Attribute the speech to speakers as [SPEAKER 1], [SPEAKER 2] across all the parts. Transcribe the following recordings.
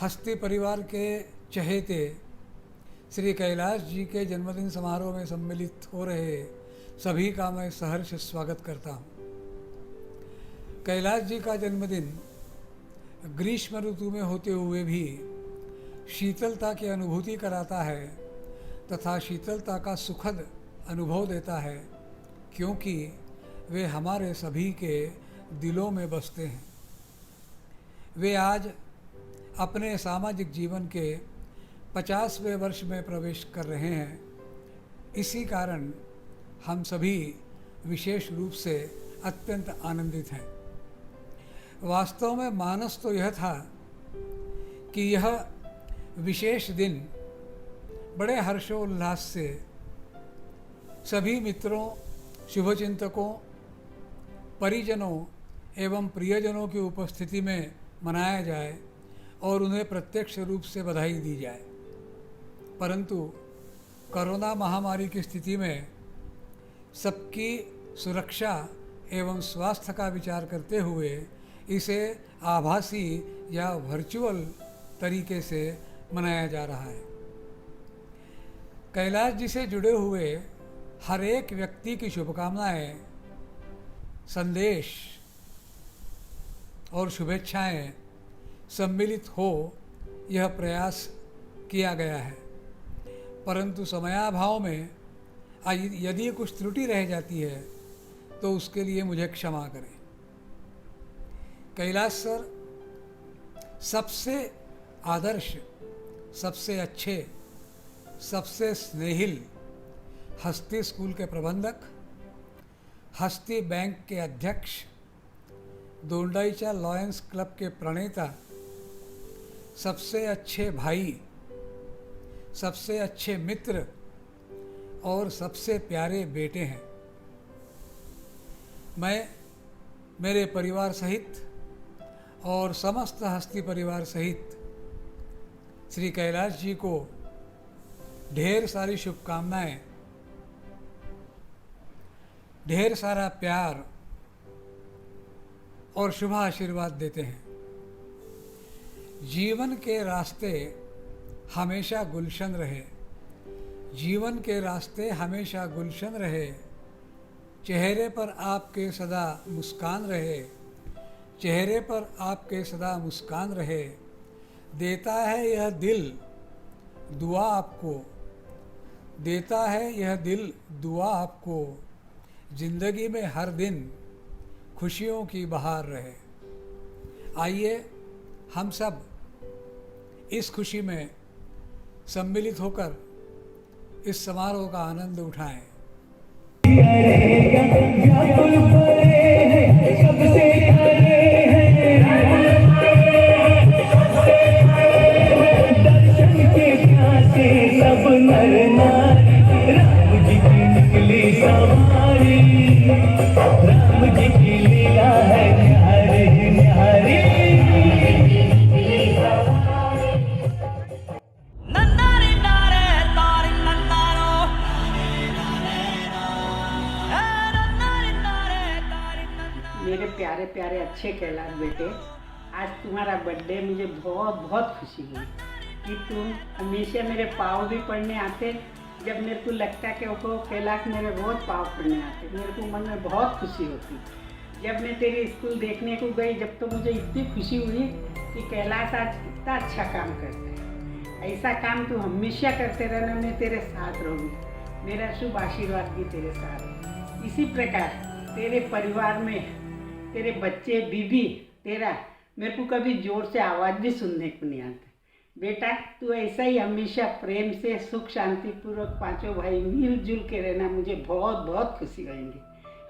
[SPEAKER 1] हस्ती परिवार के चहेते श्री कैलाश जी के जन्मदिन समारोह में सम्मिलित हो रहे सभी का मैं सहर्ष स्वागत करता हूँ। कैलाश जी का जन्मदिन ग्रीष्म ऋतु में होते हुए भी शीतलता की अनुभूति कराता है तथा शीतलता का सुखद अनुभव देता है, क्योंकि वे हमारे सभी के दिलों में बसते हैं। वे आज अपने सामाजिक जीवन के 50वें वर्ष में प्रवेश कर रहे हैं। इसी कारण हम सभी विशेष रूप से अत्यंत आनंदित हैं। वास्तव में मानस तो यह था कि यह विशेष दिन बड़े हर्षोल्लास से सभी मित्रों, शुभचिंतकों, परिजनों एवं प्रियजनों की उपस्थिति में मनाया जाए और उन्हें प्रत्यक्ष रूप से बधाई दी जाए, परंतु कोरोना महामारी की स्थिति में सबकी सुरक्षा एवं स्वास्थ्य का विचार करते हुए इसे आभासी या वर्चुअल तरीके से मनाया जा रहा है। कैलाश जी से जुड़े हुए हर एक व्यक्ति की शुभकामनाएं, संदेश और शुभेच्छाएं सम्मिलित हो यह प्रयास किया गया है, परंतु समयाभाव में यदि कुछ त्रुटि रह जाती है तो उसके लिए मुझे क्षमा करें। कैलाश सर सबसे आदर्श, सबसे अच्छे, सबसे स्नेहिल हस्ती स्कूल के प्रबंधक, हस्ती बैंक के अध्यक्ष, दोंडाईचा लॉयंस क्लब के प्रणेता, सबसे अच्छे भाई, सबसे अच्छे मित्र और सबसे प्यारे बेटे हैं। मैं मेरे परिवार सहित और समस्त हस्ती परिवार सहित श्री कैलाश जी को ढेर सारी शुभकामनाएं, ढेर सारा प्यार और शुभ आशीर्वाद देते हैं। जीवन के रास्ते हमेशा गुलशन रहे, जीवन के रास्ते हमेशा गुलशन रहे, चेहरे पर आपके सदा मुस्कान रहे, चेहरे पर आपके सदा मुस्कान रहे। देता है यह दिल दुआ आपको, देता है यह दिल दुआ आपको, जिंदगी में हर दिन खुशियों की बहार रहे। आइए हम सब इस खुशी में सम्मिलित होकर इस समारोह का आनंद उठाएं।
[SPEAKER 2] मेरे प्यारे प्यारे अच्छे कैलाश बेटे, आज तुम्हारा बर्थडे, मुझे बहुत बहुत खुशी हुई कि तुम हमेशा मेरे पाँव भी पढ़ने आते। जब मेरे को लगता कि वो कैलाश मेरे रोज़ पाँव पढ़ने आते, मेरे को मन में बहुत खुशी होती। जब मैं तेरे स्कूल देखने को गई, जब तो मुझे इतनी खुशी हुई कि कैलाश आज कितना अच्छा काम करता है। ऐसा काम तू हमेशा करते रहना, मैं तेरे साथ रहूँगी। मेरा शुभ आशीर्वाद भी तेरे साथ है। इसी प्रकार तेरे परिवार में तेरे बच्चे, बीबी, तेरा, मेरे को कभी जोर से आवाज़ भी सुनने को नहीं आता। बेटा तू ऐसा ही हमेशा प्रेम से सुख शांति पूर्वक पांचों भाई मिलजुल के रहना, मुझे बहुत बहुत खुशी होगी।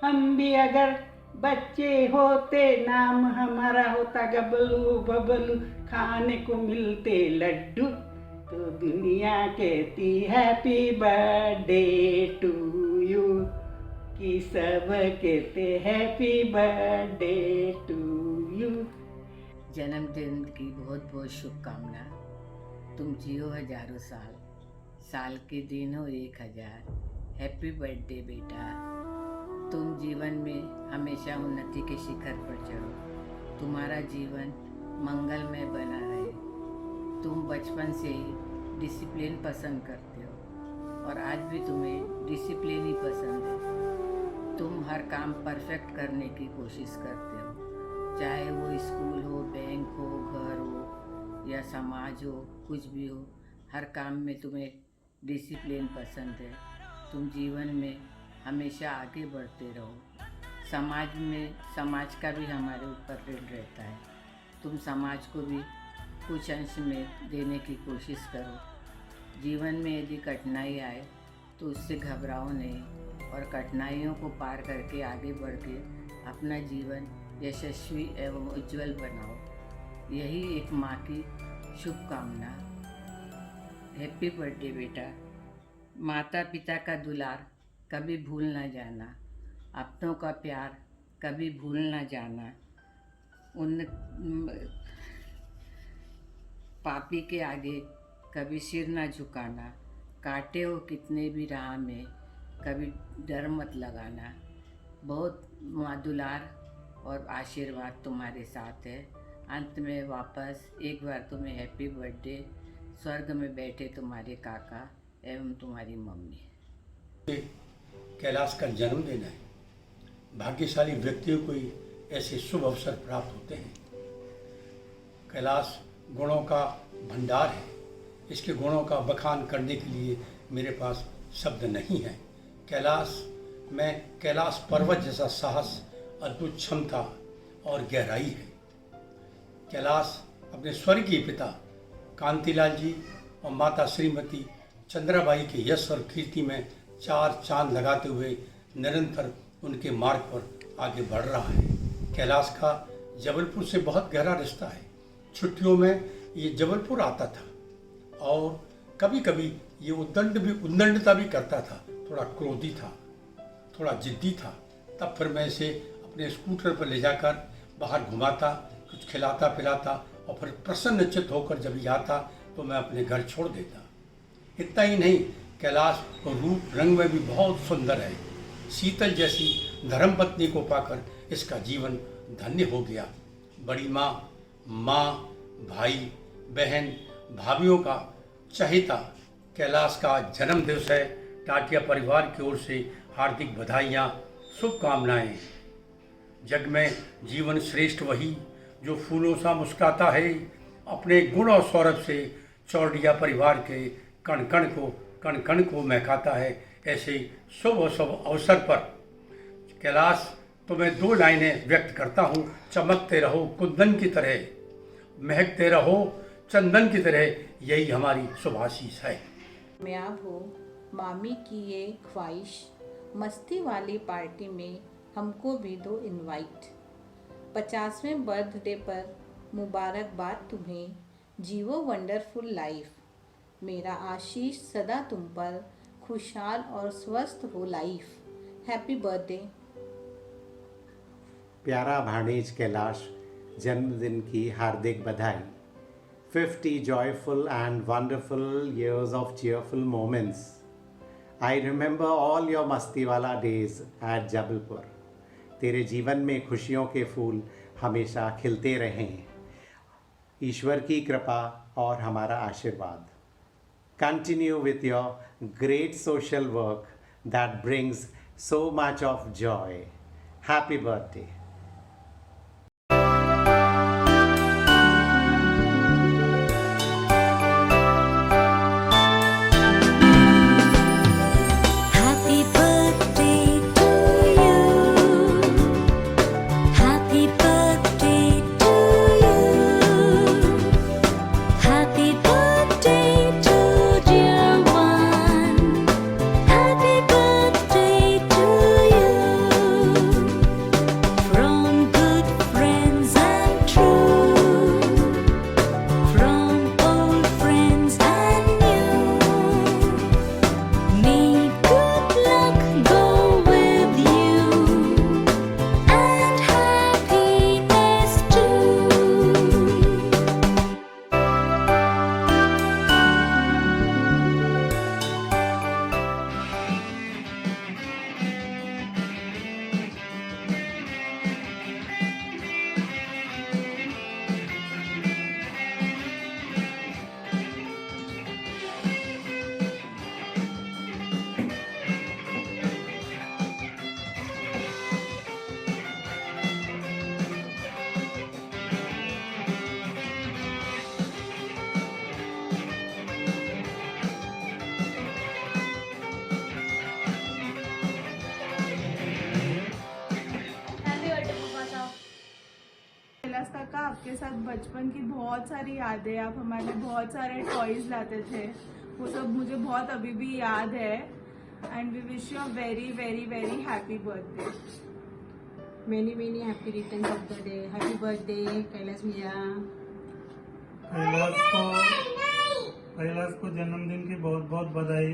[SPEAKER 2] हम भी अगर बच्चे होते नाम हमारा होता गबलू बबलू, खाने को मिलते लड्डू, तो दुनिया कहती हैप्पी बर्थडे टू यू, कि सब कहते हैप्पी बर्थडे टू यू।
[SPEAKER 3] जन्मदिन की बहुत बहुत शुभकामना। तुम जियो हजारों साल, साल के दिन हो 1000। हैप्पी बर्थडे बेटा। तुम जीवन में हमेशा उन्नति के शिखर पर चढ़ो, तुम्हारा जीवन मंगलमय बना रहे। तुम बचपन से ही डिसिप्लिन पसंद करते हो और आज भी तुम्हें डिसिप्लिन ही पसंद है। तुम हर काम परफेक्ट करने की कोशिश करते हो, चाहे वो स्कूल हो, बैंक हो, घर हो या समाज हो, कुछ भी हो, हर काम में तुम्हें डिसिप्लिन पसंद है। तुम जीवन में हमेशा आगे बढ़ते रहो। समाज का भी हमारे ऊपर ऋण रहता है। तुम समाज को भी कुछ अंश में देने की कोशिश करो। जीवन में यदि कठिनाई आए तो उससे घबराओ नहीं और कठिनाइयों को पार करके आगे बढ़ के अपना जीवन यशस्वी एवं उज्जवल बनाओ। यही एक माँ की शुभकामना। हैप्पी बर्थडे बेटा। माता पिता का दुलार कभी भूल ना जाना, अपनों का प्यार कभी भूल ना जाना, उन पापी के आगे कभी सिर ना झुकाना, काटे हो कितने भी राह में कभी डर मत लगाना। बहुत दुलार और आशीर्वाद तुम्हारे साथ है। अंत में वापस एक बार तुम्हें हैप्पी बर्थडे। स्वर्ग में बैठे तुम्हारे काका एवं तुम्हारी मम्मी।
[SPEAKER 4] कैलाश का जन्मदिन है। भाग्यशाली व्यक्तियों को ही ऐसे शुभ अवसर प्राप्त होते हैं। कैलाश गुणों का भंडार है। इसके गुणों का बखान करने के लिए मेरे पास शब्द नहीं है। कैलाश में कैलाश पर्वत जैसा साहस, अद्भुत क्षमता और गहराई है। कैलाश अपने स्वर्गीय पिता कांतिलाल जी और माता श्रीमती चंद्राबाई के यश और कीर्ति में 4 चांद लगाते हुए निरंतर उनके मार्ग पर आगे बढ़ रहा है। कैलाश का जबलपुर से बहुत गहरा रिश्ता है। छुट्टियों में ये जबलपुर आता था और कभी कभी ये उद्दंडता भी करता था। थोड़ा क्रोधी था, थोड़ा जिद्दी था। तब फिर मैं इसे अपने स्कूटर पर ले जाकर बाहर घुमाता, कुछ खिलाता पिलाता और फिर प्रसन्नचित्त होकर जब ये आता तो मैं अपने घर छोड़ देता। इतना ही नहीं, कैलाश रूप रंग में भी बहुत सुंदर है। शीतल जैसी धर्मपत्नी को पाकर इसका जीवन धन्य हो गया। बड़ी माँ, भाई, बहन, भाभियों का चहेता कैलाश का जन्म दिवस है। टाटिया परिवार की ओर से हार्दिक बधाइयाँ, शुभकामनाएं। जग में जीवन श्रेष्ठ वही जो फूलों सा मुस्कुराता है। अपने गुण और सौरभ से चौड़िया परिवार के कण कण को महकाता है। ऐसे शुभ अवसर पर कैलाश तुम्हें 2 लाइनें व्यक्त करता हूँ। चमकते रहो कुंदन की तरह, महकते रहो चंदन की तरह, यही हमारी शुभाशीष है।
[SPEAKER 5] कामयाब हो मामी की ये ख्वाहिश, मस्ती वाली पार्टी में हमको भी दो इनवाइट। 50वें बर्थडे पर मुबारकबाद तुम्हें, जीवो वंडरफुल लाइफ। मेरा आशीष सदा तुम पर, खुशहाल और स्वस्थ हो लाइफ। Happy birthday.
[SPEAKER 6] प्यारा भाणेज कैलाश, जन्मदिन की हार्दिक बधाई। 50 joyful and wonderful years of cheerful moments. I remember all your मस्तीवाला days at Jabalpur. तेरे जीवन में खुशियों के फूल हमेशा खिलते रहें। ईश्वर की कृपा और हमारा आशीर्वाद। Continue with your great social work that brings so much of joy. Happy birthday.
[SPEAKER 7] Happy birthday to you. Happy birthday to you. Happy birthday to dear one. Happy birthday to you.
[SPEAKER 8] Kailash काका, आपके साथ बचपन की बहुत सारी यादें हैं। आप हमारे लिए बहुत सारे टॉयज लाते थे, वो सब मुझे बहुत अभी भी याद है। And we wish you a very very very happy birthday.
[SPEAKER 9] many happy returns of the day. Happy birthday Kailash भैया।
[SPEAKER 10] कैलाश को जन्मदिन की बहुत बहुत बधाई।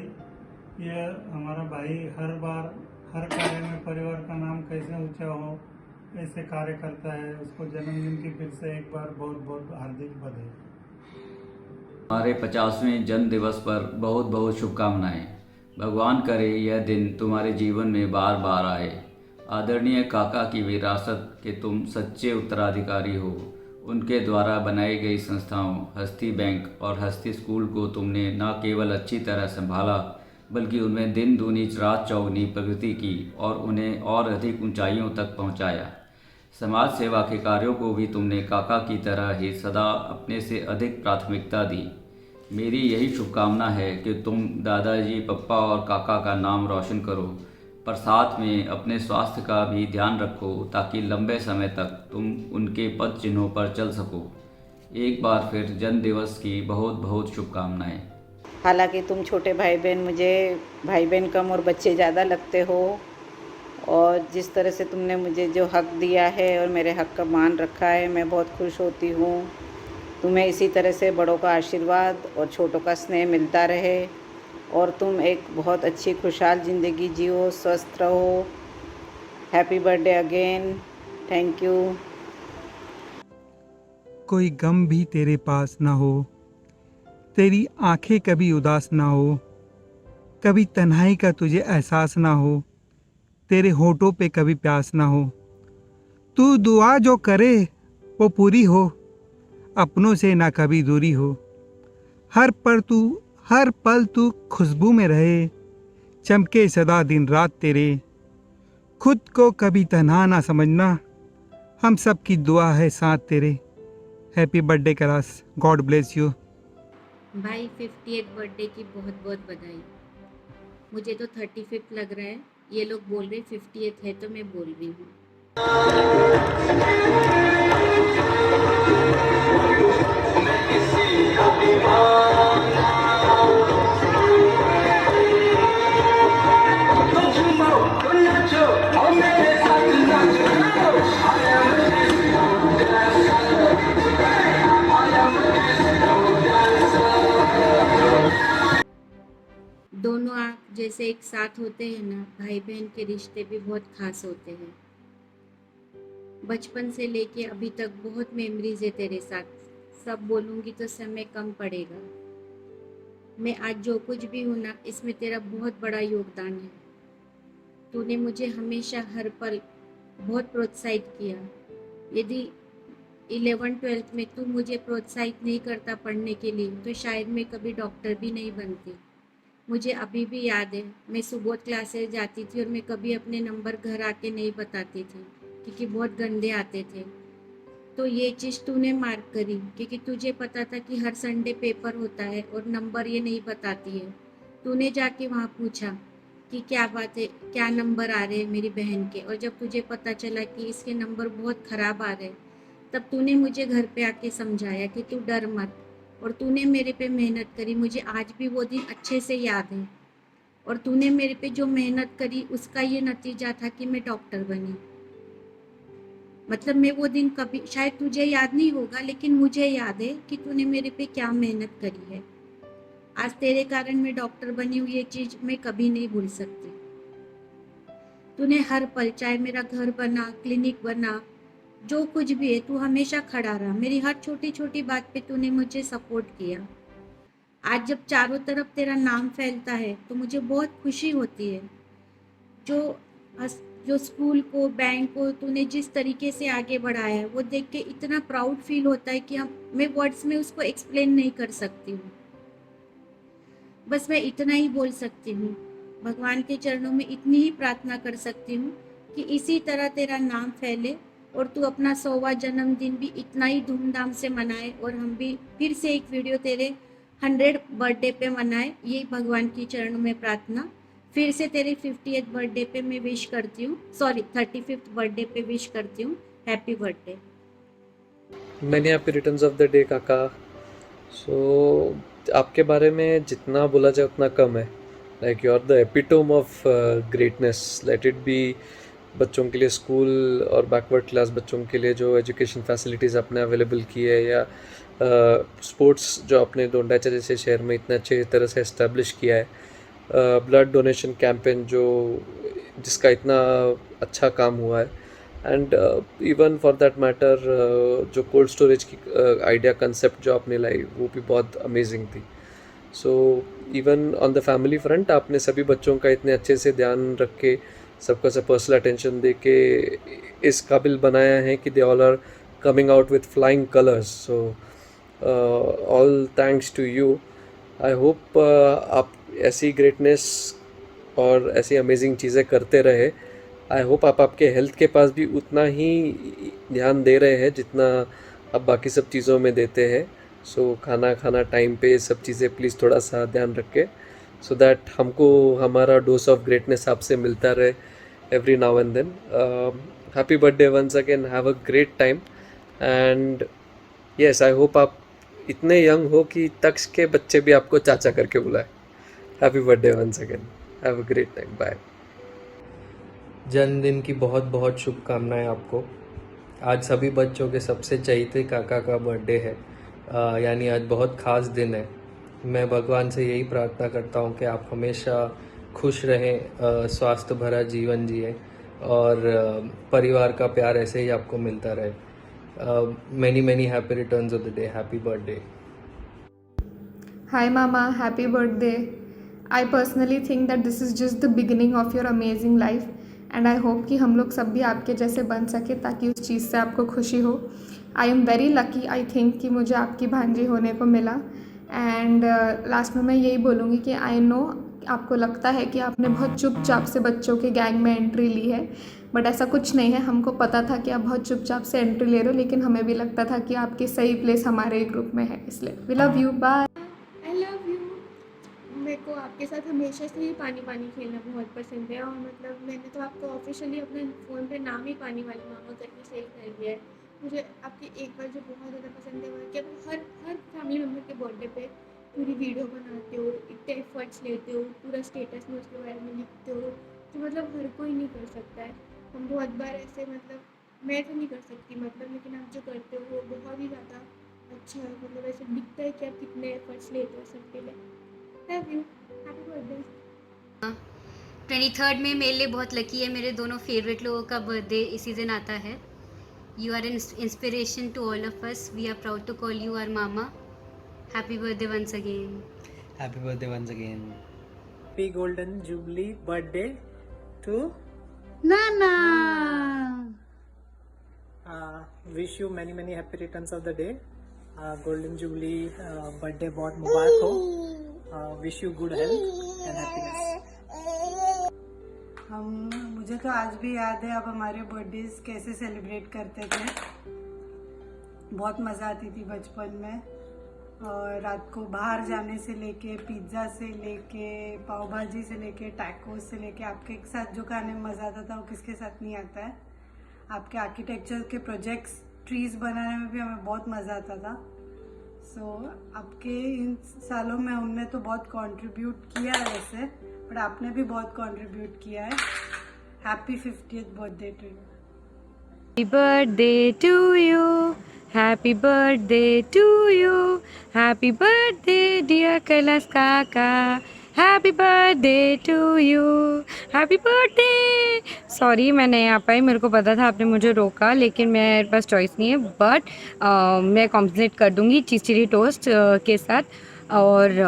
[SPEAKER 10] ये हमारा भाई हर बार हर कार्य में परिवार का नाम कैसे ऊंचा हो ऐसे कार्य करता है। उसको जन्मदिन की फिर से एक बार बहुत बहुत हार्दिक बधाई।
[SPEAKER 11] हमारे 50वें जन्म दिवस पर बहुत बहुत शुभकामनाएं। भगवान करे यह दिन तुम्हारे जीवन में बार बार आए। आदरणीय काका की विरासत के तुम सच्चे उत्तराधिकारी हो। उनके द्वारा बनाई गई संस्थाओं हस्ती बैंक और हस्ती स्कूल को तुमने न केवल अच्छी तरह संभाला बल्कि उनमें दिन दूनी रात चौगुनी प्रगति की और उन्हें और अधिक ऊंचाइयों तक पहुंचाया। समाज सेवा के कार्यों को भी तुमने काका की तरह ही सदा अपने से अधिक प्राथमिकता दी। मेरी यही शुभकामना है कि तुम दादाजी, पप्पा और काका का नाम रोशन करो, पर साथ में अपने स्वास्थ्य का भी ध्यान रखो ताकि लंबे समय तक तुम उनके पद चिन्हों पर चल सको। एक बार फिर जन्म दिवस की बहुत बहुत शुभकामनाएं।
[SPEAKER 12] हालांकि तुम छोटे भाई बहन, मुझे भाई बहन कम और बच्चे ज़्यादा लगते हो, और जिस तरह से तुमने मुझे जो हक दिया है और मेरे हक का मान रखा है, मैं बहुत खुश होती हूँ। तुम्हें इसी तरह से बड़ों का आशीर्वाद और छोटों का स्नेह मिलता रहे और तुम एक बहुत अच्छी खुशहाल ज़िंदगी जियो, स्वस्थ रहो। Happy birthday again. Thank you.
[SPEAKER 13] कोई गम भी तेरे पास ना हो, तेरी आंखें कभी उदास ना हो, कभी तन्हाई का तुझे एहसास ना हो, तेरे होठों पे कभी प्यास ना हो। तू दुआ जो करे वो पूरी हो, अपनों से ना कभी दूरी हो। हर पल तू खुशबू में रहे, चमके सदा दिन रात तेरे। खुद को कभी तन्हा ना समझना, हम सब की दुआ है साथ तेरे। Happy birthday Kailash, God bless you.
[SPEAKER 9] भाई 50th बर्थडे की बहुत बहुत बधाई। मुझे तो 35th लग रहा है, ये लोग बोल रहे 50th है तो मैं बोल रही हूँ। दोनों आप जैसे एक साथ होते हैं ना, भाई बहन के रिश्ते भी बहुत खास होते हैं। बचपन से लेके अभी तक बहुत मेमोरीज है तेरे साथ, सब बोलूँगी तो समय कम पड़ेगा। मैं आज जो कुछ भी हूँ ना, इसमें तेरा बहुत बड़ा योगदान है। तूने मुझे हमेशा हर पल बहुत प्रोत्साहित किया। यदि 11th-12th में तू मुझे प्रोत्साहित नहीं करता पढ़ने के लिए तो शायद मैं कभी डॉक्टर भी नहीं बनती। मुझे अभी भी याद है, मैं सुबह क्लासेस जाती थी और मैं कभी अपने नंबर घर आके नहीं बताती थी क्योंकि बहुत गंदे आते थे। तो ये चीज़ तूने मार्क करी क्योंकि तुझे पता था कि हर संडे पेपर होता है और नंबर ये नहीं बताती है। तूने जाके वहाँ पूछा कि क्या बात है, क्या नंबर आ रहे हैं मेरी बहन के, और जब तुझे पता चला कि इसके नंबर बहुत ख़राब आ रहे तब तूने मुझे घर पे आके समझाया कि तू डर मत, और तूने मेरे पे मेहनत करी। मुझे आज भी वो दिन अच्छे से याद है, और तूने मेरे पे जो मेहनत करी उसका ये नतीजा था कि मैं डॉक्टर बनी। मतलब मैं वो दिन कभी, शायद तुझे याद नहीं होगा लेकिन मुझे याद है कि तूने मेरे पे क्या मेहनत करी है। आज तेरे कारण मैं डॉक्टर बनी हूँ, ये चीज़ मैं कभी नहीं भूल सकती। तूने हर पल, चाहे मेरा घर बना, क्लिनिक बना, जो कुछ भी है, तू हमेशा खड़ा रहा। मेरी हर छोटी छोटी बात पे तूने मुझे सपोर्ट किया। आज जब चारों तरफ तेरा नाम फैलता है तो मुझे बहुत खुशी होती है। जो स्कूल को, बैंक को तूने जिस तरीके से आगे बढ़ाया है वो देख के इतना प्राउड फील होता है कि मैं वर्ड्स में उसको एक्सप्लेन नहीं कर सकती हूँ। बस मैं इतना ही बोल सकती हूँ, भगवान के चरणों में इतनी ही प्रार्थना कर सकती हूँ कि इसी तरह तेरा नाम फैले और तू अपना 100वां जन्मदिन भी इतना ही धूमधाम से मनाए, और हम भी फिर से एक वीडियो तेरे 100 बर्थडे पे मनाए। ये भगवान के चरणों में प्रार्थना। फिर से तेरे 50th बर्थडे पे मैं विश करती हूँ, 35th बर्थडे पे विश करती हूँ। Happy birthday.
[SPEAKER 14] Many happy returns of the day काका। सो आपके बारे में जितना बोला जाए उतना कम है। Like you are the epitome of greatness. Let it be बच्चों के लिए स्कूल और बैकवर्ड क्लास बच्चों के लिए जो एजुकेशन फैसिलिटीज़ आपने अवेलेबल की है, या स्पोर्ट्स जो आपने डोंडाचा जैसे शहर में इतने अच्छे तरह से इस्टेब्लिश किया है, ब्लड डोनेशन कैंपेन जिसका इतना अच्छा काम हुआ है, and even for that matter जो कोल्ड स्टोरेज की आइडिया कंसेप्ट जो आपने लाई वो भी बहुत अमेजिंग थी। So even on the family front आपने सभी बच्चों का इतने अच्छे से ध्यान रख के सबका सब पर्सनल अटेंशन दे के इस काबिल बनाया है कि they all are coming out with flying colours. So all thanks to you. I hope आप ऐसी ग्रेटनेस और ऐसी अमेजिंग चीज़ें करते रहे। आई होप आप आपके हेल्थ के पास भी उतना ही ध्यान दे रहे हैं जितना आप बाकी सब चीज़ों में देते हैं। सो खाना टाइम पे, सब चीज़ें प्लीज़ थोड़ा सा ध्यान रखें, सो दैट हमको हमारा डोज ऑफ ग्रेटनेस आपसे मिलता रहे every now and then. Happy birthday once again, have a great time, and yes I hope आप इतने यंग हो कि तक्ष के बच्चे भी आपको चाचा करके बुलाए। Happy birthday once again, have a great time, bye.
[SPEAKER 15] जन्मदिन की बहुत बहुत शुभकामनाएं आपको। आज सभी बच्चों के सबसे चहेते काका का बर्थडे है, यानी आज बहुत ख़ास दिन है। मैं भगवान से यही प्रार्थना करता हूँ कि आप हमेशा खुश रहें, स्वास्थ्य भरा जीवन जिए और परिवार का प्यार ऐसे ही आपको मिलता रहे। Many happy returns of the day, happy birthday.
[SPEAKER 16] Hi Mama, happy birthday. I personally think that this is just the beginning of your amazing life and I hope कि हम लोग सब भी आपके जैसे बन सके ताकि उस चीज़ से आपको खुशी हो। I am very lucky, I think कि मुझे आपकी भांजी होने को मिला। एंड लास्ट में मैं यही बोलूँगी कि आई नो आपको लगता है कि आपने बहुत चुपचाप से बच्चों के गैंग में एंट्री ली है, बट ऐसा कुछ नहीं है। हमको पता था कि आप बहुत चुपचाप से एंट्री ले रहे हो, लेकिन हमें भी लगता था कि आपकी सही प्लेस हमारे ग्रुप में है, इसलिए we love you, bye.
[SPEAKER 17] I love you. मेरे को आपके साथ हमेशा से ही पानी पानी खेलना बहुत पसंद है, और मतलब मैंने तो आपको ऑफिशियली अपने फ़ोन पे नाम ही पानी वाली मामा करके सेव कर दिया है। मुझे आपकी एक बार जो बहुत ज़्यादा पसंद है वो है कि आप हर फैमिली मेम्बर के बर्थडे पे पूरी वीडियो बनाते हो, इतने एफर्ट्स लेते हो, पूरा स्टेटस में उसके बारे में लिखते हो, तो मतलब हर कोई नहीं कर सकता है। हम बहुत बार ऐसे मतलब मैं तो नहीं कर सकती मतलब, लेकिन आप जो करते हो वो बहुत ही ज़्यादा अच्छा है। मतलब ऐसे दिखता है कि आप कितने एफर्ट्स लेते हो सबके लिए। Love you, happy birthday.
[SPEAKER 18] 23rd में मेरे लिए बहुत लकी है, मेरे दोनों फेवरेट लोगों का बर्थडे इसी दिन आता है। You are an inspiration to all of us, we are proud to call you our मामा। Happy birthday once again.
[SPEAKER 19] Happy birthday once again.
[SPEAKER 20] Happy golden jubilee birthday to
[SPEAKER 21] नाना।
[SPEAKER 20] Wish you many happy returns of the day. Golden jubilee birthday बहुत मुबारक हो। Wish you good health and happiness.
[SPEAKER 21] मुझे तो आज भी याद है आप हमारे बर्थडेज कैसे सेलिब्रेट करते थे। बहुत मज़ा आती थी बचपन में, और रात को बाहर जाने से लेके पिज़्ज़ा से लेके पाव भाजी से लेके टैकोस से लेके आपके साथ जो खाने में मज़ा आता था वो किसके साथ नहीं आता है। आपके आर्किटेक्चर के प्रोजेक्ट्स, ट्रीज़ बनाने में भी हमें बहुत मज़ा आता था। सो आपके इन सालों में हमने तो बहुत कंट्रीब्यूट किया है वैसे, बट आपने भी बहुत कंट्रीब्यूट किया है। Happy 50th birthday to you.
[SPEAKER 22] Happy birthday to you, happy birthday to you, happy birthday dear Kailash काका, happy birthday to you, happy birthday. Sorry मैं नहीं आ पाई, मेरे को पता था आपने मुझे रोका, लेकिन मेरे पास चॉइस नहीं है, बट मैं कॉम्पनसेट कर दूंगी चीज़ चिली टोस्ट के साथ। और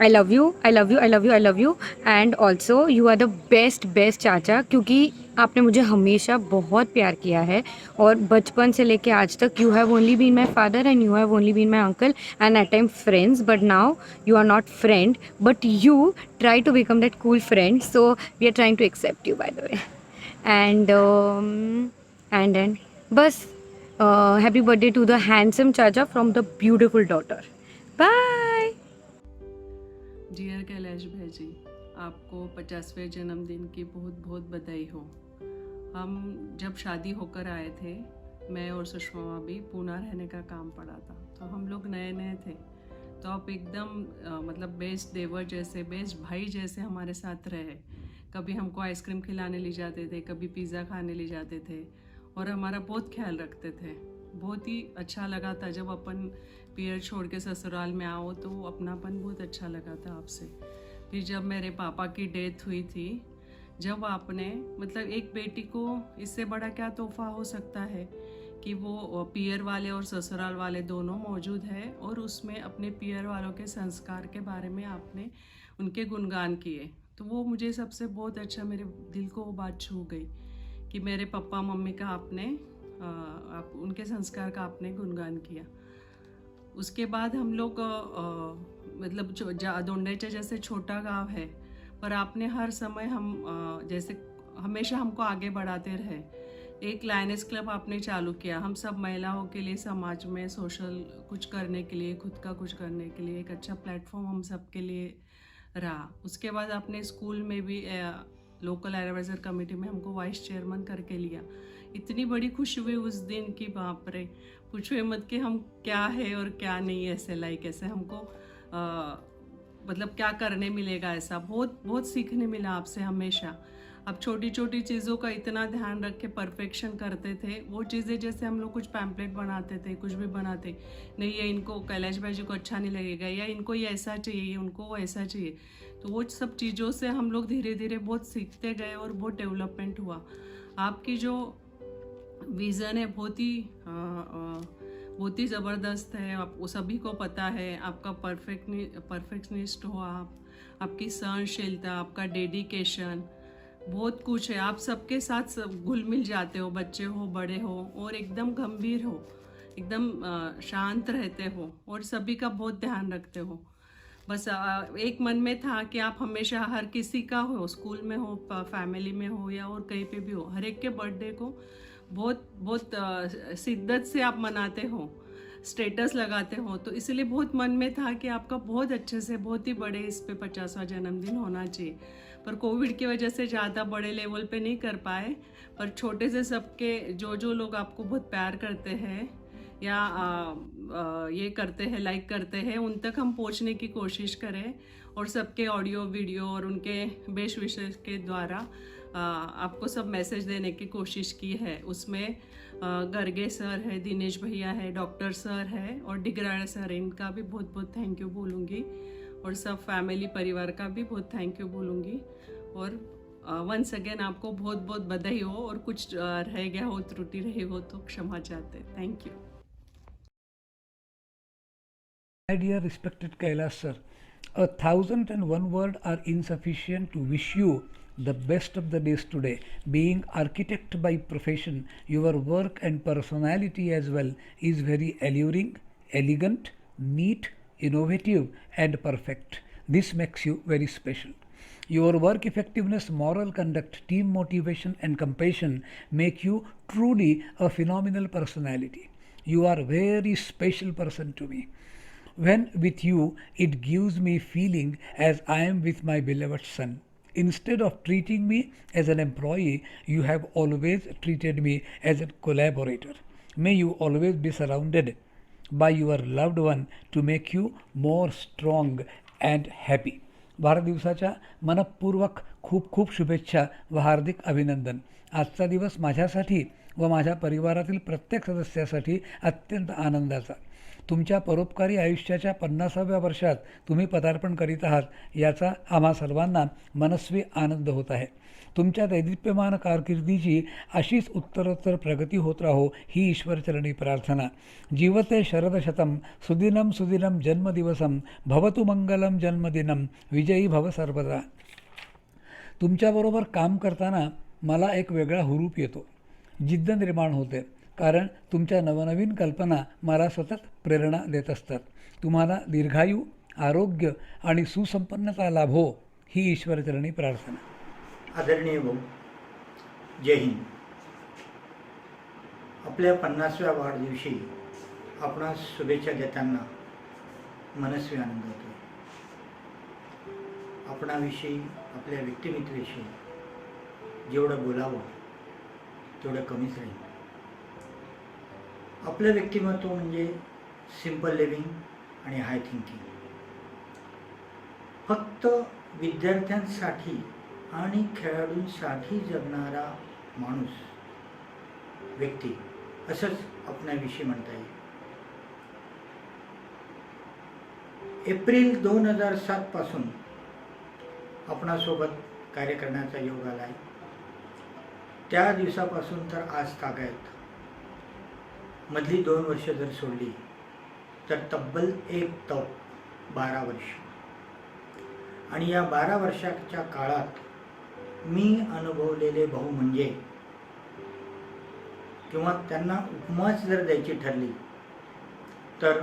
[SPEAKER 22] I love you, I love you, I love you, I love you, and also you are the best चाचा, क्योंकि आपने मुझे हमेशा बहुत प्यार किया है, और बचपन से लेके आज तक you have only been my father and you have only been my uncle and at time friends, but now you are not friend but you try to become that cool friend, so we are trying to accept you by the way. And बस happy birthday to the handsome चाचा from the beautiful daughter. Bye.
[SPEAKER 23] Dear Kailash भाई जी, आपको 50वें जन्मदिन की बहुत बहुत बधाई हो। हम जब शादी होकर आए थे मैं और सुषमा भी पूना रहने का काम पड़ा था। तो हम लोग नए नए थे, तो आप एकदम मतलब बेस्ट देवर जैसे, बेस्ट भाई जैसे हमारे साथ रहे। कभी हमको आइसक्रीम खिलाने ले जाते थे, कभी पिज़्ज़ा खाने ले जाते थे और हमारा बहुत ख्याल रखते थे। बहुत ही अच्छा लगा था जब अपन पियर छोड़ के ससुराल में आओ, तो अपनापन बहुत अच्छा लगा था आपसे। फिर जब मेरे पापा की डेथ हुई थी, जब आपने मतलब एक बेटी को इससे बड़ा क्या तोहफा हो सकता है कि वो पियर वाले और ससुराल वाले दोनों मौजूद है और उसमें अपने पियर वालों के संस्कार के बारे में आपने उनके गुणगान किए। तो वो मुझे सबसे बहुत अच्छा, मेरे दिल को वो बात छू गई कि मेरे पापा मम्मी का आपने आप उनके संस्कार का आपने गुणगान किया। उसके बाद हम लोग मतलब दोंडेचा जैसे छोटा गांव है, पर आपने हर समय जैसे हमेशा हमको आगे बढ़ाते रहे। एक लायनेस क्लब आपने चालू किया, हम सब महिलाओं के लिए समाज में सोशल कुछ करने के लिए, खुद का कुछ करने के लिए एक अच्छा प्लेटफॉर्म हम सब के लिए रहा। उसके बाद आपने स्कूल में भी लोकल एडवाइज़र कमेटी में हमको वाइस चेयरमैन करके लिया। इतनी बड़ी खुशी हुई उस दिन की, बाप रे, पूछो मत कि हम क्या है और क्या नहीं, ऐसे ऐसे हमको मतलब क्या करने मिलेगा, ऐसा बहुत बहुत सीखने मिला आपसे हमेशा। अब छोटी छोटी चीज़ों का इतना ध्यान रख के परफेक्शन करते थे। वो चीज़ें जैसे हम लोग कुछ पैम्पलेट बनाते थे, कुछ भी बनाते, नहीं ये इनको कैलाश भाई जी को अच्छा नहीं लगेगा, या इनको ये ऐसा चाहिए, उनको वो ऐसा चाहिए। तो वो सब चीज़ों से हम लोग धीरे धीरे बहुत सीखते गए और बहुत डेवलपमेंट हुआ। आपकी जो विज़न है बहुत ही ज़बरदस्त है। आप वो सभी को पता है। आपका परफेक्शनिस्ट हो आप, आपकी सहनशीलता, आपका डेडिकेशन, बहुत कुछ है। आप सबके साथ सब घुल मिल जाते हो, बच्चे हो बड़े हो, और एकदम गंभीर हो, एकदम शांत रहते हो और सभी का बहुत ध्यान रखते हो। बस एक मन में था कि आप हमेशा हर किसी का हो, स्कूल में हो, फैमिली में हो या और कहीं पे भी हो, हर एक के बर्थडे को बहुत शिद्दत से आप मनाते हो, स्टेटस लगाते हो। तो इसलिए बहुत मन में था कि आपका बहुत अच्छे से, बहुत ही बड़े इस पे 50वां जन्मदिन होना चाहिए। पर कोविड की वजह से ज़्यादा बड़े लेवल पे नहीं कर पाए, पर छोटे से सबके जो लोग आपको बहुत प्यार करते हैं या ये करते हैं, लाइक करते हैं, उन तक हम पहुंचने की कोशिश करें और सबके ऑडियो वीडियो और उनके बेस्ट विशेष के द्वारा आपको सब मैसेज देने की कोशिश की है। उसमें गर्गे सर है, दिनेश भैया है, डॉक्टर सर है और डिगराड़ा सर है, इनका भी बहुत बहुत थैंक यू बोलूँगी, और सब फैमिली परिवार का भी बहुत थैंक यू बोलूँगी। और वंस अगेन आपको बहुत बहुत बधाई हो, और कुछ रह गया हो, त्रुटि रही हो तो क्षमा चाहते। Thank you.
[SPEAKER 1] My dear respected Kailash sir, 1001 words are insufficient to wish you the best of the days today. Being architect by profession, your work and personality as well is very alluring, elegant, neat, innovative and perfect. This makes you very special. Your work effectiveness, moral conduct, team motivation and compassion make you truly a phenomenal personality. You are a very special person to me. When with you, it gives me feeling as I am with my beloved son. Instead of treating me as an employee, you have always treated me as a collaborator. May you always be surrounded by your loved one to make you more strong and happy. Bharat दिवसाच्या मनपूर्वक खूप खूप शुभेच्छा व हार्दिक अभिनंदन. आजचा दिवस माझ्यासाठी व माझ्या परिवारातील प्रत्येक सदस्यासाठी अत्यंत आनंदाचा. तुमच्या परोपकारी आयुष्याच्या 50व्या वर्षात तुम्ही पदार्पण करीत आहात, याचा आम्हा सर्वांना मनस्वी आनंद होत आहे. तुमच्या दैदिप्यमान कारकिर्दीची अशीच उत्तरोत्तर प्रगती होत राहो ही ईश्वरचरणी प्रार्थना. जीवते शरदशतम सुदिनम सुदिनम जन्मदिवसम भवतु मंगलम जन्मदिनम विजयी भव सर्वदा. तुमच्याबरोबर काम करताना मला एक वेगळा हुरूप येतो, जिद्द निर्माण होते, कारण तुमच्या नवनवीन कल्पना मला सतत प्रेरणा देत असतात. तुम्हाला दीर्घायू, आरोग्य आणि सुसंपन्नता लाभो ही ईश्वरचरणी प्रार्थना.
[SPEAKER 2] आदरणीय भाऊ, जय हिंद. आपल्या 50व्या वाढदिवशी आपणास शुभेच्छा देताना मनस्वी आनंद होतो. आपणाविषयी, आपल्या व्यक्तिमत्वाविषयी जेवढं बोलावं तेवढं कमीच राहील. आपलं व्यक्तिमत्व म्हणजे सिम्पल लिव्हिंग आणि हाय थिंकिंग. फक्त विद्यार्थ्यांसाठी आणि खेळाडूंसाठी जगणारा माणूस, व्यक्ती असंच आपणाविषयी म्हणता येईल. एप्रिल 2007 पासून आपणासोबत कार्य करण्याचा योग आला आहे. त्या दिवसापासून तर आज तागायत मधली 2 वर्ष जर सोडली तर तब्बल 12 वर्ष. आणि या 12 वर्षाच्या काळात मी अनुभवलेले भाऊ म्हणजे, किंवा त्यांना उपमाच जर द्यायची ठरली तर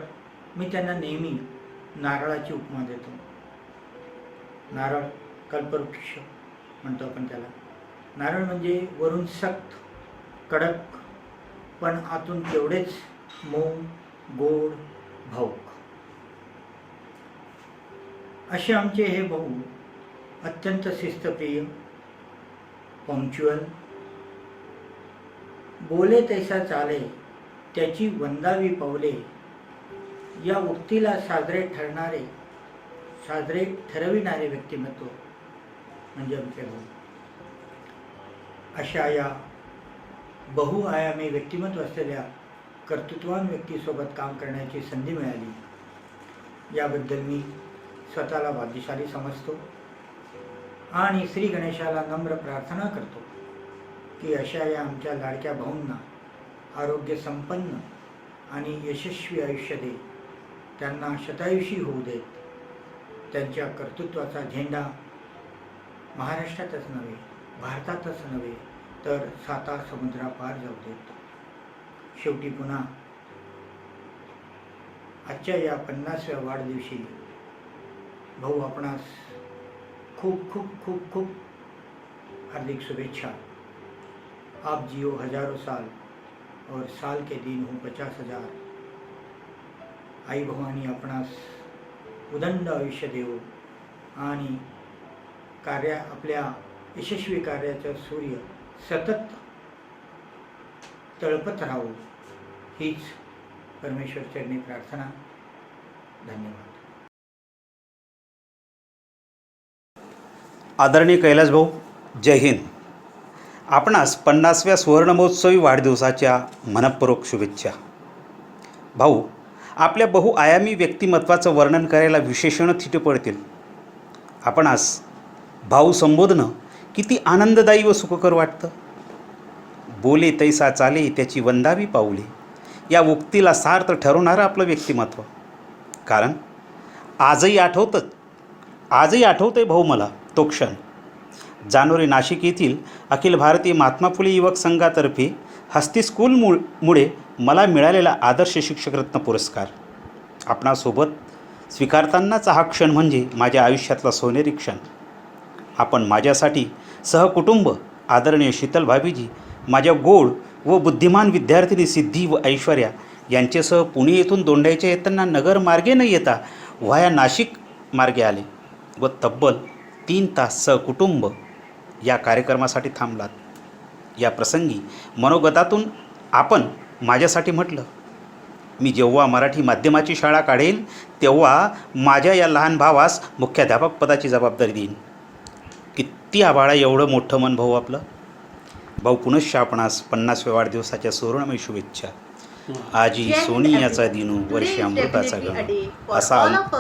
[SPEAKER 2] मी त्यांना नेहमी नारळाची उपमा देतो. नारळ कल्पवृक्ष म्हणतो आपण त्याला. नारळ म्हणजे वरून सक्त, कडक, पण आतून तेवढेच मऊ, गोड, भाऊक. असे आमचे हे भाऊ अत्यंत शिस्तप्रिय, पंक्च्युअल, बोले तैसा चाले त्याची वंदावी पावले या उक्तीला साजरे ठरविणारे व्यक्तिमत्व म्हणजे आमचे भाऊ. अशा या बहुआयामी व्यक्तिमत्व असलेल्या कर्तृत्वान व्यक्तीसोबत काम करण्याची संधी मिळाली, याबद्दल मी स्वतःला भाग्यशाली समजतो आणि श्री गणेशाला नम्र प्रार्थना करतो की अशा या आमच्या लाडक्या भाऊंना आरोग्य संपन्न आणि यशस्वी आयुष्य दे, त्यांना शतायुषी होऊ देत, त्यांच्या कर्तृत्वाचा झेंडा महाराष्ट्रातच नव्हे, भारतातच नव्हे तर 7 समुद्रापार जाऊ देत. शेवटी पुन्हा आजच्या या 50व्या वाढदिवशी भाऊ आपणास खूप खूप खूप खूप हार्दिक शुभेच्छा. आप जियो हजारों साल और साल के दिन हो 50,000. आई भवानी आपणास उदंड आयुष्य देवो आणि आपल्या यशस्वी कार्याचा सूर्य सतत तळपत राहो, हीच परमेश्वर चरणी प्रार्थना. धन्यवाद.
[SPEAKER 3] आदरणीय कैलास भाऊ, जय हिंद. आपणास 50व्या सुवर्णमहोत्सवी वाढदिवसाच्या मनपूर्वक शुभेच्छा. भाऊ, आपल्या बहुआयामी व्यक्तिमत्वाचं वर्णन करायला विशेषण थिटे पडतील. आपणास भाऊ संबोधणं किती आनंददायी व सुखकर वाटतं. बोले तैसा चाले त्याची वंदावी पाऊले या उक्तीला सार्थ ठरवणारं आपलं व्यक्तिमत्व. कारण आजही आठवतंय भाऊ मला तो क्षण. जानेवारी नाशिक येथील अखिल भारतीय महात्मा फुले युवक संघातर्फे हस्ती स्कूल मुळे मला मिळालेला आदर्श शिक्षकरत्न पुरस्कार. आपणासोबत स्वीकारतानाचा हा क्षण म्हणजे माझ्या आयुष्यातला सोनेरी क्षण. आपण माझ्यासाठी सहकुटुंब आदरणीय शीतल भाभीजी, माझ्या गोड व बुद्धिमान विद्यार्थिनी सिद्धी व ऐश्वर्या यांच्यासह पुणे येथून दोंडाईच्या येताना नगर मार्गे न येता व्हाया नाशिक मार्गे आले व तब्बल 3 तास सहकुटुंब या कार्यक्रमासाठी थांबलात. या प्रसंगी मनोगतातून आपण माझ्यासाठी म्हटलं, मी जेव्हा मराठी माध्यमाची शाळा काढेल तेव्हा माझ्या या लहान भावास मुख्याध्यापक पदाची जबाबदारी देईन. किती आभाळा एवढं मोठं मन भाऊ आपलं. भाऊ, पुनश्च आपणास 50व्या वाढदिवसाच्या सुवर्णमय शुभेच्छा. आजी सोनियाचा दिनू वर्षी अमृताचा गण असा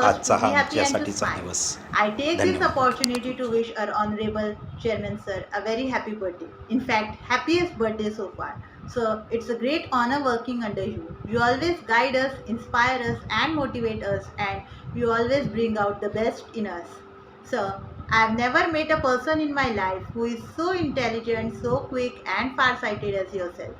[SPEAKER 3] आजचा हा आमच्यासाठीचा दिवस.
[SPEAKER 4] I take this opportunity to wish our honorable chairman sir a very happy birthday. In fact, happiest birthday so far. So it's a great honor working under you. You always guide us, inspire us and motivate us, and you always bring out the best in us. Sir, I have never met a person in my life who is so intelligent, so quick and far-sighted as yourself.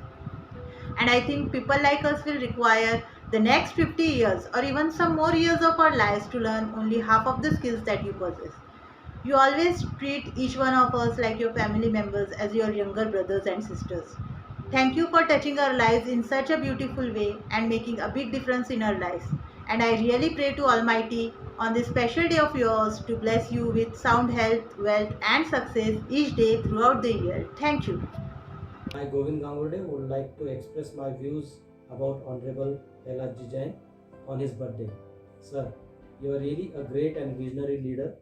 [SPEAKER 4] And I think people like us will require the next 50 years or even some more years of our lives to learn only half of the skills that you possess. You always treat each one of us like your family members, as your younger brothers and sisters. Thank you for touching our lives in such a beautiful way and making a big difference in our lives. And I really pray to Almighty on this special day of yours to bless you with sound health, wealth and success each day throughout the year. Thank you.
[SPEAKER 5] I, Govind Gangurde, would like to express my views about Honorable Kailash Jain on his birthday. Sir, you are really a great and visionary leader.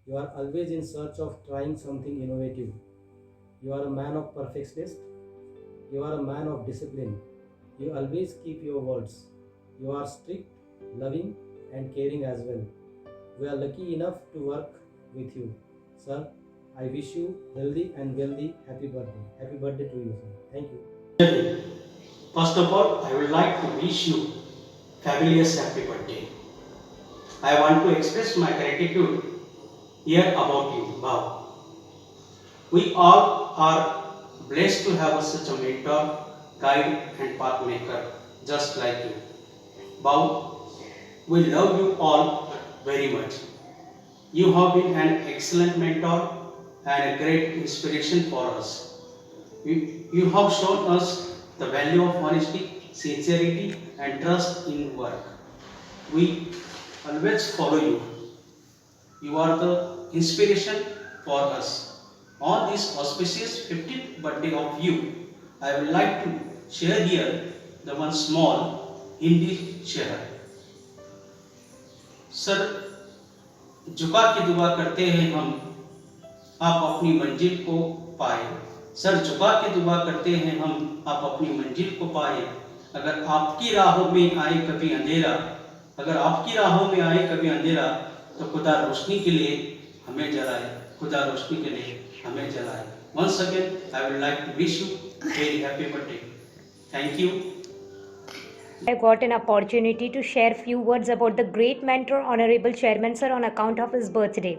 [SPEAKER 5] You are always in search of trying something innovative. You are a man of perfectionist. You are a man of discipline. You always keep your words. You are strict, loving, and caring as well. We are lucky enough to work with you. Sir, I wish you healthy and wealthy happy birthday. Happy birthday to you, sir. Thank you.
[SPEAKER 6] First of all, I would like to wish you fabulous happy birthday. I want to express my gratitude here about you, Bhav. We all are blessed to have such a mentor, guide and path maker just like you. Bhav, we love you all very much. You have been an excellent mentor and a great inspiration for us. You have shown us the value of honesty, sincerity and trust in work. We always follow you. You are the inspiration for us. On this auspicious 50th birthday of you, I would like to share here the one small Hindi share. Sir, झुका के दुआ करते हैं हम, आप अपनी मंजिल को पाए. सर, झुका के दुआ करते हैं हम, आप अपनी मंजिल को पाए. अगर आपकी राहों में आए कभी अंधेरा, अगर आपकी राहों में आए कभी अंधेरा, तो खुदा रोशनी के लिए हमें जलाए, खुदा रोशनी के लिए हमें जलाए. Once again, I would like to wish you very happy birthday. Thank you.
[SPEAKER 7] I got an opportunity to share few words about the great mentor, Honorable Chairman Sir, on account of his birthday.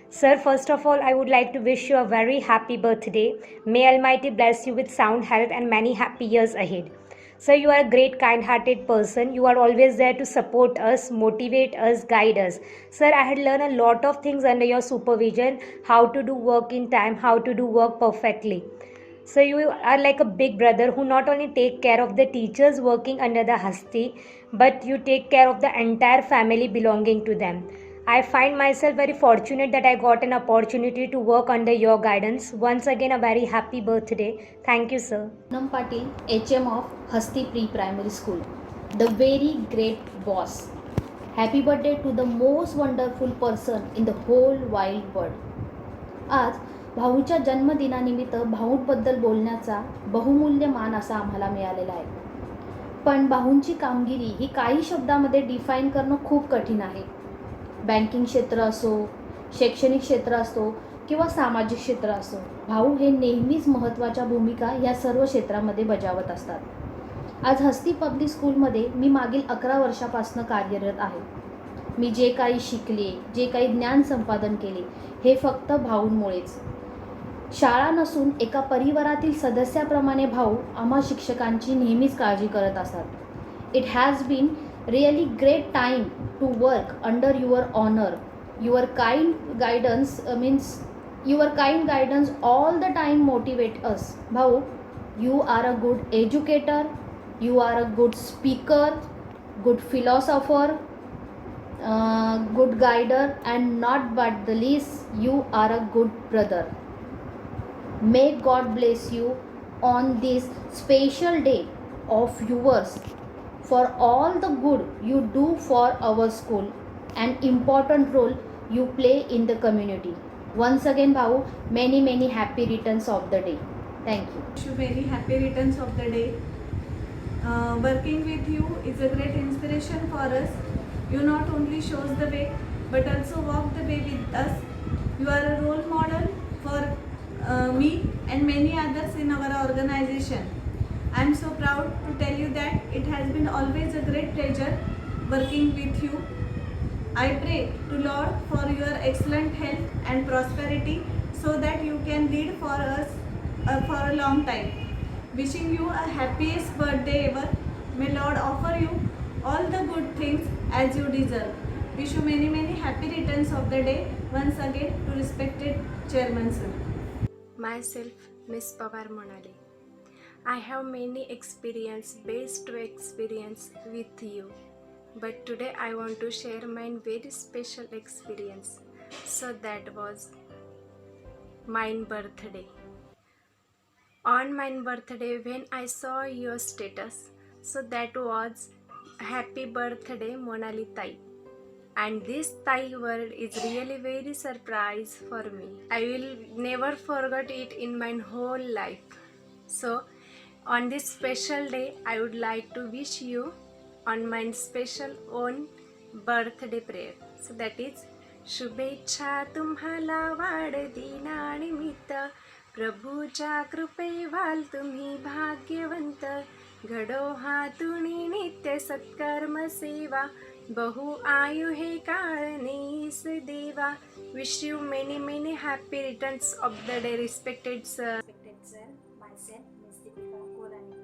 [SPEAKER 7] Sir, first of all, I would like to wish you a very happy birthday. May Almighty bless you with sound health and many happy years ahead. Sir, you are a great kind-hearted person. You are always there to support us, motivate us, guide us. Sir, I had learned a lot of things under your supervision, how to do work in time, how to do work perfectly. So you are like a big brother who not only take care of the teachers working under the Hasti, but you take care of the entire family belonging to them. I find myself very fortunate that I got an opportunity to work under your guidance. Once again, a very happy birthday. Thank you, sir.
[SPEAKER 24] Poonam Patil, HM of Hasti Pre-Primary School, the very great boss. Happy birthday to the most wonderful person in the whole wide world. आज भाऊच्या जन्मदिनानिमित्त भाऊंबद्दल बोलण्याचा बहुमूल्य मान असा आम्हाला मिळालेला आहे. पण भाऊंची कामगिरी ही काही शब्दामध्ये डिफाईन करणं खूप कठीण आहे. बँकिंग क्षेत्र असो, शैक्षणिक क्षेत्र असो किंवा सामाजिक क्षेत्र असो, भाऊ हे नेहमीच महत्त्वाच्या भूमिका या सर्व क्षेत्रामध्ये बजावत असतात. आज हस्ती पब्लिक स्कूलमध्ये मी मागील 11 वर्षापासून कार्यरत आहे. मी जे काही शिकले, जे काही ज्ञान संपादन केले, हे फक्त भाऊंमुळेच. शाळा नसून एका परिवारातील सदस्याप्रमाणे भाऊ आम्हा शिक्षकांची नेहमीच काळजी करत असतात. It has been really great time to work under your honour. Your kind guidance all the time motivate us. भाऊ, you are a good educator, you are a good speaker, good philosopher, good guider, and not but the least, you are a good brother. May God bless you on this special day of yours for all the good you do for our school and important role you play in the community. Once again, Bhau, many happy returns of the day. Thank you.
[SPEAKER 8] Wish you very happy returns of the day. Working with you is a great inspiration for us. You not only shows the way, but also walk the way with us. You are a role model for me and many others in our organization. I am so proud to tell you that it has been always a great pleasure working with you. I pray to Lord for your excellent health and prosperity so that you can lead for us for a long time. Wishing you a happiest birthday ever. May Lord offer you all the good things as you deserve. Wish you many happy returns of the day once again to respected Chairman Sir.
[SPEAKER 25] Myself, Miss Pawar Monale. I have many best experience with you. But today I want to share my very special experience. So that was my birthday. On my birthday, when I saw your status, So that was happy birthday Monali Tai. And this Thai word is really very surprise for me. I will never forget it in my whole life. So on this special day, I would like to wish you on my special own birthday prayer. So that is शुभेच्छा तुम्हाला वाढदिनानिमित्त प्रभूच्या कृपे व्हाल तुम्ही भाग्यवंत घडो हातुनी नित्य सत्कर्म सेवा बहु आयु हे काळनेस देवा. Wish you many happy returns of the day, respected sir.
[SPEAKER 24] Respected sir, myself, Ms. Deepika Kolani.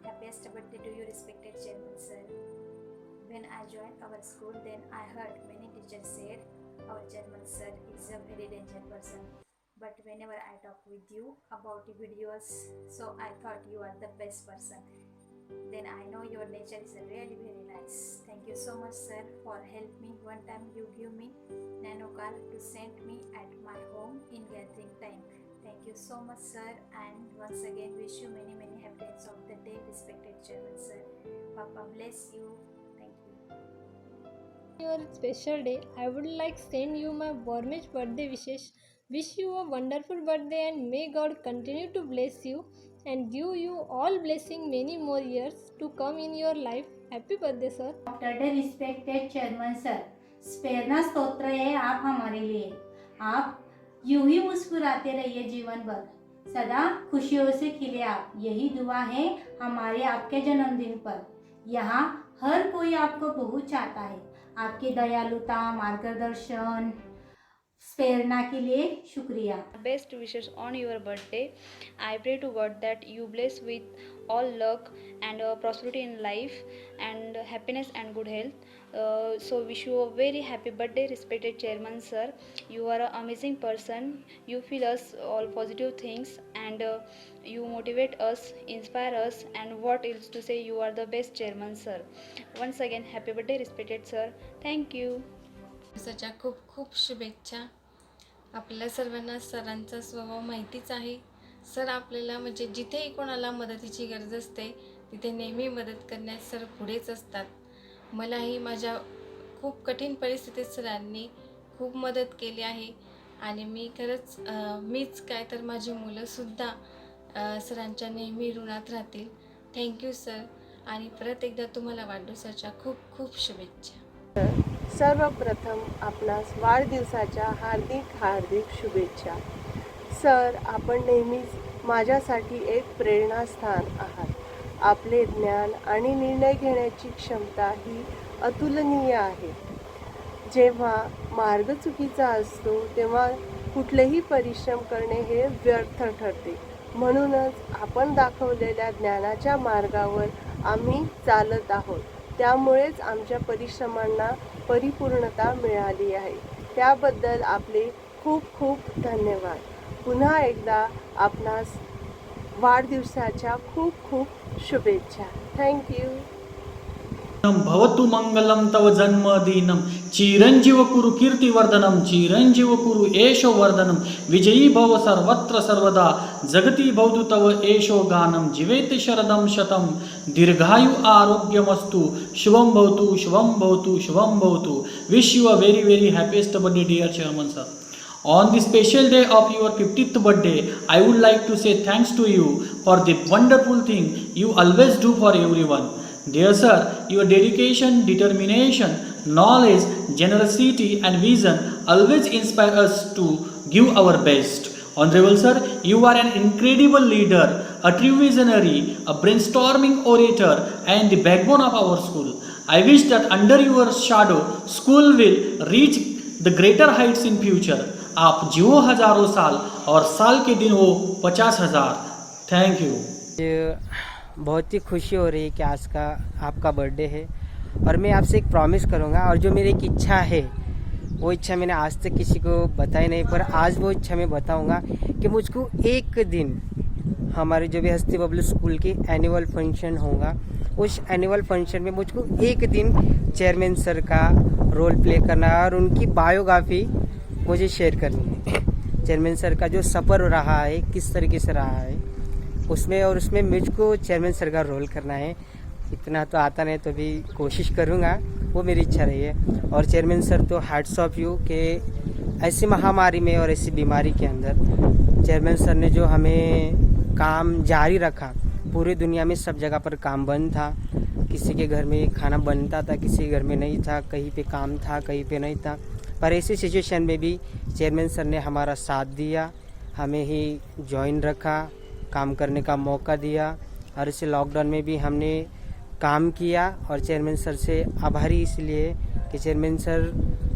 [SPEAKER 24] Happiest birthday to you, respected chairman sir. When I joined our school, then I heard many teachers said our chairman sir is a very dangerous person. But whenever I talk with you about the videos, so I thought you are the best person. Then I know your nature is really very nice. Thank you so much sir for help me. One time you give me nano car to send me at my home in gathering time. Thank you so much sir, and once again wish you many happiness of the day, respected chairman sir. Papa bless you. Thank you.
[SPEAKER 9] Your special day, I would like send you my warmest birthday wishes. Wish you a wonderful birthday and may God continue to bless you and give you all blessing many more years to come in your life. Happy birthday sir.
[SPEAKER 10] Dear respected chairman sir, प्रेरणा स्तोत्र है आप हमारे लिए. आप यूं ही मुस्कुराते रहिए जीवन भर, सदा खुशियों से खिले आप. यही दुआ है हमारे आपके जन्मदिन पर. यहाँ हर कोई आपको बहुत चाहता है. आपकी दयालुता, मार्गदर्शन, प्रेरणा के लिए शुक्रिया.
[SPEAKER 11] Best wishes on your birthday. I pray to God that you bless with all luck and prosperity in life and happiness and good health. So wish you a very happy birthday, respected chairman sir. You are an amazing person. You feel us all positive things and you motivate us, inspire us, and what else to say, you are the best chairman sir. Once again happy birthday, respected sir. Thank you.
[SPEAKER 12] दिवसाच्या खूप खूप शुभेच्छा. आपल्या सर्वांना सरांचा स्वभाव माहितीच आहे. सर आपल्याला म्हणजे जिथेही कोणाला मदतीची गरज असते तिथे नेहमी मदत करण्यास सर पुढेच असतात. मलाही माझ्या खूप कठीण परिस्थितीत सरांनी खूप मदत केली आहे आणि मी खरंच मीच काय तर माझी मुलंसुद्धा सरांच्या नेहमी ऋणात राहतील. थँक्यू सर, आणि परत एकदा तुम्हाला वाढदिवसाच्या खूप खूप शुभेच्छा.
[SPEAKER 13] सर्वप्रथम आपणास वाढदिवसाच्या हार्दिक शुभेच्छा. सर, आपण नेहमीच माझ्यासाठी एक प्रेरणास्थान आहात. आपले ज्ञान आणि निर्णय घेण्याची क्षमता ही अतुलनीय आहे. जेव्हा मार्ग चुकीचा असतो तेव्हा कुठलेही परिश्रम करणे हे व्यर्थ ठरते. म्हणूनच आपण दाखवलेल्या ज्ञानाच्या मार्गावर आम्ही चालत आहोत. त्यामुळेच आमच्या परिश्रमांना परिपूर्णता मिळाली आहे. त्याबद्दल आपले खूप खूप धन्यवाद. पुन्हा एकदा आपणास वाढदिवसाच्या खूप खूप शुभेच्छा. थँक्यू.
[SPEAKER 6] भवतु मंगलम तव जन्मदिनम चिरंजीव कुरु कीर्तिवर्धनम चिरंजीव कुरु एषो वर्धनम विजयी भव सर्वत्र सर्वदा जगती भवतु तव एषो गानम जीवेति शरदम शतम दीर्घायु आरोग्यमस्तु शुभम भवतु शुभम भवतु शुभम भवतु. Wish you a very happiest birthday dear chairman sir. On the special day of your 50th birthday, I would like to say thanks to you for the wonderful thing you always do for everyone. Dear sir, your dedication, determination, knowledge, generosity and vision always inspire us to give our best. Honorable sir, you are an incredible leader, a true visionary, a brainstorming orator and the backbone of our school. I wish that under your shadow, school will reach the greater heights in future. आप जियो हजारों साल और साल के दिन हो 50,000. Thank you.
[SPEAKER 26] बहुत ही खुशी हो रही है कि आज का आपका बर्थडे है और मैं आपसे एक प्रॉमिस करूँगा, और जो मेरी एक इच्छा है वो इच्छा मैंने आज तक किसी को बताई नहीं, पर आज वो इच्छा मैं बताऊँगा कि मुझको एक दिन हमारे जो भी हस्ती पब्लिक स्कूल की एनुअल फंक्शन होगा, उस एनुअल फंक्शन में मुझको एक दिन चेयरमैन सर का रोल प्ले करना है और उनकी बायोग्राफी मुझे शेयर करनी है. चेयरमैन सर का जो सफ़र रहा है, किस तरीके से रहा है उसमें, और उसमें मुझको चेयरमैन सर का रोल करना है. इतना तो आता नहीं, तो भी कोशिश करूँगा, वो मेरी इच्छा रही है। और चेयरमैन सर तो हैट्स ऑफ यू कि ऐसी महामारी में और ऐसी बीमारी के अंदर चेयरमैन सर ने जो हमें काम जारी रखा। पूरी दुनिया में सब जगह पर काम बंद था, किसी के घर में खाना बनता था, किसी के घर में नहीं था, कहीं पे काम था, कहीं पे नहीं था। पर ऐसी सिचुएशन में भी चेयरमैन सर ने हमारा साथ दिया, हमें ही ज्वाइन रखा, काम करने का मौका दिया। और इसे लॉकडाउन में भी हमने काम किया। और चेयरमैन सर से आभारी इसलिए कि चेयरमैन सर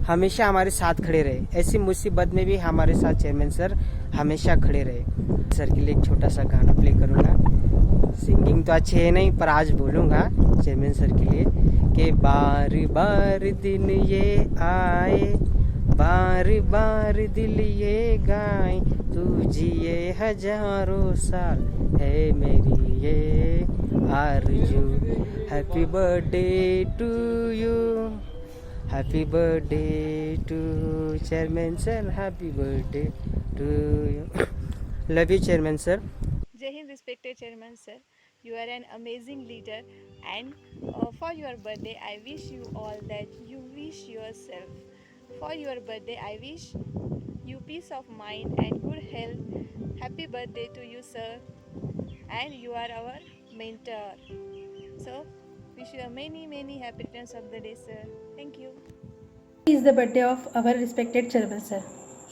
[SPEAKER 26] हमेशा हमारे साथ खड़े रहे। ऐसी मुसीबत में भी हमारे साथ चेयरमैन सर हमेशा खड़े रहे। सर के लिए एक छोटा सा गाना प्ले करूँगा। सिंगिंग तो अच्छी है नहीं, पर आज बोलूँगा चेयरमैन सर के लिए कि बार बार दिन ये आए, बार बार दिल ये गाए, तू जिए हजारों साल है मेरी ये आरज़ू। Happy birthday to you, happy birthday to chairman sir, happy birthday to you. Love you chairman sir.
[SPEAKER 14] Jai Hind, respected Chairman Sir. You are an amazing leader, and for your birthday, I wish you all that you wish yourself. For your birthday, I wish you peace of mind and good health. Happy birthday to you, sir. And you are our mentor. So, wish you a many happy returns of the day, sir. Thank you.
[SPEAKER 15] It is the birthday of our respected Chairman Sir.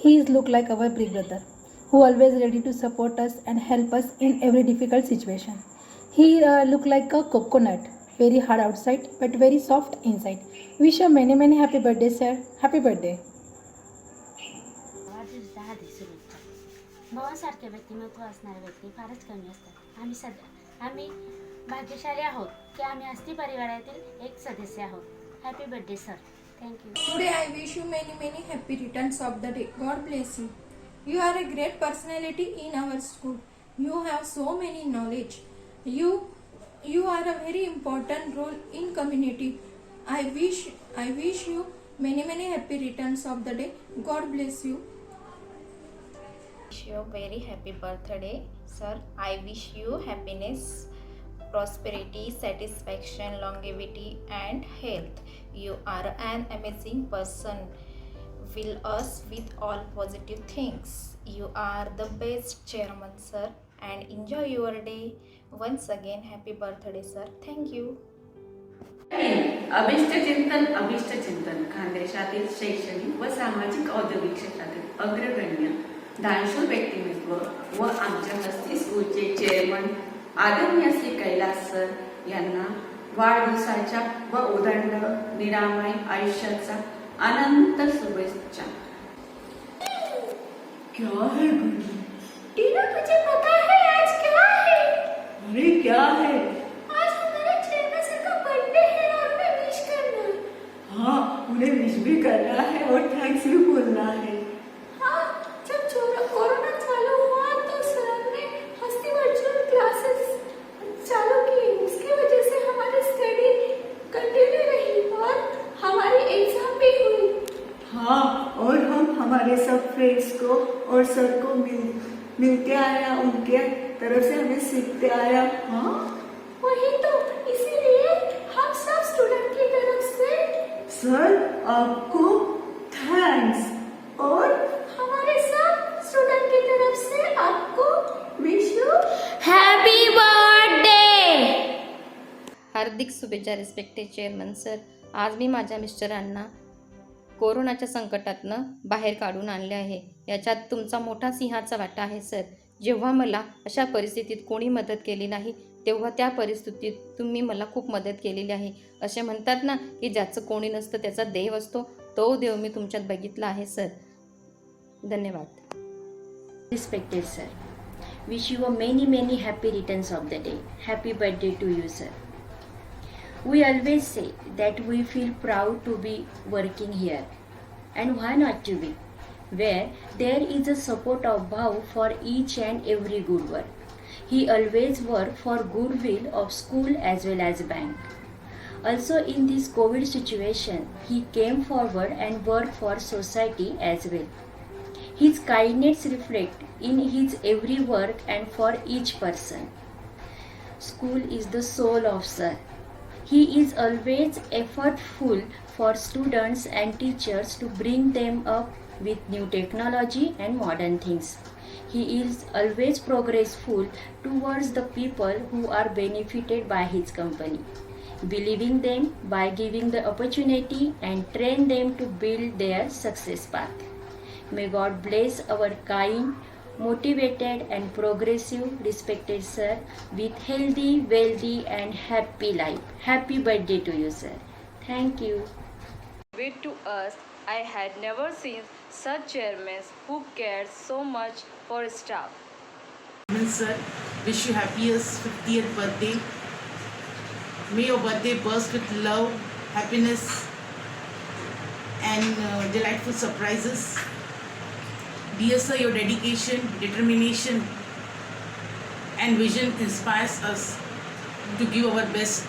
[SPEAKER 15] He is look like our big brother, who always ready to support us and help us in every difficult situation. He look like a coconut, very hard outside but very soft inside. Wish you many happy birthday, sir. Happy birthday.
[SPEAKER 16] भावासारखे व्यक्तिमत्व असणारे व्यक्ती फारच कमी असतात. आम्ही भाग्यशाली आहोत की आम्ही हस्ती परिवारातील एक सदस्य आहोत. Happy birthday sir. Thank you.
[SPEAKER 17] Today I wish you many happy returns of the day. God bless you. You are a great personality in our school. You have so many knowledge. You are a very important role in community. I wish you many happy returns of the day. God bless you.
[SPEAKER 18] Wish you a very happy birthday, sir. I wish you happiness, prosperity, satisfaction, longevity, and health. You are an amazing person. Fill us with all positive things. You are the best chairman, sir, and enjoy your day. Once again, happy birthday, sir. Thank you.
[SPEAKER 19] अभिष्ट चिंतन खानदेशातील शैक्षणिक व सामाजिक औद्योगिक क्षेत्रातील अग्रगण्य दानशूर व्यक्तिमत्व व आमच्या हस्ती स्कूलचे चेअरमन आदरणीय श्री कैलास सर यांना वाढदिवसाच्या व उदंड निरामय आयुष्याचा अनंत शुभेच्छा. क्या है गुड्डी?
[SPEAKER 17] टीना, तुझे पता है आज क्या है?
[SPEAKER 19] अरे क्या है?
[SPEAKER 17] आज हमारे चेयरमैन सर का बर्थडे है और उन्हें विश करना है.
[SPEAKER 19] हाँ, उन्हें विश भी करना है और थैंक्स भी बोलना है.
[SPEAKER 17] हाँ, जब कोरोना चालू हुआ तो सर ने हस्ती वर्चुअल क्लासेस चालू की. उसकी वजह से हमारी स्टडी कंटिन्यू रही और हमारी एग्जाम भी हुई.
[SPEAKER 19] हाँ, और हम हमारे सब फ्रेंड्स को और सर को मिलते आया, उनके तरफ से हमें सीखते आया. हाँ,
[SPEAKER 17] वही तो, इसीलिए हम सब स्टूडेंट की तरफ से
[SPEAKER 19] सर आपको थैंक्स और
[SPEAKER 17] हमारे सब स्टूडेंट की तरफ से आपको
[SPEAKER 19] विश यू
[SPEAKER 16] हॅपी बर्थडे.
[SPEAKER 27] हार्दिक शुभेच्छा रिस्पेक्टेड चेअरमन सर. आज मी माझ्या मिस्टरांना कोरोनाच्या संकटातनं बाहेर काढून आणले आहे. याच्यात तुमचा मोठा सिंहाचा वाटा आहे सर. जेव्हा मला अशा परिस्थितीत कोणी मदत केली नाही, तेव्हा त्या परिस्थितीत तुम्ही मला खूप मदत केलेली आहे. असे म्हणतात ना की ज्याचं कोणी नसतं त्याचा देव असतो, तो देव मी तुमच्यात बघितला आहे सर. धन्यवाद.
[SPEAKER 24] Respected sir, wish you a many happy returns of the day. Happy birthday to you, sir. We always say that we feel proud to be working here, and why not to be, where there is a support of Bhav for each and every good work. He always worked for goodwill of school as well as bank. Also in this COVID situation, he came forward and worked for society as well. His kindness reflect in his every work and for each person. School is the soul of sir. He is always effortful for students and teachers to bring them up with new technology and modern things. He is always progressful towards the people who are benefited by his company, believing them by giving the opportunity and train them to build their success path. May God bless our kind, motivated and progressive respected sir with healthy, wealthy and happy life. Happy birthday to you, sir. Thank you.
[SPEAKER 1] With to us, I had never seen such chairmen who cared so much for staff.
[SPEAKER 2] Sir, wish you happiest 50th birthday. May your birthday burst with love, happiness and delightful surprises. Dear sir, your dedication, determination and vision inspires us to give our best.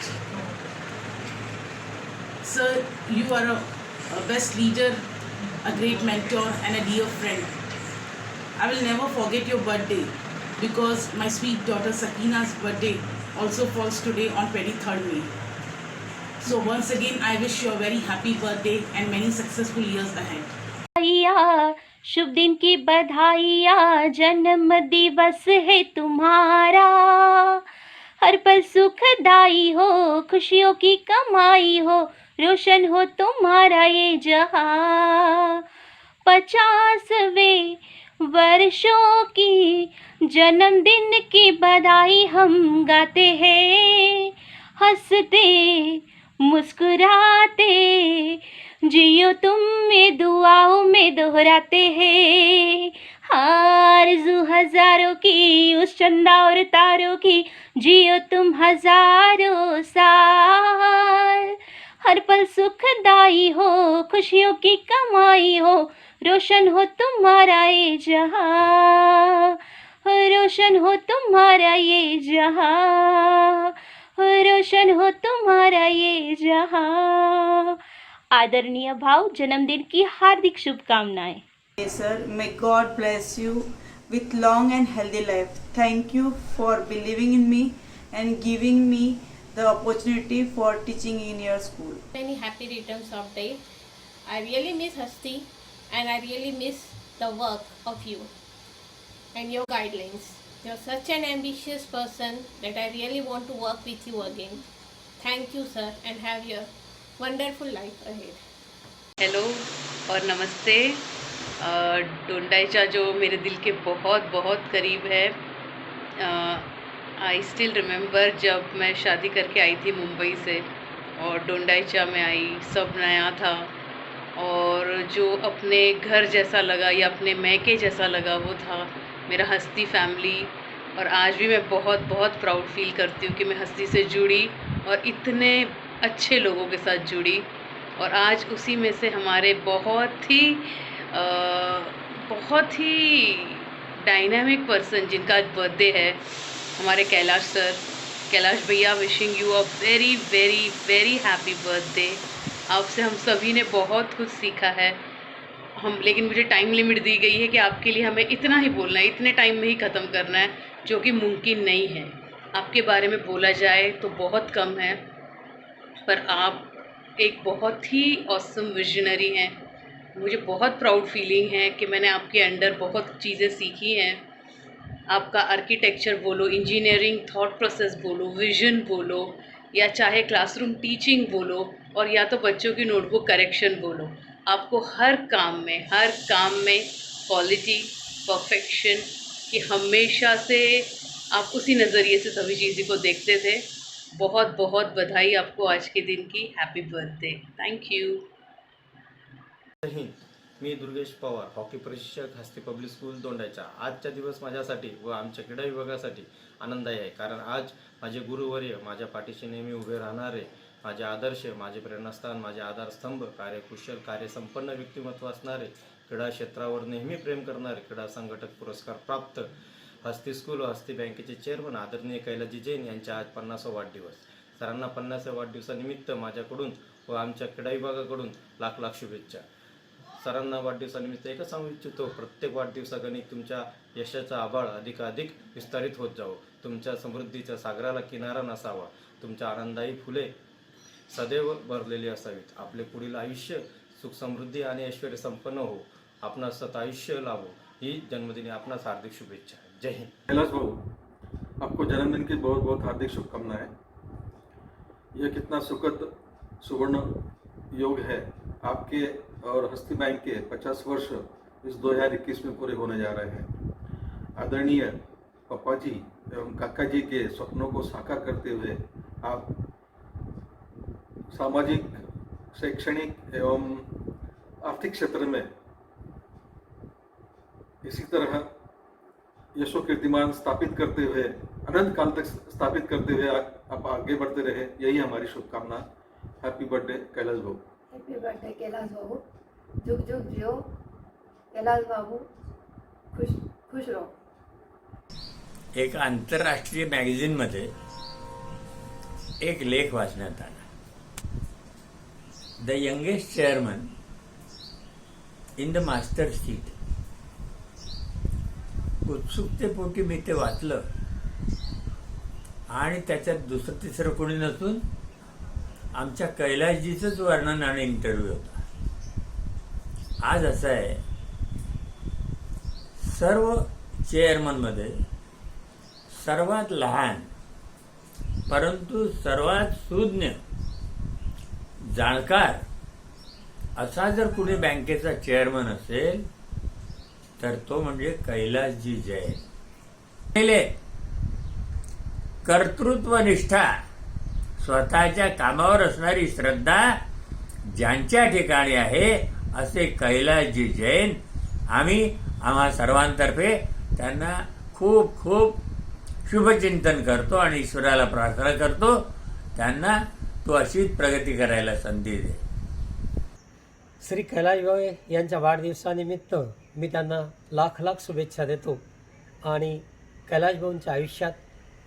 [SPEAKER 2] Sir, you are a best leader, a great mentor and a dear friend. I will never forget your birthday because my sweet daughter Sakina's birthday also falls today on 23rd May. So once again, I wish you a very happy birthday and many successful years ahead.
[SPEAKER 3] शुभ दिन की बधाइयाँ, जन्म दिवस है तुम्हारा, हर पल सुखदाई हो, खुशियों की कमाई हो, रोशन हो तुम्हारा ये जहां। 50वें वर्षों की जन्मदिन की बधाई हम गाते हैं, हंसते मुस्कुराते जियो तुम में दुआओं में दोहराते हैं। आरज़ू हजारों की उस चंदा और तारों की, जियो तुम हजारों साल, हर पल सुखदाई हो, खुशियों की कमाई हो, रोशन हो तुम्हारा ये जहां, रोशन हो तुम्हारा ये जहां, रोशन हो तुम्हारा ये जहां। आदरणीय भाव, जन्मदिन की हार्दिक शुभकामनाएं।
[SPEAKER 20] Sir, may God bless you with long and healthy life. Thank you for believing in me and giving me the opportunity for teaching in your school.
[SPEAKER 21] Many happy returns of day. I really miss Hasti and I really miss the work of you and your guidelines. You're such an ambitious person that I really want to work with you again. Thank you, sir, and have your wonderful life ahead.
[SPEAKER 22] Hello और नमस्ते। डोंडाईचा जो मेरे दिल के बहुत बहुत करीब है। आई स्टिल रिमेंबर जब मैं शादी करके आई थी मुंबई से और डोंडाईचा में आई, सब नया था और जो अपने घर जैसा लगा या अपने मैके जैसा लगा वो था मेरा हस्ती फैमिली। और आज भी मैं बहुत बहुत प्राउड फील करती हूँ कि मैं हस्ती से जुड़ी और इतने अच्छे लोगों के साथ जुड़ी। और आज उसी में से हमारे बहुत ही डायनामिक पर्सन जिनका आज बर्थडे है, हमारे कैलाश सर। कैलाश भैया, wishing you a very very very happy birthday. आपसे हम सभी ने बहुत कुछ सीखा है। लेकिन मुझे टाइम लिमिट दी गई है कि आपके लिए हमें इतना ही बोलना है, इतने टाइम में ही ख़त्म करना है, जो कि मुमकिन नहीं है। आपके बारे में बोला जाए तो बहुत कम है, पर आप एक बहुत ही ऑसम विजनरी हैं। मुझे बहुत प्राउड फीलिंग है कि मैंने आपके अंडर बहुत चीज़ें सीखी हैं। आपका आर्किटेक्चर बोलो, इंजीनियरिंग थॉट प्रोसेस बोलो, विज़न बोलो, या चाहे क्लासरूम टीचिंग बोलो, और या तो बच्चों की नोटबुक करेक्शन बोलो, आपको हर काम में क्वालिटी, परफेक्शन की हमेशा से आप उसी नज़रिए से सभी चीज़ों को देखते थे। बहुत बहुत बधाई आपको आज के दिन की। Happy birthday. Thank you.
[SPEAKER 23] जय हिंद। मी दुर्गेश पवार, हॉकी प्रशिक्षक, हस्ती पब्लिक स्कूल दोंडाईचा। आजचा दिवस माझ्यासाठी व आमच्या क्रीडा विभागासाठी आनंददायी आहे, कारण आज माझे गुरुवर्य माझ्या पाठीशी नेहमी उभे राहणारे, माझे आदर्श, माझे प्रेरणास्थान, माझे आधारस्तंभ, कार्यकुशल, कार्यसंपन्न व्यक्तिमत्व असणारे, क्रीडा क्षेत्रावर नेहमी प्रेम करणारे, क्रीडा संघटक पुरस्कार प्राप्त हस्ती स्कूल व हस्ती बँकेचे चेअरमन आदरणीय कैलासजी जैन यांचा आज 50वा वाढदिवस। सरांना 50व्या वाढदिवसानिमित्त माझ्याकडून व आमच्या क्रीडा विभागाकडून लाख लाख शुभेच्छा। सरांना वाढदिवसानिमित्त एकच सांगू इच्छितो, प्रत्येक वाढदिवसागणिक तुमच्या यशाचा आभाळ अधिकाधिक विस्तारित होत जावो, तुमच्या समृद्धीच्या सागराला किनारा नसावा, तुमच्या आनंदायी फुले सदैव भरलेली असावीत. आपले पुढील आयुष्य सुख समृद्धी आणि ऐश्वर्य संपन्न हो, आपणास सतायुष्य लाभो. ही जन्मदिनी आपणास हार्दिक शुभेच्छा. जय हिंद.
[SPEAKER 4] कैलाश भाऊ, आपको जन्मदिन की बहुत बहुत हार्दिक शुभकामनाएं. यह कितना सुखद सुवर्ण योग है. आपके और हस्ती बैंक के 50 वर्ष इस 2021 में पूरे होने जा रहे हैं. आदरणीय पप्पा जी एवं काका जी के सपनों को साकार करते हुए आप सामाजिक, शैक्षणिक एवं आर्थिक क्षेत्र में इसी तरह यशो कीर्तिमान स्थापित करते हुए, अनंत काल तक स्थापित करते हुए आप आगे बढ़ते रहे, यही हमारी शुभकामना. हैप्पी बर्थडे कैलाश भाऊ.
[SPEAKER 5] हैप्पी बर्थडे कैलाश बाबू. जुग जुग जियो कैलाश बाबू. खुश खुश रहो.
[SPEAKER 7] एक आंतरराष्ट्रीय मॅगझिनमध्ये एक लेख वाचण्यात आला. The youngest chairman in the master seat. उत्सुकतेपोटी मी ते वाचलं आणि त्याच्यात दुसरं तिसरं कोणी नसून आमच्या कैलाशजीचंच वर्णन आणि इंटरव्ह्यू होता. आज असं आहे, सर्व चेअरमनमध्ये सर्वात लहान परंतु सर्वात सुज्ञ, जाणकार असा जर कुणी बँकेचा चेअरमन असेल तर तो म्हणजे कैलाशजी जैन. पहिले कर्तृत्वनिष्ठा, स्वतःच्या कामावर असणारी श्रद्धा ज्यांच्या ठिकाणी आहे असे कैलाशजी जैन. आम्हा सर्वांतर्फे त्यांना खूप खूप शुभचिंतन करतो आणि ईश्वराला प्रार्थना करतो त्यांना तो अशीच प्रगती करायला संधी दे.
[SPEAKER 8] श्री कैलाश भाऊ यांच्या वाढदिवसानिमित्त मी त्यांना लाख लाख शुभेच्छा देतो आणि कैलाश भाऊंच्या आयुष्यात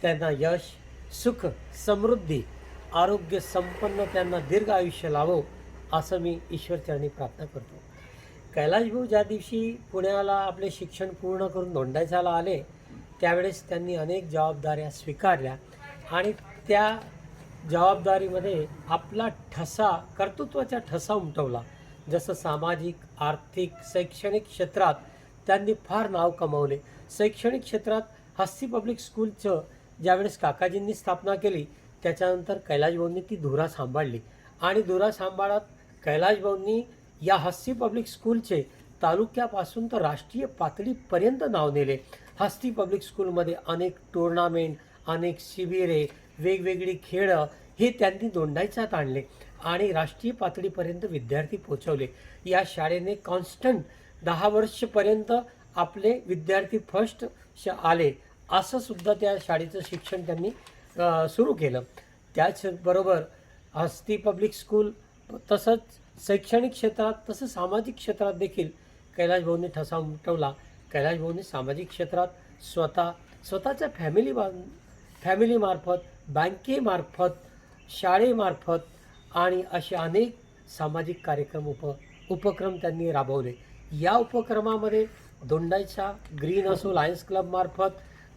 [SPEAKER 8] त्यांना यश, सुख, समृद्धी, आरोग्य संपन्न त्यांना दीर्घ आयुष्य लाभो असं मी ईश्वरचरणी प्रार्थना करतो. कैलाश भाऊ ज्या दिवशी पुण्याला आपले शिक्षण पूर्ण करून दोंडायचाला आले त्यावेळेस त्यांनी अनेक जबाबदाऱ्या स्वीकारल्या आणि त्या जबाबदारीमध्ये आपला ठसा, कर्तृत्वाचा ठसा उमटवला. जसं सामाजिक, आर्थिक, शैक्षणिक क्षेत्रात त्यांनी फार नाव कमावले. शैक्षणिक क्षेत्रात हस्ती पब्लिक स्कूलचं ज्यावेळेस काकाजींनी स्थापना केली त्याच्यानंतर कैलाश भाऊंनी ती धुरा सांभाळली आणि धुरा सांभाळत कैलाश भाऊंनी या हस्ती पब्लिक स्कूलचे तालुक्यापासून तर राष्ट्रीय पातळीपर्यंत नाव नेले. हस्ती पब्लिक स्कूलमध्ये अनेक टुर्नामेंट, अनेक शिबिरे, वेगवेगळी खेळं हे त्यांनी दोंडायच्यात आणले आणि राष्ट्रीय पातळीपर्यंत विद्यार्थी पोचवले. या शाळेने कॉन्स्टंट 10 वर्षपर्यंत आपले विद्यार्थी फर्स्ट आले असं सुद्धा त्या शाळेचं शिक्षण त्यांनी सुरू केलं. त्याचबरोबर हस्ती पब्लिक स्कूल तसंच शैक्षणिक क्षेत्रात तसं सामाजिक क्षेत्रात देखील कैलाश भाऊंनी ठसा उमटवला. कैलाश भाऊंनी सामाजिक क्षेत्रात स्वतःच्या फॅमिलीमार्फत, बँकेमार्फत, शाळेमार्फत आणि असे अनेक सामाजिक उपक्रम त्यांनी राबवले. या उपक्रमामध्ये दोंडाईच्या ग्रीन असो लायन्स क्लबमार्फत,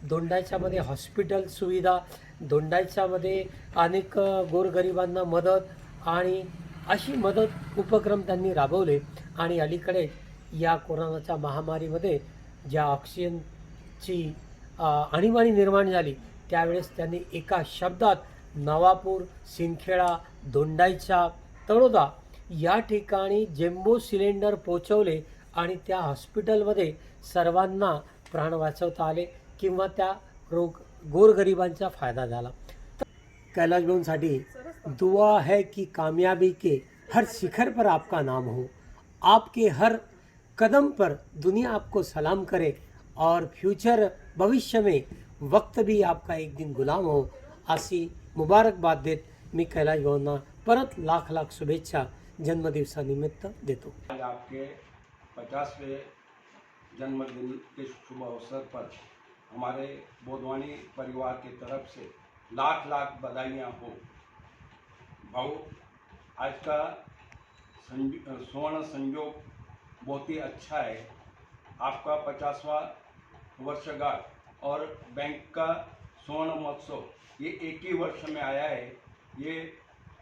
[SPEAKER 8] दोंडाईच्यामध्ये हॉस्पिटल सुविधा, दोंडाईच्यामध्ये अनेक गोरगरिबांना मदत आणि अशी मदत उपक्रम त्यांनी राबवले. आणि अलीकडे या कोरोनाच्या महामारीमध्ये ज्या ऑक्सिजनची आणीबाणी निर्माण झाली त्यावेळेस त्यांनी एका शब्दात नवापूर, सिंदखेडा, दोंडाईचा, तळोदा या ठिकाणी जेम्बो सिलेंडर पोचवले आणि त्या हॉस्पिटलमध्ये सर्वांना प्राण वाचवता आले किंवा त्या गोरगरिबांचा फायदा झाला. कैलाश भाऊंसाठी दुआ है कि कामयाबी के हर शिखर पर आपका नाम हो, आपके हर कदम पर दुनिया आपको सलाम करे और फ्यूचर भविष्य में वक्त भी आपका एक दिन गुलाम हो अशी मुबारकबाद देत मी कैलाश भाऊंना परत लाख लाख शुभेच्छा जन्मदिवसानिमित्त देतो.
[SPEAKER 9] आज आपके 50वें जन्मदिन के शुभ अवसर पर हमारे बोधवानी परिवार की तरफ से लाख लाख बधाइयाँ हो. भाऊ, आज का स्वर्ण संयोग बहुत ही अच्छा है. आपका 50वां वर्षगांठ और बैंक का स्वर्ण महोत्सव ये एक ही वर्ष में आया है. ये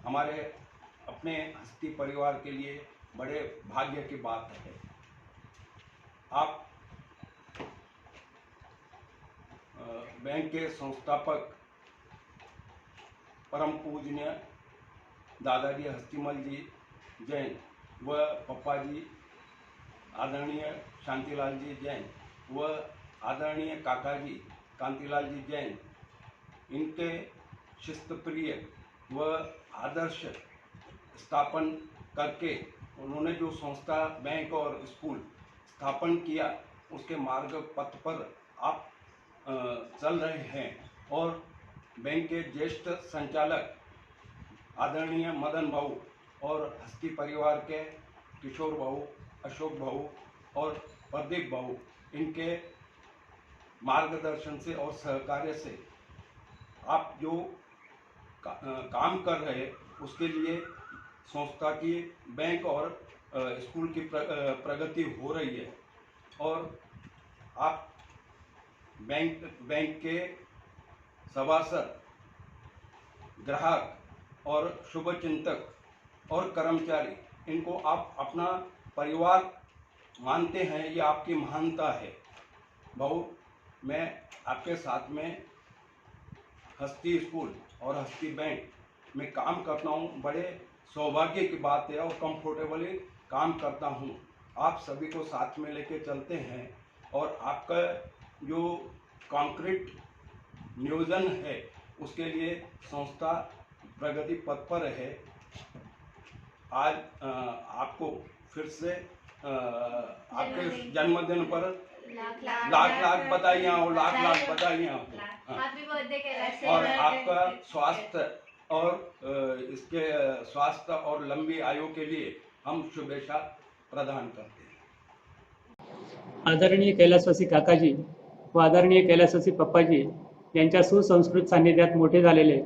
[SPEAKER 9] हमारे अपने हस्ती परिवार के लिए बड़े भाग्य की बात है। आप बैंक के संस्थापक परम पूजनीय दादाजी हस्तीमल जी जैन व पप्पा जी आदरणीय शांतिलाल जी जैन व आदरणीय काका जी कांतिलाल जी जैन, इनके शिस्तप्रिय व आदर्श स्थापन करके उन्होंने जो संस्था बैंक और स्कूल स्थापन किया उसके मार्ग पथ पर आप चल रहे हैं और बैंक के ज्येष्ठ संचालक आदरणीय मदन भाऊ और हस्ती परिवार के किशोर भाऊ, अशोक भाऊ और प्रदीप भाऊ, इनके मार्गदर्शन से और सहकार्य से आप जो काम कर रहे उसके लिए संस्था की बैंक और स्कूल की प्रगति हो रही है और आप बैंक के सभासद, ग्राहक और शुभचिंतक और कर्मचारी, इनको आप अपना परिवार मानते हैं, ये आपकी महानता है। भाऊ, मैं आपके साथ में हस्ती स्कूल और हस्ती बैंक में काम करता हूँ, बड़े सौभाग्य की बात है और कंफर्टेबली काम करता हूँ। आप सभी को साथ में लेके चलते हैं और आपका जो कॉन्क्रीट नियोजन है उसके लिए संस्था प्रगति पथ पर है। आज आपको फिर से आपके जन्मदिन पर लाख बधाइयाँ हो, लाख बधाइयाँ हो।
[SPEAKER 24] Happy birthday Kailash.
[SPEAKER 9] और आपका स्वास्थ्य और इसके स्वास्थ्य और लंबी आयु के लिए हम शुभेच्छा प्रदान करते हैं।
[SPEAKER 6] आदरणीय कैलासवासी काकाजी व आदरणीय कैलासवासी पप्पाजी यांच्या सुसंस्कृत सान्निध्यात मोठे झालेले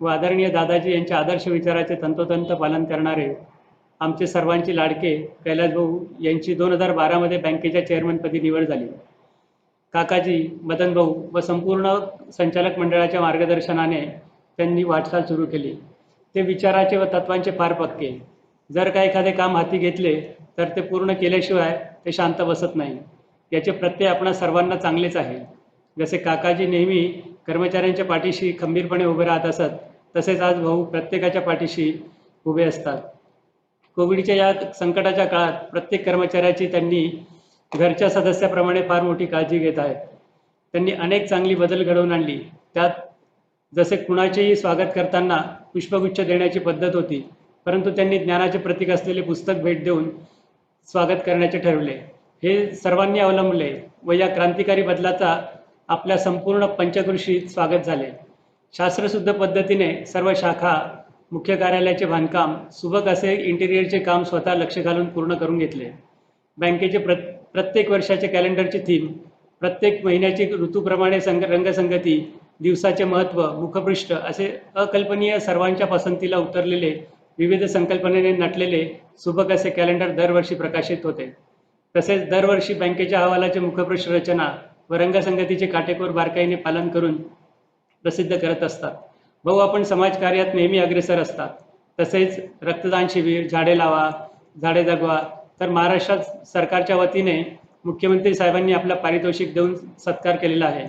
[SPEAKER 6] व आदरणीय दादाजी यांच्या आदर्श विचाराचे तंतोतंत पालन करणारे आमचे सर्वांचे लाडके कैलास भाऊ यांची 2012 बँकेच्या चेअरमनपदी निवड झाली। काकाजी, मदन भाऊ व संपूर्ण संचालक मंडळाच्या मार्गदर्शनाने त्यांनी वाटचाल सुरू केली। ते विचाराचे व तत्वांचे फार पक्के। जर का एखादे काम हाती घेतले तर ते पूर्ण केल्याशिवाय ते शांत बसत नाही। याचे प्रत्यय आपणा सर्वांना चांगलेच आहे। जसे काकाजी नेहमी कर्मचाऱ्यांच्या पाठीशी खंबीरपणे उभे राहत असत, तसेच आज भाऊ प्रत्येकाच्या पाठीशी उभे असतात। कोविडच्या या संकटाच्या काळात प्रत्येक कर्मचाऱ्याची त्यांनी घरच्या सदस्याप्रमाणे फार मोठी काळजी घेत आहेत। त्यांनी अनेक चांगली बदल घडवून आणली। त्यात जसे कुणाचेही स्वागत करताना पुष्पगुच्छ देण्याची पद्धत होती, परंतु त्यांनी ज्ञानाचे प्रतीक असलेले पुस्तक भेट देऊन स्वागत करण्याचे ठरवले। हे सर्वांनी अवलंबले व या क्रांतिकारी बदलाचा आपल्या संपूर्ण पंचकृषीत स्वागत झाले। शास्त्रशुद्ध पद्धतीने सर्व शाखा, मुख्य कार्यालयाचे बांधकाम, सुबक असे इंटिरियरचे काम स्वतः लक्ष घालून पूर्ण करून घेतले। बँकेचे प्रत्येक वर्षाचे कॅलेंडरची थीम, प्रत्येक महिन्याची ऋतूप्रमाणे रंगसंगती, दिवसाचे महत्त्व, मुखपृष्ठ असे अकल्पनीय सर्वांच्या पसंतीला उतरलेले विविध संकल्पनेने नटलेले सुबक असे कॅलेंडर दरवर्षी प्रकाशित होते। तसेच दरवर्षी बँकेच्या अहवालाचे मुखपृष्ठ रचना व रंगसंगतीचे काटेकोर बारकाईने पालन करून प्रसिद्ध करत असतात। भाऊ, आपण समाजकार्यात नेहमी अग्रेसर असतात। तसेच रक्तदान शिबिर, झाडे लावा, झाडे जगवा, तर महाराष्ट्र सरकारच्या वतीने मुख्यमंत्री साहेबांनी आपला पारितोषिक देऊन सत्कार केलेला आहे।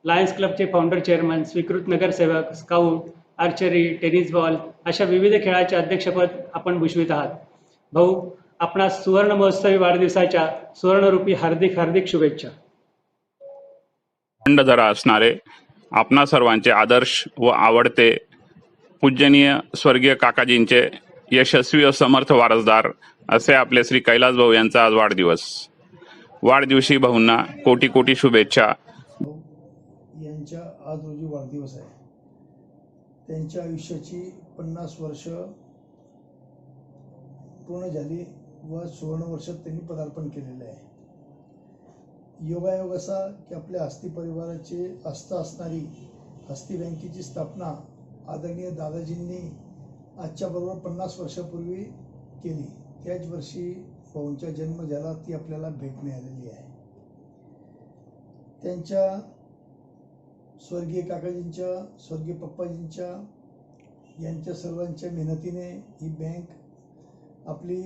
[SPEAKER 6] लायन्स क्लबचे फाउंडर चेअरमन, स्वीकृत नगरसेवक, स्काउट, आर्चरी, टेनिस बॉल अशा विविध खेळाचे अध्यक्षपद आपण भूषवित आहात। भाऊ, आपणास सुवर्ण महोत्सवी वाढदिवसाच्या सुवर्णरूपी हार्दिक हार्दिक शुभेच्छा।
[SPEAKER 10] खंडधरा असणारे आपणा सर्वांचे आदर्श व आवडते पूजनीय स्वर्गीय काकाजींचे यशस्वी व समर्थ वारसदार असे आपले श्री कैलास भाऊ यांचा आज वाढदिवस। वाढदिवशी भाऊंना कोटी कोटी शुभेच्छा।
[SPEAKER 11] यांच्या आज रोजी वाढदिवस आहे। त्यांच्या आयुष्याची 50 वर्ष पूर्ण झाली व सुवर्ण वर्षात त्यांनी पदार्पण केलेले आहे। योगायोग असा की आपल्या हस्ती परिवाराचे आस्था असणारी हस्ती बँकेची स्थापना आदरणीय दादाजींनी आजच्या बरोबर 50 वर्षापूर्वी केली। त्याच वर्षी भाऊंचा जन्म झाला, ती आपल्याला भेट मिळालेली आहे। त्यांच्या स्वर्गीय काकाजींच्या, स्वर्गीय पप्पाजींच्या यांच्या सर्वांच्या मेहनतीने ही बँक आपली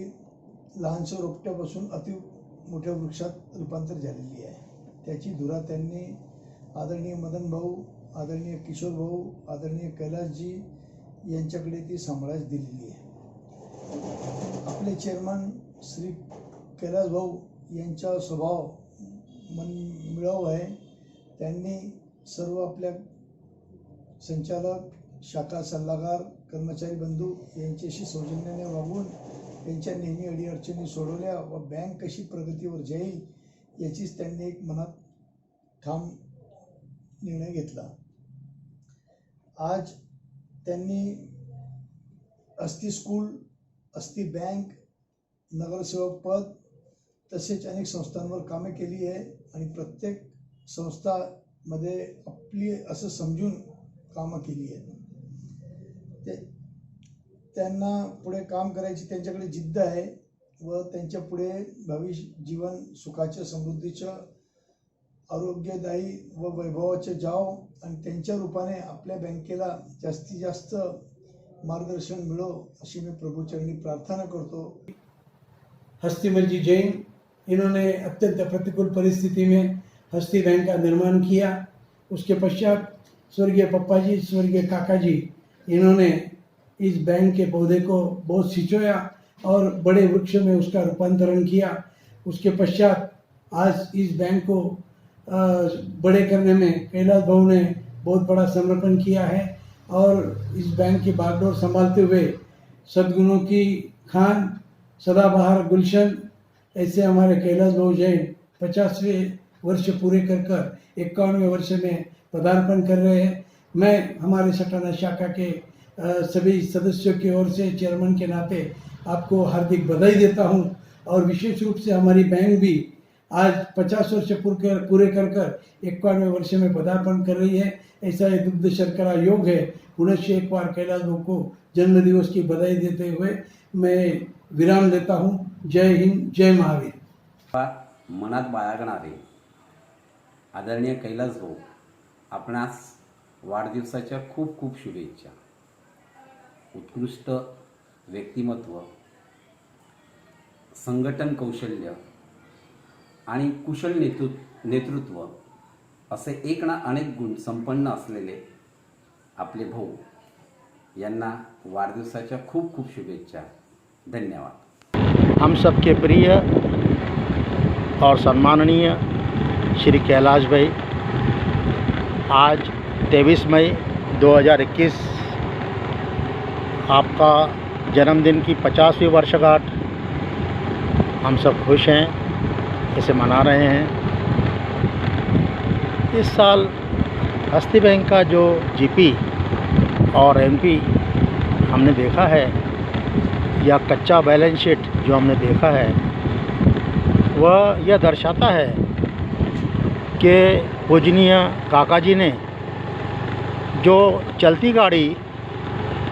[SPEAKER 11] लहानशा रोपट्यापासून अति मोठ्या वृक्षात रूपांतर झालेली आहे. त्याची धुरा त्यांनी आदरणीय मदन भाऊ, आदरणीय किशोर भाऊ, आदरणीय कैलासजी यांच्याकडे ती सांभाळायला दिलेली आहे. आपले चेअरमन श्री कैलास भाऊ यांचा स्वभाव मनमिळाऊ आहे. त्यांनी सर्व आपल्या संचालक, शाखा सल्लागार, कर्मचारी बंधू यांच्याशी सौजन्याने वागून त्यांच्या नेहमी अडीअडचणी सोडवल्या व बँक कशी प्रगतीवर जाईल याचीच त्यांनी एक मनात ठाम निर्णय घेतला. आज त्यांनी अस्ती स्कूल, अस्ती बँक, नगरसेवक पद तसेच अनेक संस्थांवर कामे केली आहे आणि प्रत्येक संस्थामध्ये आपली असं समजून कामं केली आहेत. त्यांना पुढे काम करायची त्यांच्याकडे जिद्द आहे व त्यांच्या पुढे भविष्य जीवन सुखाच्या, समृद्धीचं, आरोग्यदायी व वैभवाचे जाव आणि त्यांच्या रूपाने आपल्या बँकेला जास्तीत जास्त मार्गदर्शन मिळो अशी मैं प्रभु चरणी प्रार्थना करतो.
[SPEAKER 12] हस्तीमल जी जैन, इन्होंने अत्यंत प्रतिकूल परिस्थिति में हस्ती बैंक का निर्माण किया. उसके पश्चात स्वर्गीय पप्पा जी, स्वर्गीय काका जी, इन्होंने इस बैंक के पौधे को बहुत सिंचोया और बड़े वृक्ष में उसका रूपांतरण किया. उसके पश्चात आज इस बैंक को बड़े करने में कैलाश भाऊ ने बहुत बड़ा समर्पण किया है और इस बैंक की बागडोर संभालते हुए सद्गुणों की खान, सदाबहार गुलशन, ऐसे हमारे कैलाश भाऊ जैन 50वें वर्ष पूरे कर 51वें वर्ष में पदार्पण कर रहे हैं. मैं हमारे सटाना शाखा के सभी सदस्यों की ओर से चेयरमैन के नाते आपको हार्दिक बधाई देता हूं और विशेष रूप से हमारी बैंक भी आज 50 वर्ष पूरे कर 51वें वर्ष में पदार्पण कर रही है. ऐसा ये दुग्ध शर्करा योग है. पुनश्च एक बार कैलाश भाऊ को जन्मदिवस की बधाई देते हुए मैं विराम लेता हूं. जय हिंद, जय महावीर.
[SPEAKER 13] मनात बाळगणारे आदरणीय कैलास भाऊ, आपणास वाढदिवसाच्या खूप खूप शुभेच्छा. उत्कृष्ट व्यक्तिमत्व, संघटन कौशल्य आणि कुशल नेतृत्व असे एक ना अनेक गुण संपन्न असलेले आपले भाऊ यांना वाढदिवसाच्या खूप खूप शुभेच्छा. धन्यवाद.
[SPEAKER 14] हम सबके प्रिय और सम्माननीय श्री कैलाश भाई, आज 23 मई 2021 आपका जन्मदिन की 50वीं वर्षगांठ हम सब खुश हैं, इसे मना रहे हैं. इस साल हस्ती बैंक का जो जीपी और एमपी हमने देखा है या कच्चा बैलेंस शीट जो हमने देखा है वह यह दर्शाता है कि पूजनीय काका जी ने जो चलती गाड़ी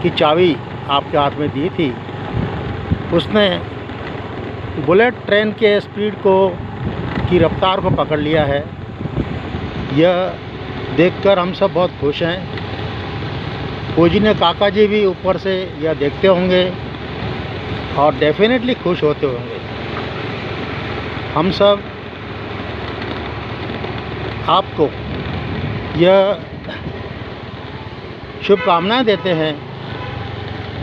[SPEAKER 14] की चाबी आपके हाथ में दी थी उसने बुलेट ट्रेन के स्पीड को की रफ्तार को पकड़ लिया है. यह देखकर हम सब बहुत खुश हैं. पूजनीय काका जी भी ऊपर से यह देखते होंगे और डेफिनेटली खुश होते होंगे. हम सब आपको यह शुभकामनाएं देते हैं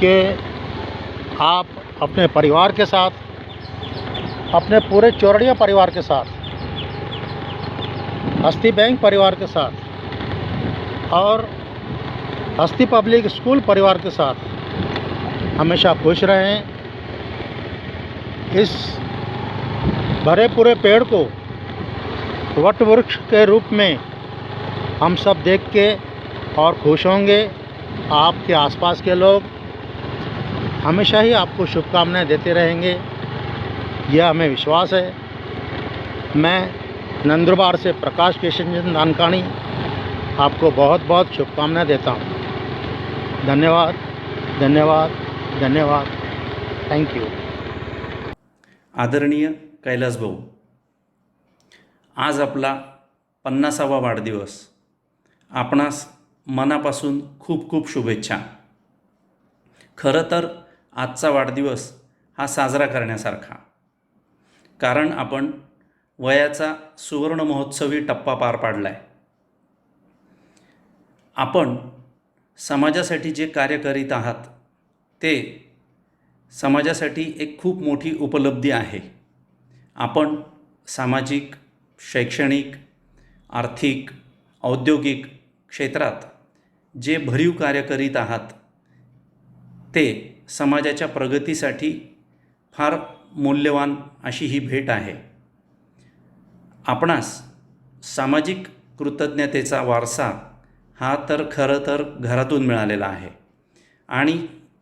[SPEAKER 14] कि आप अपने परिवार के साथ, अपने पूरे चौरड़िया परिवार के साथ, हस्ती बैंक परिवार के साथ और हस्ती पब्लिक स्कूल परिवार के साथ हमेशा खुश रहें. इस भरे पूरे पेड़ को वट वृक्ष के रूप में हम सब देख के और खुश होंगे. आपके आसपास के लोग हमेशा ही आपको शुभकामनाएं देते रहेंगे, यह हमें विश्वास है. मैं नंदुरबार से प्रकाश केशवचंद नानकानी आपको बहुत बहुत शुभकामनाएं देता हूँ. धन्यवाद, धन्यवाद, धन्यवाद. Thank you.
[SPEAKER 15] आदरणीय कैलास भाऊ, आज आपला 50वा वाढदिवस. आपणास मनापासून खूप खूप शुभेच्छा. खरं तर आजचा वाढदिवस हा साजरा करण्यासारखा, कारण आपण वयाचा सुवर्ण महोत्सवी टप्पा पार पाडला आहे. आपण समाजासाठी जे कार्य करीत आहात ते समाजासाठी एक खूप मोठी उपलब्धी आहे. आपण सामाजिक, शैक्षणिक, आर्थिक, औद्योगिक क्षेत्रात जे भरीव कार्य करीत आहात ते समाजाच्या प्रगतीसाठी फार मूल्यवान अशी ही भेट आहे. आपणास सामाजिक कृतज्ञतेचा वारसा हा तर खरं तर घरातून मिळालेला आहे आणि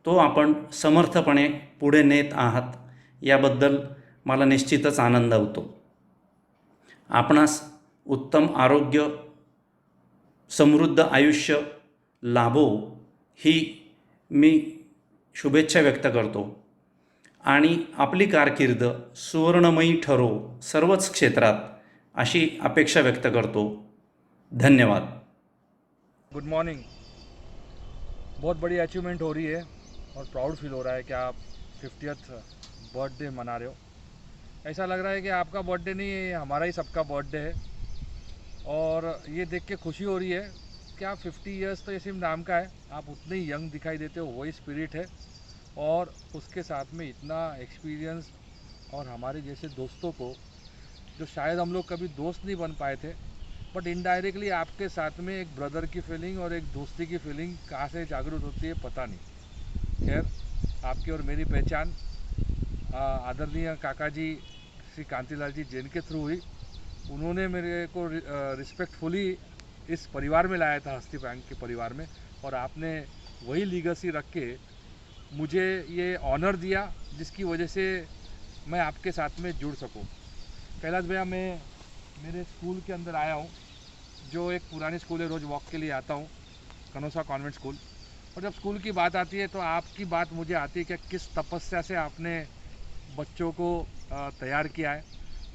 [SPEAKER 15] तो आपण समर्थपणे पुढे नेत आहात याबद्दल मला निश्चितच आनंद होतो. आपणास उत्तम आरोग्य, समृद्ध आयुष्य लाभो ही मी शुभेच्छा व्यक्त करतो आणि आपली कारकीर्द सुवर्णमयी ठरो सर्वच क्षेत्रात अशी अपेक्षा व्यक्त करतो. धन्यवाद.
[SPEAKER 16] Good morning. बहुत बड़ी अचीवमेंट हो रही है और प्राउड फील हो रहा है कि आप 50th बर्थडे मना रहे हो. ऐसा लग रहा है कि आपका बर्थडे नहीं है, हमारा ही सबका बर्थडे है और ये देख के खुशी हो रही है कि आप 50 ईयर्स तो ये सिर्फ नाम का है, आप उतने ही यंग दिखाई देते हो, वही स्पिरिट है और उसके साथ में इतना एक्सपीरियंस और हमारे जैसे दोस्तों को जो शायद हम लोग कभी दोस्त नहीं बन पाए थे बट इनडायरेक्टली आपके साथ में एक ब्रदर की फीलिंग और एक दोस्ती की फीलिंग कहाँ से जागरूक होती है पता नहीं. खैर, आपकी और मेरी पहचान आदरणीय काका जी श्री कांतिलाल जी जैन के थ्रू हुई. उन्होंने मेरे को रिस्पेक्टफुली इस परिवार में लाया था, हस्ती बैंक के परिवार में, और आपने वही लीगेसी रख के मुझे ये ऑनर दिया जिसकी वजह से मैं आपके साथ में जुड़ सकूं. कैलाश भैया, मैं मेरे स्कूल के अंदर आया हूँ जो एक पुरानी स्कूल है, रोज़ वॉक के लिए आता हूँ, कनौसा कॉन्वेंट स्कूल. और जब स्कूल की बात आती है तो आपकी बात मुझे आती है कि किस तपस्या से आपने बच्चों को तैयार किया है.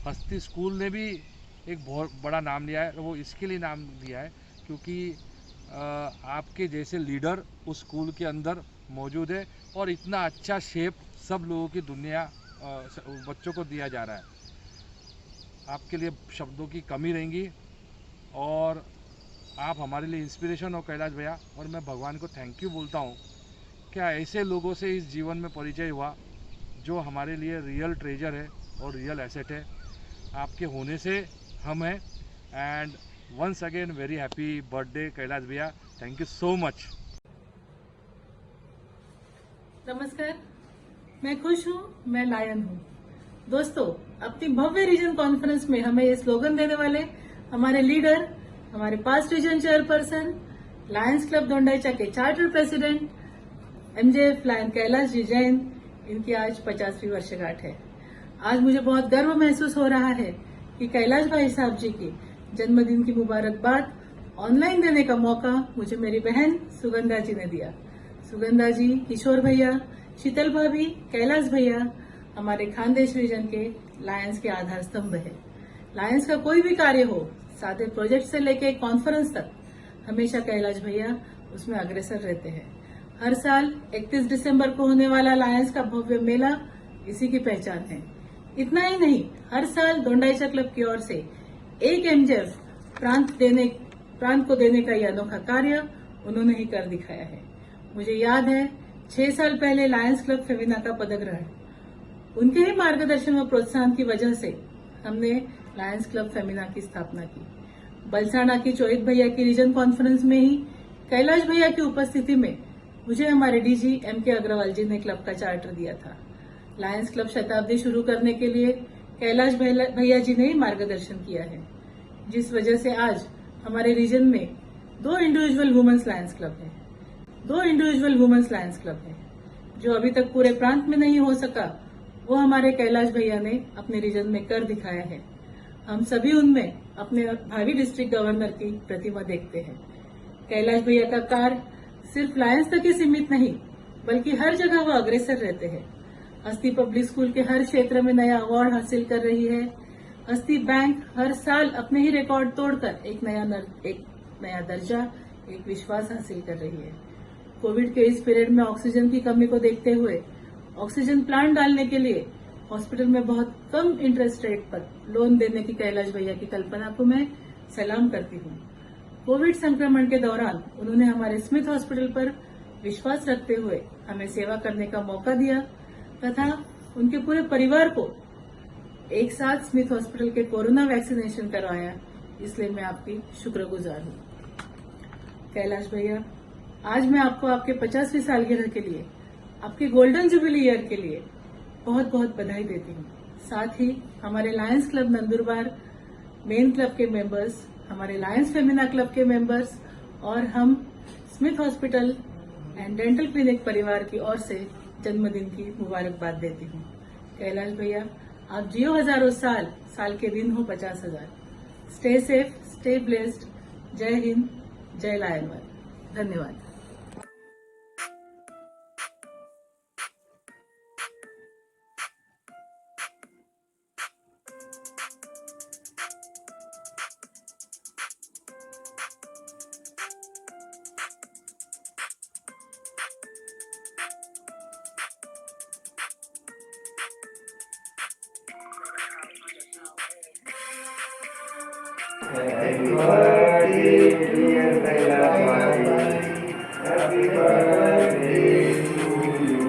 [SPEAKER 16] हस्ती स्कूल ने भी एक बहुत बड़ा नाम लिया है, वो इसके लिए नाम दिया है क्योंकि आपके जैसे लीडर उस स्कूल के अंदर मौजूद है और इतना अच्छा शेप सब लोगों की दुनिया बच्चों को दिया जा रहा है. आपके लिए शब्दों की कमी रहेंगी और आप हमारे लिए इंस्पिरेशन हो कैलाश भैया. और मैं भगवान को थैंक यू बोलता हूँ क्या ऐसे लोगों से इस जीवन में परिचय हुआ जो हमारे लिए रियल ट्रेजर है और रियल एसेट है. आपके होने से हम हैं. And once again very happy birthday Kailash भैया. Thank you so much.
[SPEAKER 17] नमस्कार, मैं खुश हूँ, मैं लायन हूँ. दोस्तों, अपनी भव्य रीजन कॉन्फ्रेंस में हमें ये स्लोगन देने वाले हमारे लीडर, हमारे past region chairperson, lions club Dondaicha के charter president MJF lion Kailash ji Jain, इनकी आज 50वीं वर्षगांठ है. आज मुझे बहुत गर्व महसूस हो रहा है कि कैलाश भाई साहब जी की जन्मदिन की मुबारकबाद ऑनलाइन देने का मौका मुझे मेरी बहन सुगंधा जी ने दिया. सुगंधा जी, किशोर भैया, शीतल भाभी, कैलाश भैया हमारे खानदेश रीजन के लायंस के आधार स्तंभ है. लायंस का कोई भी कार्य हो, सादे प्रोजेक्ट से लेके कॉन्फ्रेंस तक, हमेशा कैलाश भैया उसमें अग्रसर रहते हैं. हर साल 31 दिसंबर को होने वाला लायंस का भव्य मेला इसी की पहचान है. इतना ही नहीं, हर साल दोंडाईचा क्लब की ओर से एक MJF प्रांत को देने का यह अनोखा कार्य उन्होंने ही कर दिखाया है. मुझे याद है 6 साल पहले लायंस क्लब फेमिना का पदग्रहण, उनके ही मार्गदर्शन व प्रोत्साहन की वजह से हमने लायंस क्लब फेमिना की स्थापना की. बलसाना की चोहित भैया की रीजन कॉन्फ्रेंस में ही कैलाश भैया की उपस्थिति में मुझे हमारे DG MK अग्रवाल जी ने क्लब का चार्टर दिया था. लायंस क्लब शताब्दी शुरू करने के लिए कैलाश भैया जी ने ही मार्गदर्शन किया है, जिस वजह से आज हमारे रीजन में 2 इंडिविजुअल वुमेन्स लायंस क्लब है. 2 इंडिविजुअल वुमेन्स लायंस क्लब है. जो अभी तक पूरे प्रांत में नहीं हो सका वो हमारे कैलाश भैया ने अपने रीजन में कर दिखाया है. हम सभी उनमें अपने भावी डिस्ट्रिक्ट गवर्नर की प्रतिमा देखते हैं. कैलाश भैया का कार्य सिर्फ लायंस तक ही सीमित नहीं बल्कि हर जगह वो अग्रसर रहते हैं. हस्ती पब्लिक स्कूल के हर क्षेत्र में नया अवार्ड हासिल कर रही है. हस्ती बैंक हर साल अपने ही रिकॉर्ड तोड़कर एक नया दर्जा, एक विश्वास हासिल कर रही है. कोविड के इस पीरियड में ऑक्सीजन की कमी को देखते हुए ऑक्सीजन प्लांट डालने के लिए हॉस्पिटल में बहुत कम इंटरेस्ट रेट पर लोन देने की कैलाश भैया की कल्पना को मैं सलाम करती हूँ। कोविड संक्रमण के दौरान उन्होंने हमारे स्मिथ हॉस्पिटल पर विश्वास रखते हुए हमें सेवा करने का मौका दिया तथा उनके पूरे परिवार को एक साथ स्मिथ हॉस्पिटल के कोरोना वैक्सीनेशन करवाया, इसलिए मैं आपकी शुक्रगुजार हूँ। कैलाश भैया, आज मैं आपको आपके 50वीं सालगिरह के लिए, आपके गोल्डन जुबिली ईयर के लिए बहुत बहुत बधाई देती हूँ। साथ ही हमारे Lions club Nandurbar main club के मेंबर्स, हमारे लायंस फेमिना क्लब के मेंबर्स और हम Smith hospital and dental clinic परिवार की ओर से जन्मदिन की मुबारकबाद देती हूँ। कैलाश भैया, आप जियो हजारों साल, साल के दिन हो 50,000। Stay safe, stay blessed. जय हिंद, जय लायनवाल। धन्यवाद।
[SPEAKER 1] Happy birthday, dear Kailash. Happy birthday to you.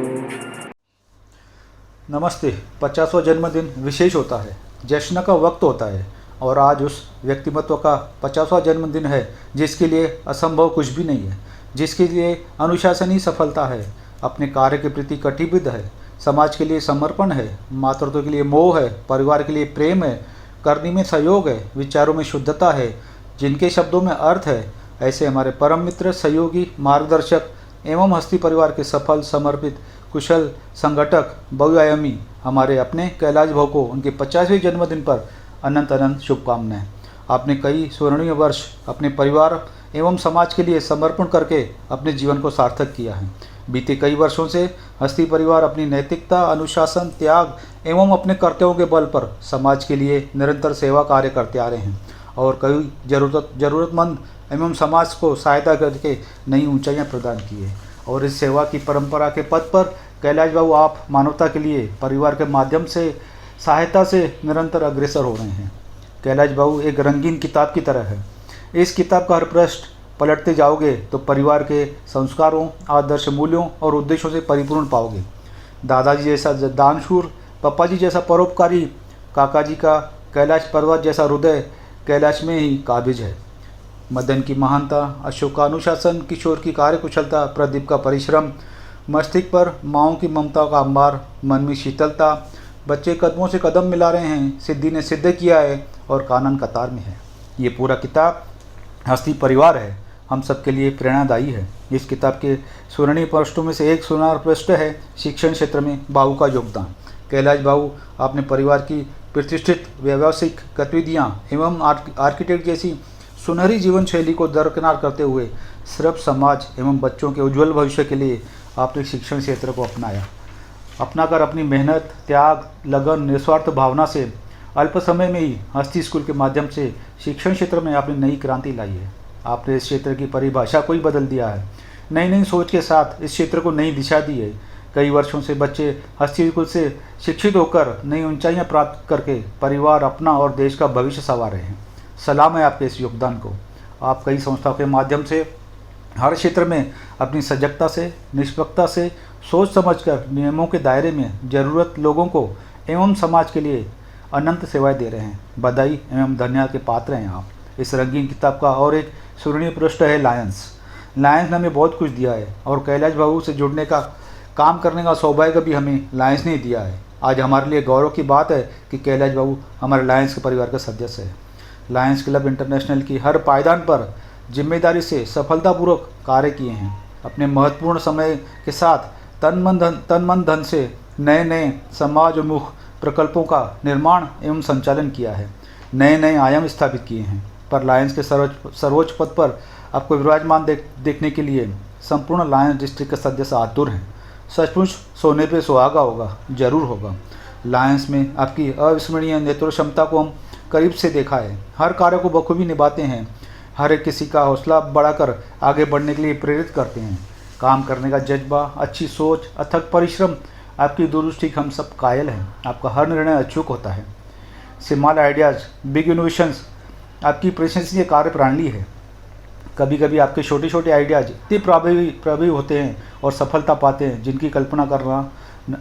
[SPEAKER 2] नमस्ते। 50वां जन्मदिन विशेष होता है, जश्न का वक्त होता है और आज उस व्यक्तिमत्व का 50वां जन्मदिन है जिसके लिए असंभव कुछ भी नहीं है, जिसके लिए अनुशासन ही सफलता है, अपने कार्य के प्रति कटिबद्ध है, समाज के लिए समर्पण है, मातृत्व के लिए मोह है, परिवार के लिए प्रेम है, करनी में सहयोग है, विचारों में शुद्धता है, जिनके शब्दों में अर्थ है, ऐसे हमारे परम मित्र, सहयोगी, मार्गदर्शक एवं हस्ती परिवार के सफल, समर्पित, कुशल संगठक, बहुआयामी हमारे अपने कैलाश भाऊ को उनके 50वें जन्मदिन पर अनंत अनंत शुभकामनाएं। आपने कई स्वर्णिम वर्ष अपने परिवार एवं समाज के लिए समर्पण करके अपने जीवन को सार्थक किया है। बीते कई वर्षों से हस्ती परिवार अपनी नैतिकता, अनुशासन, त्याग एवं अपने कर्तव्यों के बल पर समाज के लिए निरंतर सेवा कार्य करते आ रहे हैं और कई जरूरतमंद एवं समाज को सहायता करके नई ऊंचाइयां प्रदान की है। और इस सेवा की परंपरा के पथ पर कैलाश बाबू आप मानवता के लिए परिवार के माध्यम से सहायता से निरंतर अग्रसर हो रहे हैं। कैलाश बाबू एक रंगीन किताब की तरह है। इस किताब का हर पृष्ठ पलटते जाओगे तो परिवार के संस्कारों, आदर्श मूल्यों और उद्देश्यों से परिपूर्ण पाओगे। दादाजी जैसा दानशूर, पप्पा जी जैसा परोपकारी, काका जी का कैलाश पर्वत जैसा हृदय कैलाश में ही काबिज है। मदन की महानता, अशोक का अनुशासन, किशोर की कार्यकुशलता, प्रदीप का परिश्रम, मस्तिष्क पर माओं की ममता का अंबार, मन में शीतलता, बच्चे कदमों से कदम मिला रहे हैं, सिद्धि ने सिद्ध किया है और कानन कतार में है। ये पूरा किताब हस्ती परिवार है, हम सबके लिए प्रेरणादायी है। इस किताब के स्वर्णिम पृष्ठों में से एक सुनहरा पृष्ठ है शिक्षण क्षेत्र में बाबू का योगदान। कैलाश बाबू अपने परिवार की प्रतिष्ठित व्यावसायिक गतिविधियाँ एवं आर्किटेक्ट जैसी सुनहरी जीवन शैली को दरकिनार करते हुए सिर्फ समाज एवं बच्चों के उज्जवल भविष्य के लिए आपने शिक्षण क्षेत्र को अपनाकर अपनी मेहनत, त्याग, लगन, निस्वार्थ भावना से अल्प समय में ही हस्ती स्कूल के माध्यम से शिक्षण क्षेत्र में आपने नई क्रांति लाई है। आपने इस क्षेत्र की परिभाषा को ही बदल दिया है। नई सोच के साथ इस क्षेत्र को नई दिशा दी है। कई वर्षों से बच्चे हस्ती स्कूल से शिक्षित होकर नई ऊंचाइयां प्राप्त करके परिवार, अपना और देश का भविष्य संवार रहे हैं। सलाम है आपके इस योगदान को। आप कई संस्थाओं के माध्यम से हर क्षेत्र में अपनी सजगता से, निष्पक्षता से, सोच समझकर नियमों के दायरे में ज़रूरत लोगों को एवं समाज के लिए अनंत सेवाएं दे रहे हैं। बधाई एवं धन्यवाद के पात्र हैं आप। इस रंगीन किताब का और एक स्वर्णिम पृष्ठ है लायंस ने हमें बहुत कुछ दिया है और कैलाश बाबू से जुड़ने का, काम करने का सौभाग्य भी हमें लायंस ने दिया है। आज हमारे लिए गौरव की बात है कि कैलाश बाबू हमारे लायंस के परिवार का सदस्य है। लायंस क्लब इंटरनेशनल की हर पायदान पर जिम्मेदारी से सफलतापूर्वक कार्य किए हैं। अपने महत्वपूर्ण समय के साथ तन मन धन से नए समाज उन्मुख प्रकल्पों का निर्माण एवं संचालन किया है, नए आयाम स्थापित किए हैं। पर लायंस के सर्वोच्च पद पर आपको विराजमान देखने के लिए संपूर्ण लायंस डिस्ट्रिक्ट के सदस्य आतुर हैं। सचमुच सोने पे सुहागा होगा, जरूर होगा। लायंस में आपकी अविस्मरणीय नेतृत्व क्षमता को हम करीब से देखा है। हर कार्य को बखूबी निभाते हैं, हर एक किसी का हौसला बढ़ाकर आगे बढ़ने के लिए प्रेरित करते हैं। काम करने का जज्बा, अच्छी सोच, अथक परिश्रम, आपकी दूरदृष्टि हम सब कायल हैं। आपका हर निर्णय अचूक होता है। स्मॉल आइडियाज़ बिग इनोवेशंस आपकी प्रशंसनीय कार्य प्रणाली है। कभी कभी आपके छोटे छोटे आइडियाज़ इतने प्रभावी होते हैं और सफलता पाते हैं जिनकी कल्पना करना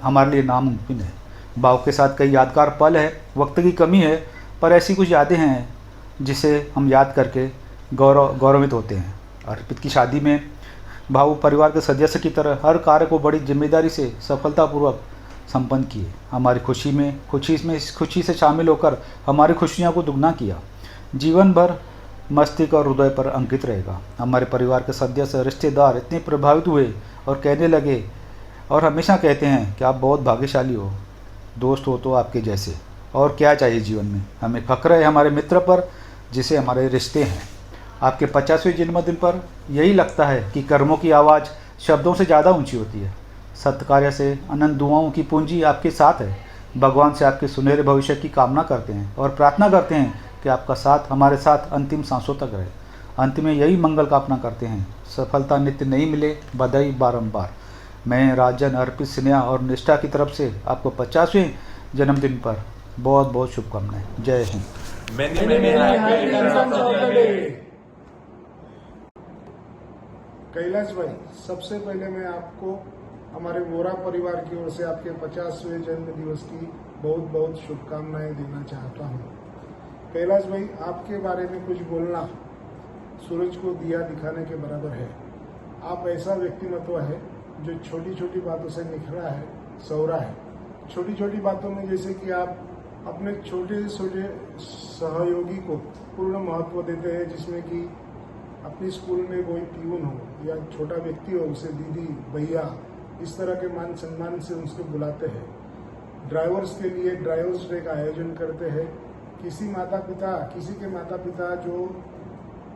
[SPEAKER 2] हमारे लिए नामुमकिन है। भाव के साथ कई यादगार पल है। वक्त की कमी है, पर ऐसी कुछ यादें हैं जिसे हम याद करके गौरवित होते हैं। अर्पित की शादी में भाऊ परिवार के सदस्य की तरह हर कार्य को बड़ी जिम्मेदारी से सफलतापूर्वक संपन्न किए। हमारी खुशी से शामिल होकर हमारी खुशियों को दुगना किया। जीवन भर मस्तिष्क और हृदय पर अंकित रहेगा। हमारे परिवार के सदस्य, रिश्तेदार इतने प्रभावित हुए और कहने लगे और हमेशा कहते हैं कि आप बहुत भाग्यशाली हो, दोस्त हो तो आपके जैसे, और क्या चाहिए जीवन में। हमें फख्र है हमारे मित्र पर जिसे हमारे रिश्ते हैं। आपके 50वें जन्मदिन पर यही लगता है कि कर्मों की आवाज़ शब्दों से ज़्यादा ऊंची होती है। सत्कार्य से अनंत दुआओं की पूंजी आपके साथ है। भगवान से आपके सुनहरे भविष्य की कामना करते हैं और प्रार्थना करते हैं कि आपका साथ हमारे साथ अंतिम सांसों तक रहे। अंत में यही मंगल कामना करते हैं, सफलता नित्य नहीं मिले, बधाई बारंबार। मैं राजन, अर्पित, स्नेहा और निष्ठा की तरफ से आपको 50वें जन्मदिन पर बहुत बहुत शुभकामनाएं। जय हिंद।
[SPEAKER 11] कैलाश भाई, सबसे पहले मैं आपको हमारे वोरा परिवार की ओर से आपके 50वें जन्म दिवस की बहुत बहुत शुभकामनाएं देना चाहता हूं। कैलाश भाई, आपके बारे में कुछ बोलना सूरज को दिया दिखाने के बराबर है। आप ऐसा व्यक्तिमत्व है जो छोटी छोटी बातों से निखरा है, सौरा है। छोटी छोटी बातों में जैसे कि आप अपने छोटे से छोटे सहयोगी को पूर्ण महत्व देते हैं, जिसमें कि अपनी स्कूल में कोई पीऊन हो या छोटा व्यक्ति हो, उसे दीदी, भैया, इस तरह के मान सम्मान से उसको बुलाते हैं। ड्राइवर्स के लिए ड्राइवर्स डे का आयोजन करते हैं। किसी के माता पिता जो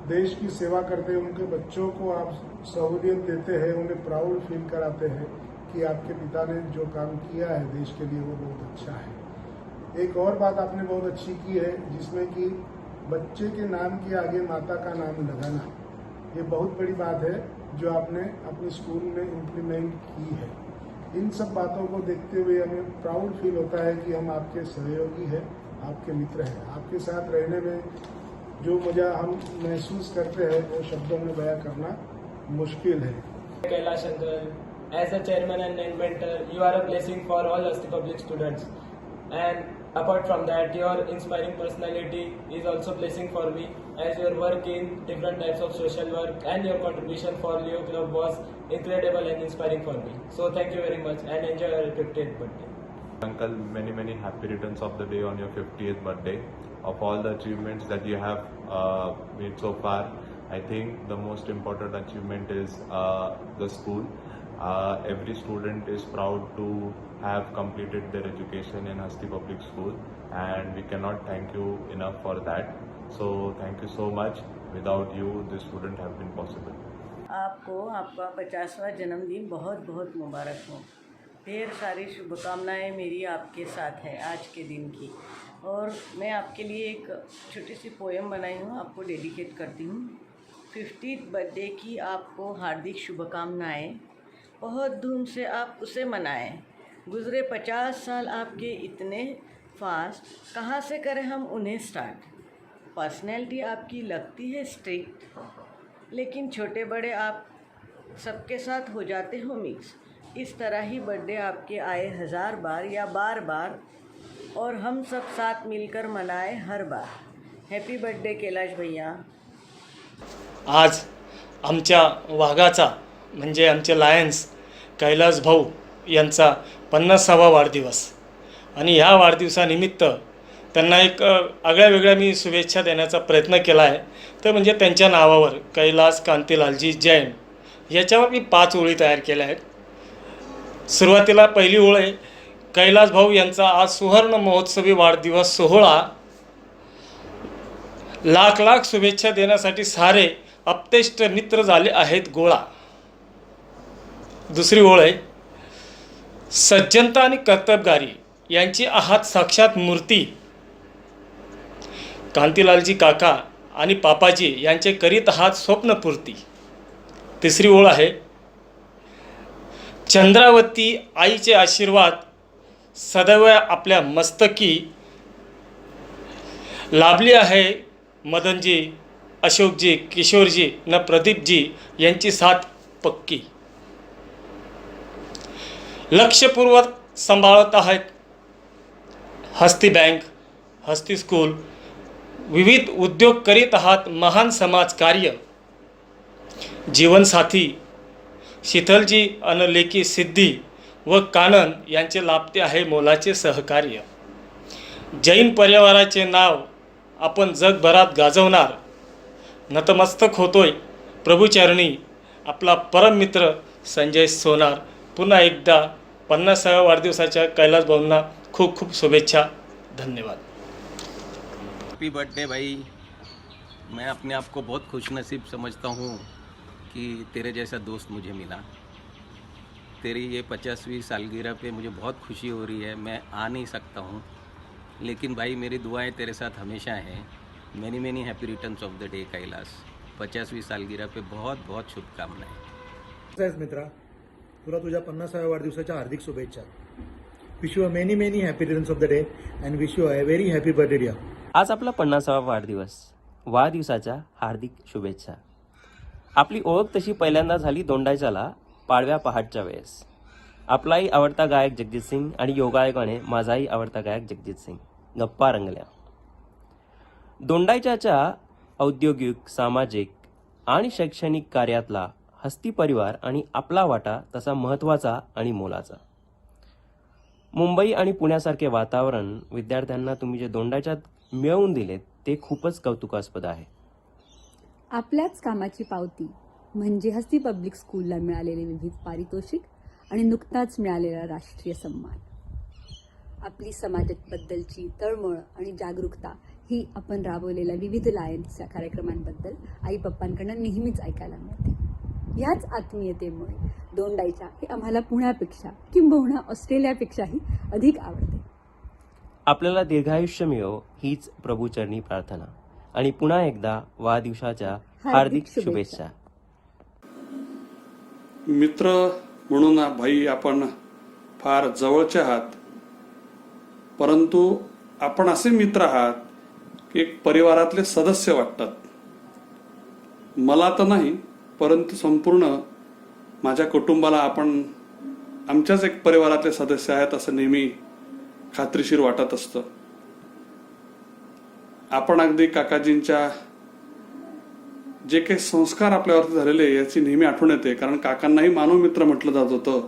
[SPEAKER 11] देश की सेवा करते हैं, उनके बच्चों को आप सहूलियत देते हैं, उन्हें प्राउड फील कराते हैं कि आपके पिता ने जो काम किया है देश के लिए वो बहुत अच्छा है। एक और बात आपने बहुत अच्छी की है, जिसमें कि बच्चे के नाम के आगे माता का नाम लगाना, ये बहुत बड़ी बात है जो आपने अपने स्कूल में इम्प्लीमेंट की है। इन सब बातों को देखते हुए हमें प्राउड फील होता है कि हम आपके सहयोगी हैं, आपके मित्र हैं। आपके साथ रहने में जो मजा हम महसूस करते हैं वो शब्दों में बयां करना मुश्किल है।
[SPEAKER 3] Kailash uncle, as a chairman and mentor, you are a blessing for all Hasti public students. And apart from that, your inspiring personality is also blessing for me, as your work in different types of social work and your contribution for Leo Club was incredible and inspiring for me. So thank you very much and enjoy your 50th birthday.
[SPEAKER 18] Uncle, many happy returns of the day on your 50th birthday. Of all the achievements that you have made so far, I think the most important achievement is the school. Every student is proud to have completed their education in Hasti Public School, and we cannot thank you enough for that. So thank you so much. Without you, this wouldn't have been possible.
[SPEAKER 19] आपको आपका 50वां जन्मदिन बहुत बहुत मुबारक हो। ढेर सारी शुभकामनाएं मेरी आपके साथ है आज के दिन की। और मैं आपके लिए एक छोटी सी पोएम बनाई हूँ, आपको डेडिकेट करती हूँ। 50th बर्थडे की आपको हार्दिक शुभकामनाएं। बहुत धूम से आप उसे मनाएं। गुज़रे 50 साल आपके इतने फास्ट, कहाँ से करें हम उन्हें स्टार्ट। पर्सनैलिटी आपकी लगती है स्ट्रिक्ट, लेकिन छोटे बड़े आप सबके साथ हो जाते हो मिक्स। इस तरह ही बर्थडे आपके आए 1000 बार या बार बार, और हम सब साथ मिलकर मनाए हर बार। हॅपी बर्थडे कैलाश भैया।
[SPEAKER 20] आज आमच्या वाघाचा म्हणजे आमचे लायन्स कैलास भाऊ यांचा 50वा वाढदिवस, आणि ह्या वाढदिवसानिमित्त त्यांना एक आगळ्या वेगळ्या मी शुभेच्छा देण्याचा प्रयत्न केला आहे। तर म्हणजे त्यांच्या नावावर कैलास कांतीलालजी जैन याच्यावर मी 5 ओळी तयार केल्या आहेत। सुरुवातीला पहिली ओळ आहे, कैलास भाऊ यांचा आज सुवर्ण महोत्सवी वाढदिवस सोहळा, लाख लाख शुभेच्छा देण्यासाठी सारे अपतेष्ट मित्र झाले आहेत गोळा। दुसरी ओळ आहे, सज्जनता आणि कर्तबगारी यांची आहात साक्षात मूर्ती, कांतीलालजी काका आणि पापाजी यांचे करीत आहात स्वप्नपूर्ती। तिसरी ओळ आहे, चंद्रावती आईचे आशीर्वाद सदैव आपल्या मस्तकी लाभली आहे. मदनजी, अशोकजी, किशोरजी न प्रदीपजी यांची साथ पक्की. लक्षपूर्वक सांभाळत आहेत हस्ती बँक, हस्ती स्कूल, विविध उद्योग करीत आहात महान समाज कार्य. जीवनसाथी शीतलजी अनलेखी सिद्धी व कानन यांचे लाभते आहे मोलाचे सहकार्य. जैन परिवाराचे नाव आपण जगभरात गाजवणार. नतमस्तक होतोय प्रभुचरणी आपला परममित्र संजय सोनार. पुन्हा एकदा 50व्या वाढदिवसाच्या कैलास भाऊंना खूप खूप शुभेच्छा. धन्यवाद.
[SPEAKER 4] हैप्पी बर्थडे भाई. मैं अपने आप को बहुत खुशनसीब समझता हूँ कि तेरे जैसा दोस्त मुझे मिला. तेरी ये 50वीं सालगिरह पे मुझे बहुत खुशी हो रही है. मैं आ नहीं सकता हूँ, लेकिन भाई मेरी दुआएं तेरे साथ हमेशा हैं. Many many happy returns of the day Kailas. 50वीं सालगिरह पे बहुत बहुत शुभकामनाएं.
[SPEAKER 14] मित्रा, तुला तुझ्या 50व्या वाढदिवसाच्या हार्दिक शुभेच्छा. Wish you many many happy returns of the day and wish you a very happy birthday dear.
[SPEAKER 21] आज आपला 50वा वाढदिवस. वाढदिवसाच्या हार्दिक शुभेच्छा. आपली ओळख तशी पहिल्यांदा झाली दोंडाच्याला पाडव्या पहाटच्या वेळेस. आपलाही आवडता गायक जगजित सिंग आणि योगायोगाने माझाही आवडता गायक जगजित सिंग गप्पा रंगल्या. दोंडाच्याच्या औद्योगिक, सामाजिक आणि शैक्षणिक कार्यातला हस्ती परिवार आणि आपला वाटा तसा महत्त्वाचा आणि मोलाचा. मुंबई आणि पुण्यासारखे वातावरण विद्यार्थ्यांना तुम्ही जे दोंडाच्यात मिळवून दिलेत ते खूपच कौतुकास्पद आहे.
[SPEAKER 22] आपल्याच कामाची पावती म्हणजे हस्ती पब्लिक स्कूलला मिळालेले विविध पारितोषिक आणि नुकताच मिळालेला राष्ट्रीय सन्मान. आपली समाजाबद्दलची तळमळ आणि जागरूकता ही आपण राबवलेल्या विविध लायन्स या कार्यक्रमांबद्दल आई पप्पांकडून नेहमीच ऐकायला मिळते. याच आत्मीयतेमुळे दोंडाईच्या हे आम्हाला पुण्यापेक्षा किंबहुना ऑस्ट्रेलियापेक्षाही अधिक आवडते.
[SPEAKER 21] आपल्याला दीर्घायुष्य मिळो हीच प्रभूचरणी प्रार्थना आणि पुन्हा एकदा वाढदिवसाच्या हार्दिक शुभेच्छा.
[SPEAKER 23] मित्र म्हणून भाई आपण फार जवळचे आहात, परंतु आपण असे मित्र आहात की एक परिवारातले सदस्य वाटतात. मला तर नाही, परंतु संपूर्ण माझ्या कुटुंबाला आपण आमच्याच एक परिवारातले सदस्य आहेत असं नेहमी खात्रीशीर वाटत असतं. आपण अगदी काकाजींच्या जे काही संस्कार आपल्यावरती झालेले याची नेहमी आठवण येते, कारण काकांनाही मानव मित्र म्हटलं जात होतं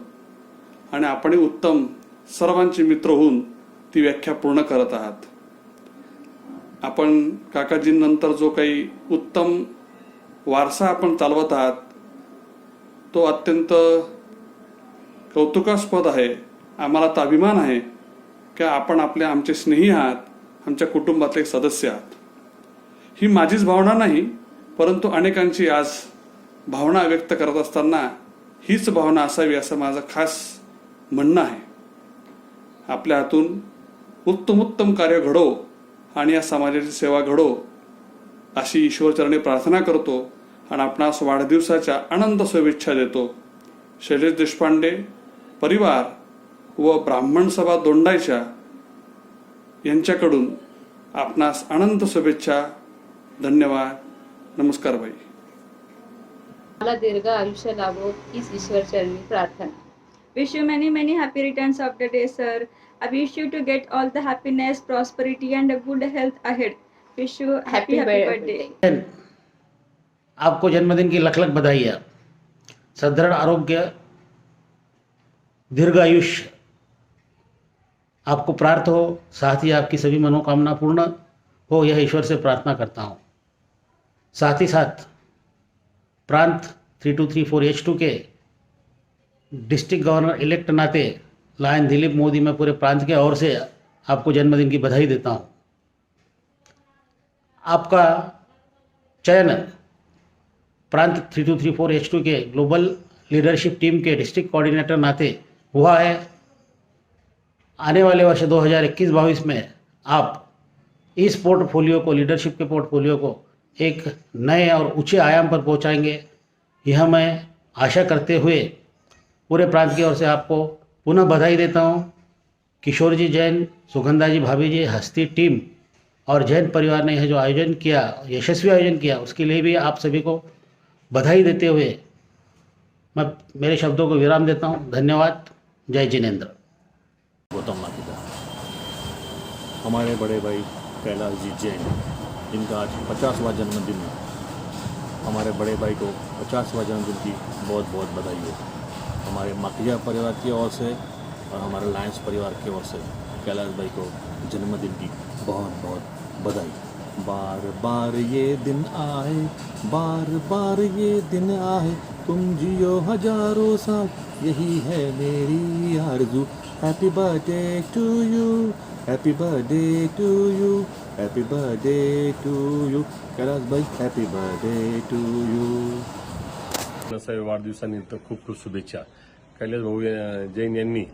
[SPEAKER 23] आणि आपणही उत्तम सर्वांचे मित्र होऊन ती व्याख्या पूर्ण करत आहात. आपण काकाजींनंतर जो काही उत्तम वारसा आपण चालवत आहात तो अत्यंत कौतुकास्पद आहे. आम्हाला तर अभिमान आहे की आपण आमचे स्नेही आहात, आमच्या कुटुंबातले एक सदस्य आहात. ही माझीच भावना नाही, परंतु अनेकांची आज भावना व्यक्त करत असताना हीच भावना असावी असं माझं खास म्हणणं आहे. आपल्या हातून उत्तम उत्तम कार्य घडो आणि या समाजाची सेवा घडो अशी ईश्वरचरणी प्रार्थना करतो आणि आपणास वाढदिवसाच्या अनंत शुभेच्छा देतो. शैलेश देशपांडे परिवार व ब्राह्मण सभा दोंडाईच्या यांच्याकडून आपणास अनंत शुभेच्छा. धन्यवाद. नमस्कार भाई.
[SPEAKER 25] मला दीर्घ आयुष्य लाभो हीच ईश्वरचरणी प्रार्थना.
[SPEAKER 26] Wish you many many happy returns of the day, sir. I wish you to get all the happiness, prosperity and a good health ahead. Wish you happy birthday.
[SPEAKER 27] आपको जन्मदिन की लख लख बधाइयाँ. सदृढ़ आरोग्य, दीर्घ आयुष्य आपको प्राप्त हो, साथ ही आपकी सभी मनोकामना पूर्ण हो, यह ईश्वर से प्रार्थना करता हूँ. साथ ही साथ प्रांत 3234H2 के डिस्ट्रिक्ट गवर्नर इलेक्ट नाते लायन दिलीप मोदी मैं पूरे प्रांत के ओर से आपको जन्मदिन की बधाई देता हूँ. आपका चयन प्रांत 3234H2 के ग्लोबल लीडरशिप टीम के डिस्ट्रिक्ट कोऑर्डिनेटर नाते हुआ है. आने वाले वर्ष 2021-22 में आप इस पोर्टफोलियो को, लीडरशिप के पोर्टफोलियो को एक नए और ऊंचे आयाम पर पहुंचाएंगे, यह मैं आशा करते हुए पूरे प्रांत की ओर से आपको पुनः बधाई देता हूँ। किशोर जी जैन, सुगंधा जी, भाभी जी, हस्ती टीम और जैन परिवार ने यह जो आयोजन किया, यशस्वी आयोजन किया, उसके लिए भी आप सभी को बधाई देते हुए मैं मेरे शब्दों को विराम देता हूँ। धन्यवाद। जय जिनेंद्र।
[SPEAKER 5] गौतम मातिका, हमारे बड़े भाई कैलाश जी जैन, जिनका आज 50वां जन्मदिन है, हमारे बड़े भाई को 50वां जन्मदिन की बहुत बहुत बधाई हो। हमारे माखिजा परिवार की ओर से और हमारे लायंस परिवार की ओर से कैलाश भाई को जन्मदिन की बहुत बहुत बधाई। बार बार ये दिन आए, बार बार ये दिन आए, तुम जियो हजारों साल, यही है मेरी आरज़ू। Happy birthday to you, happy birthday to you, happy birthday to you Kailash भाई, हैप्पी बर्थडे टू यू।
[SPEAKER 6] वाढदिवसानिमित्त खूप खूप शुभेच्छा। कैलाश भाऊ जैन यांनी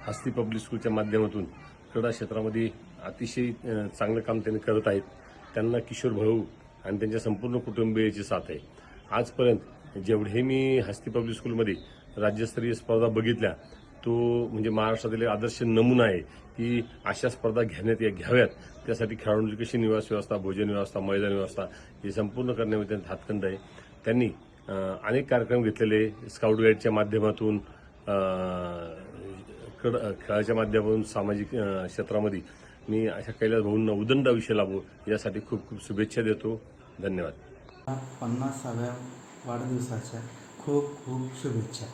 [SPEAKER 6] हस्ती पब्लिक स्कूलच्या माध्यमातून क्रीडा क्षेत्रामध्ये अतिशय चांगलं काम त्यांनी करत आहेत। त्यांना किशोर भाऊ आणि त्यांच्या संपूर्ण कुटुंबियाची साथ आहे। आजपर्यंत जेवढे मी हस्ती पब्लिक स्कूलमध्ये राज्यस्तरीय स्पर्धा बघितल्या, तो म्हणजे महाराष्ट्रातील आदर्श नमुना आहे की अशा स्पर्धा घ्याव्यात। त्यासाठी खेळाडूंची कशी निवास व्यवस्था, भोजन व्यवस्था, मैदान व्यवस्था हे संपूर्ण करण्यामध्ये त्यांचा हातखंड आहे। त्यांनी अनेक कार्यक्रम घेतलेले, स्काउट गाईडच्या माध्यमातून, खेळाच्या माध्यमातून, सामाजिक क्षेत्रामध्ये। मी अशा कैलाश भाऊंना उदंड आयुष्य लाभो यासाठी खूप खूप शुभेच्छा देतो। धन्यवाद।
[SPEAKER 7] 50व्या वाढदिवसाच्या खूप खूप शुभेच्छा।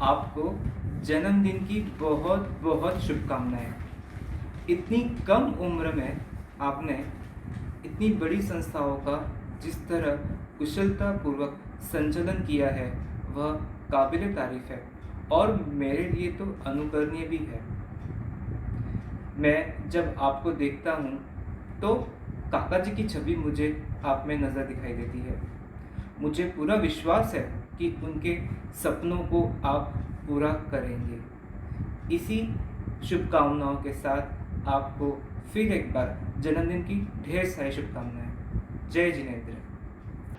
[SPEAKER 8] आपको जन्मदिन की बहुत बहुत शुभकामनाएं। इतनी कम उम्र में आपने इतनी बड़ी संस्थाओं का जिस तरह कुशलतापूर्वक संचालन किया है वह काबिल तारीफ है और मेरे लिए तो अनुकरणीय भी है। मैं जब आपको देखता हूँ तो काका जी की छवि मुझे आप में नज़र दिखाई देती है। मुझे पूरा विश्वास है कि उनके सपनों को आप पूरा करेंगे। इसी शुभकामनाओं के साथ आपको फिर एक बार जन्मदिन की ढेर सारी शुभकामनाएं। जय जिनेंद्र।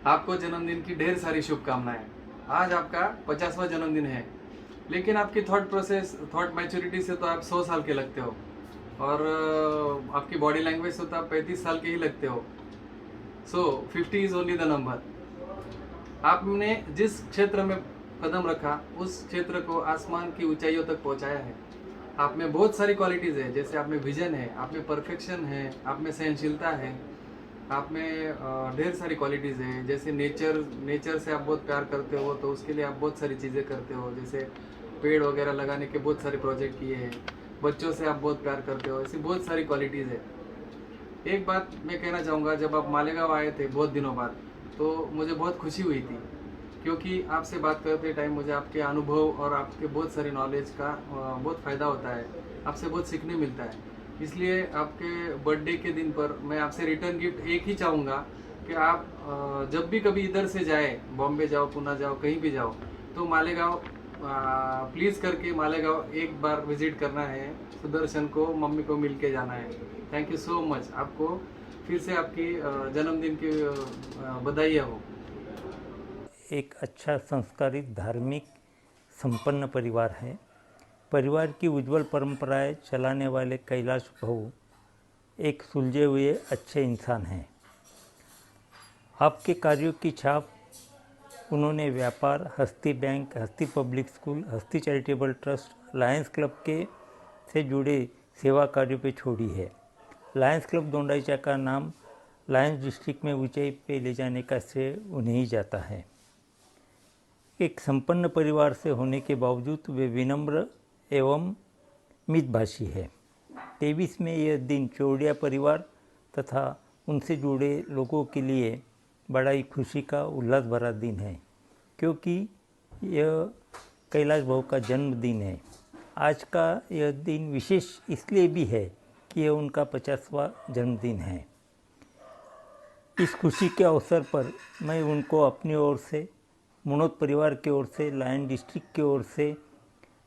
[SPEAKER 9] आपको जन्मदिन की ढेर सारी शुभकामनाएं। आज आपका 50वां जन्मदिन है, लेकिन आपकी थॉट प्रोसेस, थॉट मैच्योरिटी से तो आप 100 साल के लगते हो और आपकी बॉडी लैंग्वेज से तो आप 35 साल के ही लगते हो। सो 50 इज़ ओनली द नंबर। आपने जिस क्षेत्र में कदम रखा उस क्षेत्र को आसमान की ऊंचाइयों तक पहुंचाया है। आप में बहुत सारी क्वालिटीज़ है, जैसे आप में विजन है, आप में परफेक्शन है, आप में सहनशीलता है, आप में ढेर सारी क्वालिटीज़ हैं। जैसे नेचर से आप बहुत प्यार करते हो तो उसके लिए आप बहुत सारी चीज़ें करते हो, जैसे पेड़ वगैरह लगाने के बहुत सारे प्रोजेक्ट किए हैं। बच्चों से आप बहुत प्यार करते हो, ऐसी बहुत सारी क्वालिटीज़ है। एक बात मैं कहना चाहूँगा, जब आप मालेगांव आए थे बहुत दिनों बाद, तो मुझे बहुत खुशी हुई थी, क्योंकि आपसे बात करते टाइम मुझे आपके अनुभव और आपके बहुत सारी नॉलेज का बहुत फ़ायदा होता है, आपसे बहुत सीखने मिलता है। इसलिए आपके बर्थडे के दिन पर मैं आपसे रिटर्न गिफ्ट एक ही चाहूँगा कि आप जब भी कभी इधर से जाए, बॉम्बे जाओ, पुणे जाओ, कहीं भी जाओ, तो मालेगांव प्लीज़ करके मालेगांव एक बार विज़िट करना है। सुदर्शन को, मम्मी को मिल के जाना है। Thank you so much. आपको फिर से आपकी जन्मदिन की बधाई हो।
[SPEAKER 10] एक अच्छा संस्कारित, धार्मिक, संपन्न परिवार है। परिवार की उज्जवल परंपराएं चलाने वाले कैलाश भाऊ एक सुलझे हुए अच्छे इंसान हैं। आपके कार्यों की छाप उन्होंने व्यापार, हस्ती बैंक, हस्ती पब्लिक स्कूल, हस्ती चैरिटेबल ट्रस्ट, लायंस क्लब के से जुड़े सेवा कार्यों पे छोड़ी है। लायंस क्लब दोंडाईचा का नाम लायंस डिस्ट्रिक्ट में ऊंचाई पे ले जाने का श्रेय उन्हें ही जाता है। एक संपन्न परिवार से होने के बावजूद वे विनम्र एवं मितभाषी है। 23 में यह दिन चौड़िया परिवार तथा उनसे जुड़े लोगों के लिए बड़ा ही खुशी का उल्लास भरा दिन है, क्योंकि यह कैलाश भाऊ का जन्मदिन है। आज का यह दिन विशेष इसलिए भी है कि यह उनका 50वां जन्मदिन है। इस खुशी के अवसर पर मैं उनको अपनी ओर से, मनोज परिवार की ओर से, लायन डिस्ट्रिक्ट की ओर से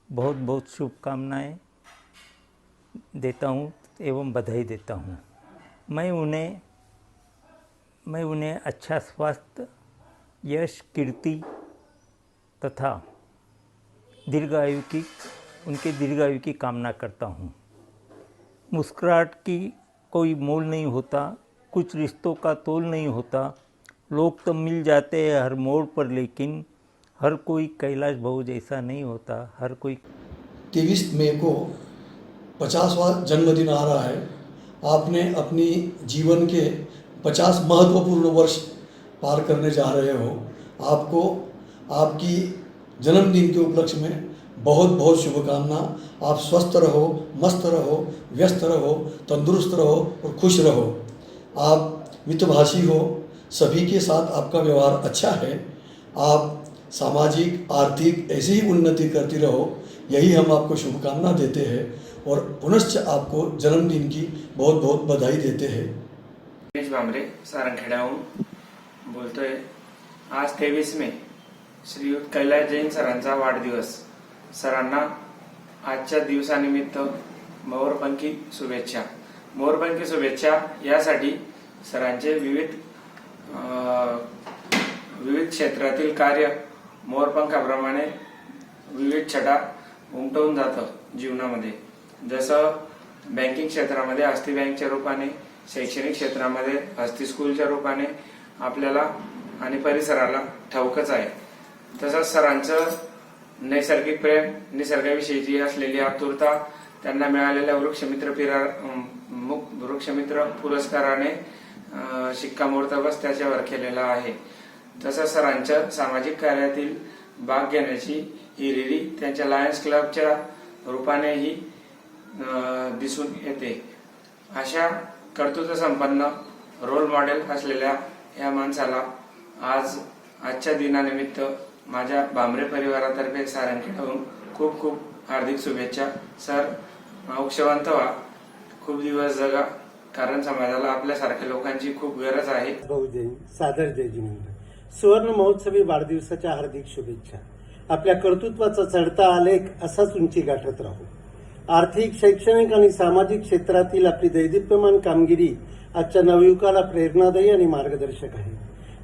[SPEAKER 10] बहुत बहुत शुभकामनाएं देता हूं एवं बधाई देता हूं। मैं उन्हें अच्छा स्वास्थ्य, यश, कीर्ति तथा उनके दीर्घायु की कामना करता हूँ। मुस्कुराहट की कोई मोल नहीं होता, कुछ रिश्तों का तोल नहीं होता। लोग तो मिल जाते हैं हर मोड़ पर, लेकिन हर कोई कैलाश भाऊ जैसा नहीं होता। हर कोई
[SPEAKER 1] 23 मई को 50वां जन्मदिन आ रहा है। आपने अपनी जीवन के 50 महत्वपूर्ण वर्ष पार करने जा रहे हो। आपको आपकी जन्मदिन के उपलक्ष्य में बहुत बहुत शुभकामना। आप स्वस्थ रहो, मस्त रहो, व्यस्त रहो, तंदुरुस्त रहो और खुश रहो। आप मितभाषी हो, सभी के साथ आपका व्यवहार अच्छा है। आप सामाजिक आर्थिक ऐसी ही उन्नति करती रहो, यही हम आपको शुभकामना देते हैं और पुनश्च आपको जन्मदिन की बहुत बहुत बधाई देते हैं।
[SPEAKER 12] रमेश भामरे सारंगखेड्याहून बोलतोय। आज 23 मे श्रीयुत कैलास जैन सरांचा वाढदिवस। सरांना आजच्या दिवसानिमित्त मोरपंखी शुभेच्छा। मोरपंखी शुभेच्छा यासाठी सरांचे विविध क्षेत्रातील कार्य मोरपंखाप्रमाणे विविध छटा उमटवून जातं जीवनामध्ये। जसं बँकिंग क्षेत्रामध्ये हस्ती बँकच्या रूपाने, शैक्षणिक क्षेत्रामध्ये हस्ती स्कूलच्या रूपाने आपल्याला आणि परिसराला ठाऊकच आहे। तसंच सरांचं नैसर्गिक प्रेम, निसर्गाविषयीची असलेली आतुरता, त्यांना मिळालेल्या वृक्षमित्र पुरस्काराने शिक्कामोर्तब त्याच्यावर केलेला आहे। तसंच सरांच्या सामाजिक कार्यातील भाग घेण्याची हिरिरी त्यांच्या लायन्स क्लबच्या रूपानेही दिसून येते। अशा कर्तृत्व संपन्न रोल मॉडेल असलेल्या या माणसाला आजच्या दिनानिमित्त माझ्या भामरे परिवारातर्फे सारंगखेड्याहून खूप खूप हार्दिक शुभेच्छा। सर औक्षवंत व्हा, खूप दिवस जगा, कारण समाजाला आपल्यासारख्या लोकांची खूप गरज आहे।
[SPEAKER 27] भाऊ जैन सादर जय जिनेंद्र। सुवर्ण महोत्सवी वाढदिवसाच्या हार्दिक शुभेच्छा। आपल्या कर्तृत्वाचा चढता आलेख असाच उंची गाठत राहू। आर्थिक, शैक्षणिक आणि सामाजिक क्षेत्रातील आपली दैदिप्यमान कामगिरी आजच्या नवयुगाला प्रेरणादायी आणि मार्गदर्शक आहे।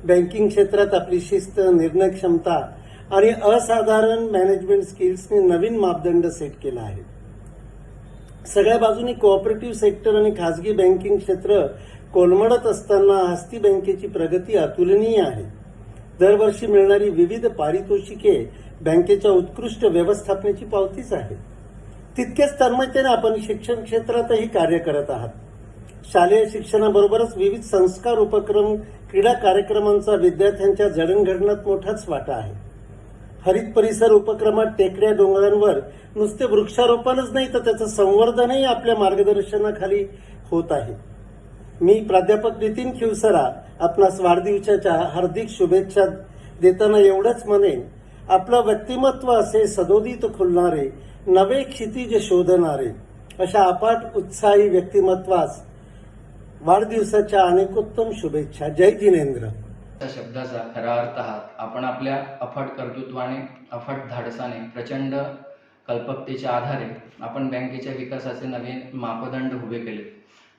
[SPEAKER 27] बँकिंग क्षेत्रात आपली शिस्त, निर्णय क्षमता आणि असाधारण मॅनेजमेंट स्किल्सने नवीन मापदंड सेट केला आहे। सगळ्या बाजूनी कोऑपरेटिव्ह सेक्टर आणि खासगी बँकिंग क्षेत्र कोलमडत असताना हस्ती बँकेची प्रगती अतुलनीय आहे। दरवर्षी मिळणारी विविध पारितोषिके बँकेच्या उत्कृष्ट व्यवस्थापनेची पावतीच आहे। तितकेच तन्मयतेने आपण शिक्षण क्षेत्रातही कार्य करत आहात। शालेय शिक्षणाबरोबरच विविध संस्कार उपक्रम, क्रीडा कार्यक्रमांचा विद्यार्थ्यांच्या जडणघडणात मोठाच वाटा आहे। हरित परिसर उपक्रमात टेकड्या डोंगरांवर नुसते वृक्षारोपणच नाही तर त्याचं संवर्धनही आपल्या मार्गदर्शनाखाली होत आहे। मी प्राध्यापक नितीन खिवसरा आपणास वाढदिवसाच्या हार्दिक शुभेच्छा देताना एवढंच म्हणेन, आपलं व्यक्तिमत्व असे सदोदित खुलणारे, नवे क्षितिज शोधणारे अशा अफाट उत्साही व्यक्तिमत्वास वाढदिवसाच्या अनेकोत्तम शुभेच्छा। जय जिनेंद्र।
[SPEAKER 13] शब्दाचा खरा अर्थ आहात। आपण आपल्या अफाट कर्तृत्वाने, अफाट धाडसाने, प्रचंड कल्पकतेच्या आधारे आपण बँकेच्या विकासाचे नवीन मापदंड उभे केले।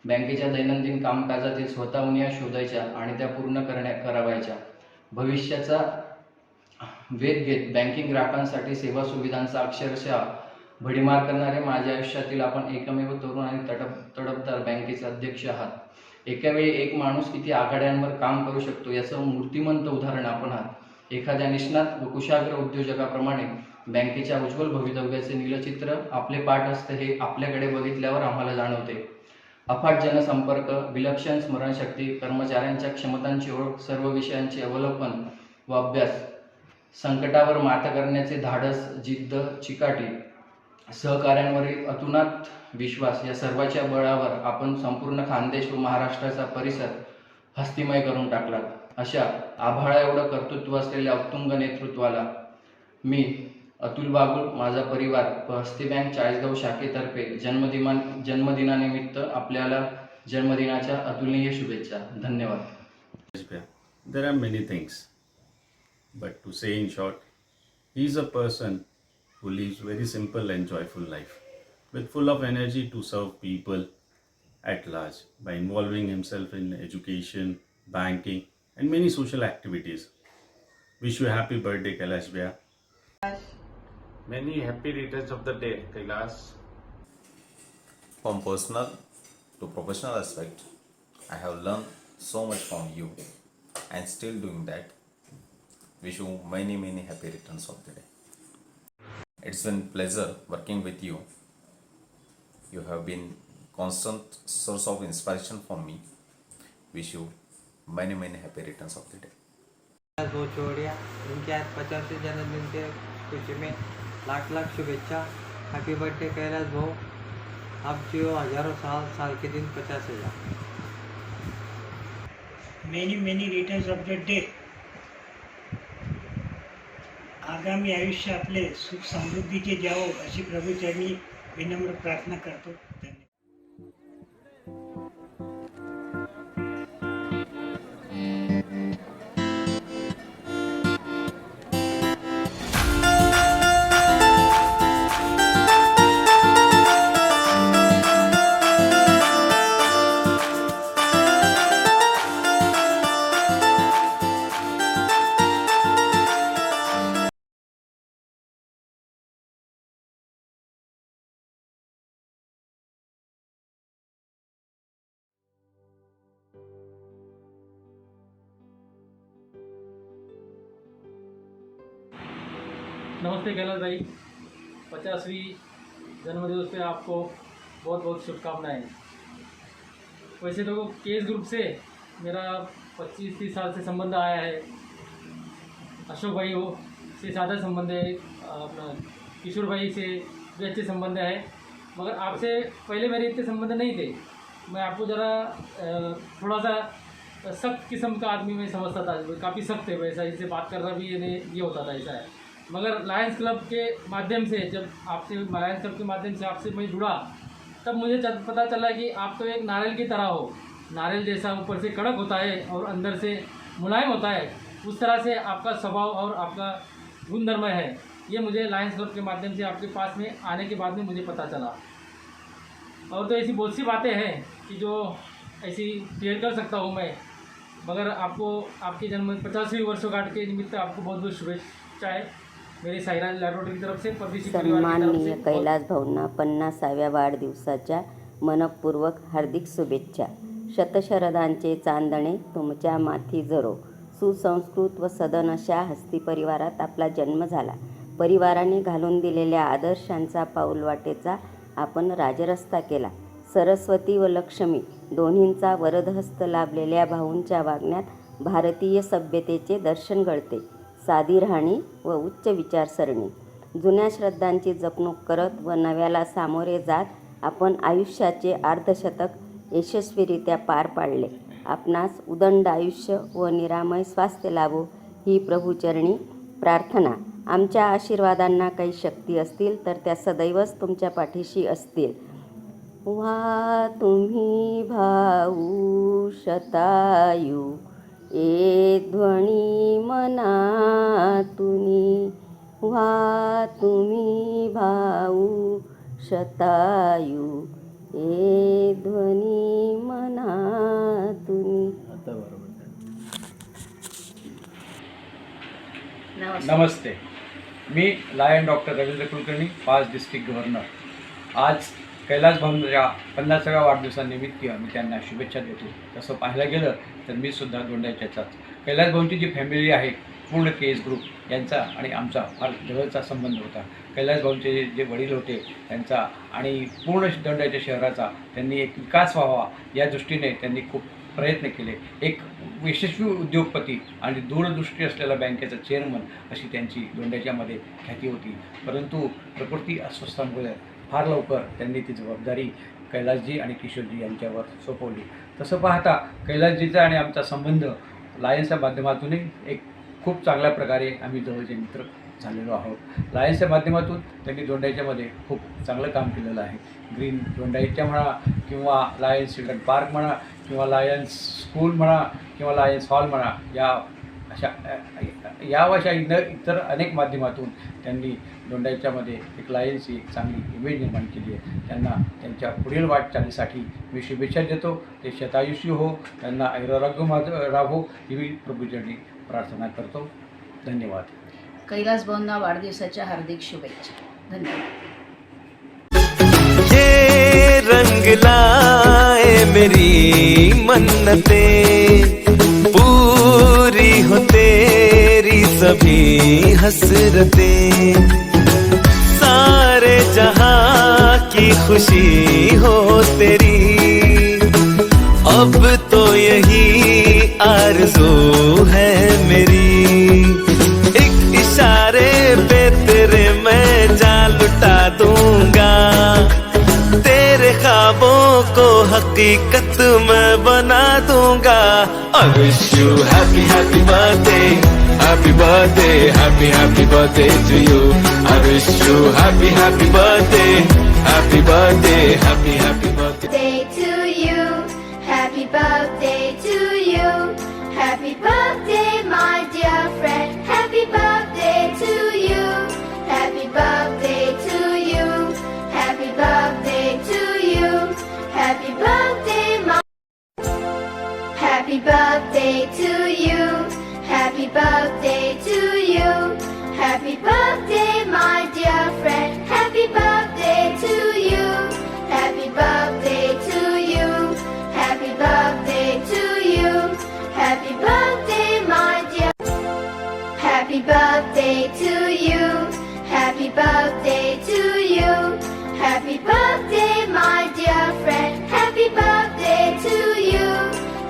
[SPEAKER 13] बँकेच्या दैनंदिन कामकाजातील स्वतःहुनिया शोधायच्या आणि त्या पूर्ण करावायच्या। भविष्याचा वेध घेत बँकिंग ग्राहकांसाठी सेवा सुविधांचा अक्षरशः भडीमार करणारे माझ्या आयुष्यातील आपण एकमेव तरुण आणि तडफदार बँकेचे अध्यक्ष आहात। एका वेळी एक माणूस किती आघाड्यांवर काम करू शकतो याचं मूर्तिमंत उदाहरण आपण आहात। एखाद्या निष्णात व कुशाग्र उद्योजकाप्रमाणे बँकेच्या उज्ज्वल भवितव्याचे नीलचित्र आपले पाठ असते हे आपल्याकडे बघितल्यावर आम्हाला जाणवते। अफाट जनसंपर्क, विलक्षण स्मरणशक्ती, कर्मचाऱ्यांच्या क्षमतांची ओळख, सर्व विषयांचे अवलोकन व अभ्यास, संकटावर मात करण्याचे धाडस, जिद्द, चिकाटी, सहकाऱ्यांवरील अतुनात विश्वास या सर्वाच्या बळावर आपण संपूर्ण खानदेश व महाराष्ट्राचा परिसर हस्तिमय करून टाकलात। अशा आभाळा एवढं कर्तृत्व असलेल्या उत्तुंग नेतृत्वाला मी अतुल बागुल, माझा परिवार व हस्ती बँक चाळीसगाव शाखेतर्फे जन्मदिनानिमित्त आपल्याला जन्मदिनाच्या अतुलनीय शुभेच्छा। धन्यवाद।
[SPEAKER 15] There are many things, but to say in short, he is a person who lives very simple and joyful life, with full of energy to serve people at large by involving himself in education, banking, and many social activities. Wish you a happy birthday, Kailash Bhaiya. Many happy returns of the day, Kailash.
[SPEAKER 2] From personal to professional aspect, I have learned so much from you and still doing that. Wish you many happy returns of the day. It's been pleasure working with you. You have been constant source of inspiration for me. Wish you many happy returns of the day.
[SPEAKER 3] वो छोड़िया उनके आज 50वें जन्मदिन के खुशी में लाख शुभेच्छा। Happy birthday Kailash भाऊ, आप जियो हजारों साल के दिन 50,000।
[SPEAKER 11] Many returns of the day. आगामी आयुष्य आपले सुख समृद्धीचे जावो अशी प्रभूचरणी विनम्र प्रार्थना करतो। धन्यवाद।
[SPEAKER 16] नमस्ते कैलाश भाई, 50वीं जन्मदिवस पे आपको बहुत शुभकामनाएं। वैसे तो केस ग्रुप से मेरा 25-30 साल से संबंध आया है। अशोक भाई हो से ज़्यादा संबंध है, अपना किशोर भाई से भी अच्छे संबंध है, मगर आपसे पहले मेरे इतने संबंध नहीं थे। मैं आपको ज़रा थोड़ा सा सख्त किस्म का आदमी मैं समझता था, काफ़ी सख्त है, वैसा इससे बात करना भी ये होता था, ऐसा है। मगर लायंस क्लब के माध्यम से जब लायंस क्लब के माध्यम से आपसे मैं जुड़ा, तब मुझे पता चला कि आप तो एक नारियल की तरह हो। नारियल जैसा ऊपर से कड़क होता है और अंदर से मुलायम होता है, उस तरह से आपका स्वभाव और आपका गुणधर्म है। ये मुझे लायंस क्लब के माध्यम से आपके पास में आने के बाद में मुझे पता चला। और तो ऐसी बहुत सी बातें हैं कि जो ऐसी शेयर कर सकता हूँ मैं, मगर आपको आपके जन्म 50वीं वर्षगांठ के निमित्त आपको बहुत शुभेच्छाएं मेरी सायरा लाडोटी की तरफ से, परदेशी परिवार की तरफ
[SPEAKER 17] सन्माननीय
[SPEAKER 16] से।
[SPEAKER 17] कैलास भाऊंना 50व्या वाढदिवसाच्या मनपूर्वक हार्दिक शुभेच्छा। शतशरदांचे चांदणे तुमच्या माथी जरो। सुसंस्कृत व सदन अशा हस्ती परिवारात आपला जन्म झाला। परिवाराने घालून दिलेल्या आदर्शांचा पाऊलवाटेचा आपण राजरस्ता केला। सरस्वती व लक्ष्मी दोन्हींचा वरदहस्त लाभलेल्या भाऊंच्या वागण्यात भारतीय सभ्यतेचे दर्शन घडते। साधी राहणी व उच्च विचारसरणी, जुन्या श्रद्धांची जपणूक करत व नव्याला सामोरे जात आपण आयुष्याचे अर्धशतक यशस्वीरित्या पार पाडले। आपणास उदंड आयुष्य व निरामय स्वास्थ्य लाभो ही प्रभूचरणी प्रार्थना। आमच्या आशीर्वादांना काही शक्ती असतील तर त्या सदैवच तुमच्या पाठीशी असतील। व्हा तुम्ही भाऊ शतायू, ए ध्वनी मनातुनी। व्हा तुम्ही भाऊ शतायू, ए ध्वनी मनातुनी।
[SPEAKER 18] नमस्ते, मी lion doctor Ravindra Kulkarni, 5 district governor. आज कैलास भाऊंच्या 50व्या वाढदिवसानिमित्त मी त्यांना शुभेच्छा देतो। तसं पाहायला गेलं तर मी सुद्धा दोंडाच्याचाच। कैलास भाऊंची जी फॅमिली आहे, पूर्ण केस ग्रुप यांचा आणि आमचा फार जवळचा संबंध होता। कैलास भाऊंचे जे वडील होते त्यांचा आणि पूर्ण दोंडाच्या शहराचा त्यांनी एक विकास व्हावा या दृष्टीने त्यांनी खूप प्रयत्न केले। एक यशस्वी उद्योगपती आणि दूरदृष्टी असलेला बँकेचा चेअरमन अशी त्यांची दोंडाच्यामध्ये ख्याती होती। परंतु प्रकृती अस्वस्थामुळे फार लवकर त्यांनी ती जबाबदारी कैलासजी आणि किशोरजी यांच्यावर सोपवली। तसं पाहता कैलासजीचा आणि आमचा संबंध लायन्सच्या माध्यमातूनही एक खूप चांगल्या प्रकारे आम्ही जवळचे मित्र झालेलो आहोत। लायन्सच्या माध्यमातून त्यांनी दोंडाच्यामध्ये खूप चांगलं काम केलेलं आहे। ग्रीन दोंडाईच्या म्हणा किंवा लायन्स चिल्ड्रन पार्क म्हणा किंवा लायन्स स्कूल म्हणा किंवा लायन्स हॉल म्हणा, अशा इतर अनेक माध्यमातून त्यांनी दोंडाच्यामध्ये एक लायन्सची एक चांगली इमेज निर्माण केली आहे। त्यांना त्यांच्या पुढील वाटचालीसाठी मी शुभेच्छा देतो। ते शतायुषी हो, त्यांना ऐरोरोग्य लाभो ही मी प्रभूचरणी प्रार्थना करतो। धन्यवाद।
[SPEAKER 4] कैलास भाऊंना वाढदिवसाच्या हार्दिक शुभेच्छा. धन्यवाद.
[SPEAKER 14] ये रंग लाए मेरी मन्नतें, पूरी हो तेरी सभी हसरतें, सारे जहां की खुशी हो तेरी, अब तो यही आरज़ू है मेरी, एक इशारे पे तेरे मैं जान लुटा दूंगा, तेरे ख्वाबों को हकीकत मैं बना दूंगा. I wish you happy happy birthday, happy birthday, happy happy birthday to you. I wish you happy happy birthday, happy birthday, happy happy birthday
[SPEAKER 19] to you. Happy birthday to you. Happy birthday, my dear friend. Happy birthday to you. Happy birthday to you. Happy birthday to you. Happy birthday, my. Happy birthday to you. Happy birthday to you. Happy birthday, my dear friend. Happy birthday to you. Happy birthday to you. Happy birthday to you. Happy birthday, my dear. Happy birthday to you. Happy birthday to you. Happy birthday, my dear friend. Happy birthday to you.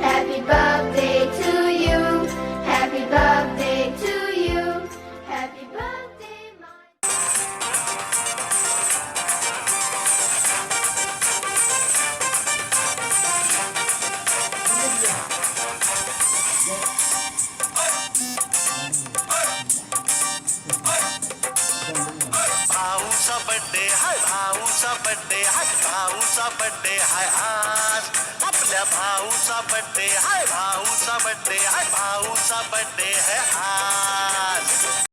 [SPEAKER 19] Happy birthday to you. Happy birthday to you. Happy birthday, my.
[SPEAKER 14] भाऊचा birthday हाय, भाऊचा birthday हाय, भाऊचा birthday हाय आज, आपल्या भाऊचा birthday हाय, भाऊचा बर्थडे हाय, भाऊचा बर्थडे है आज.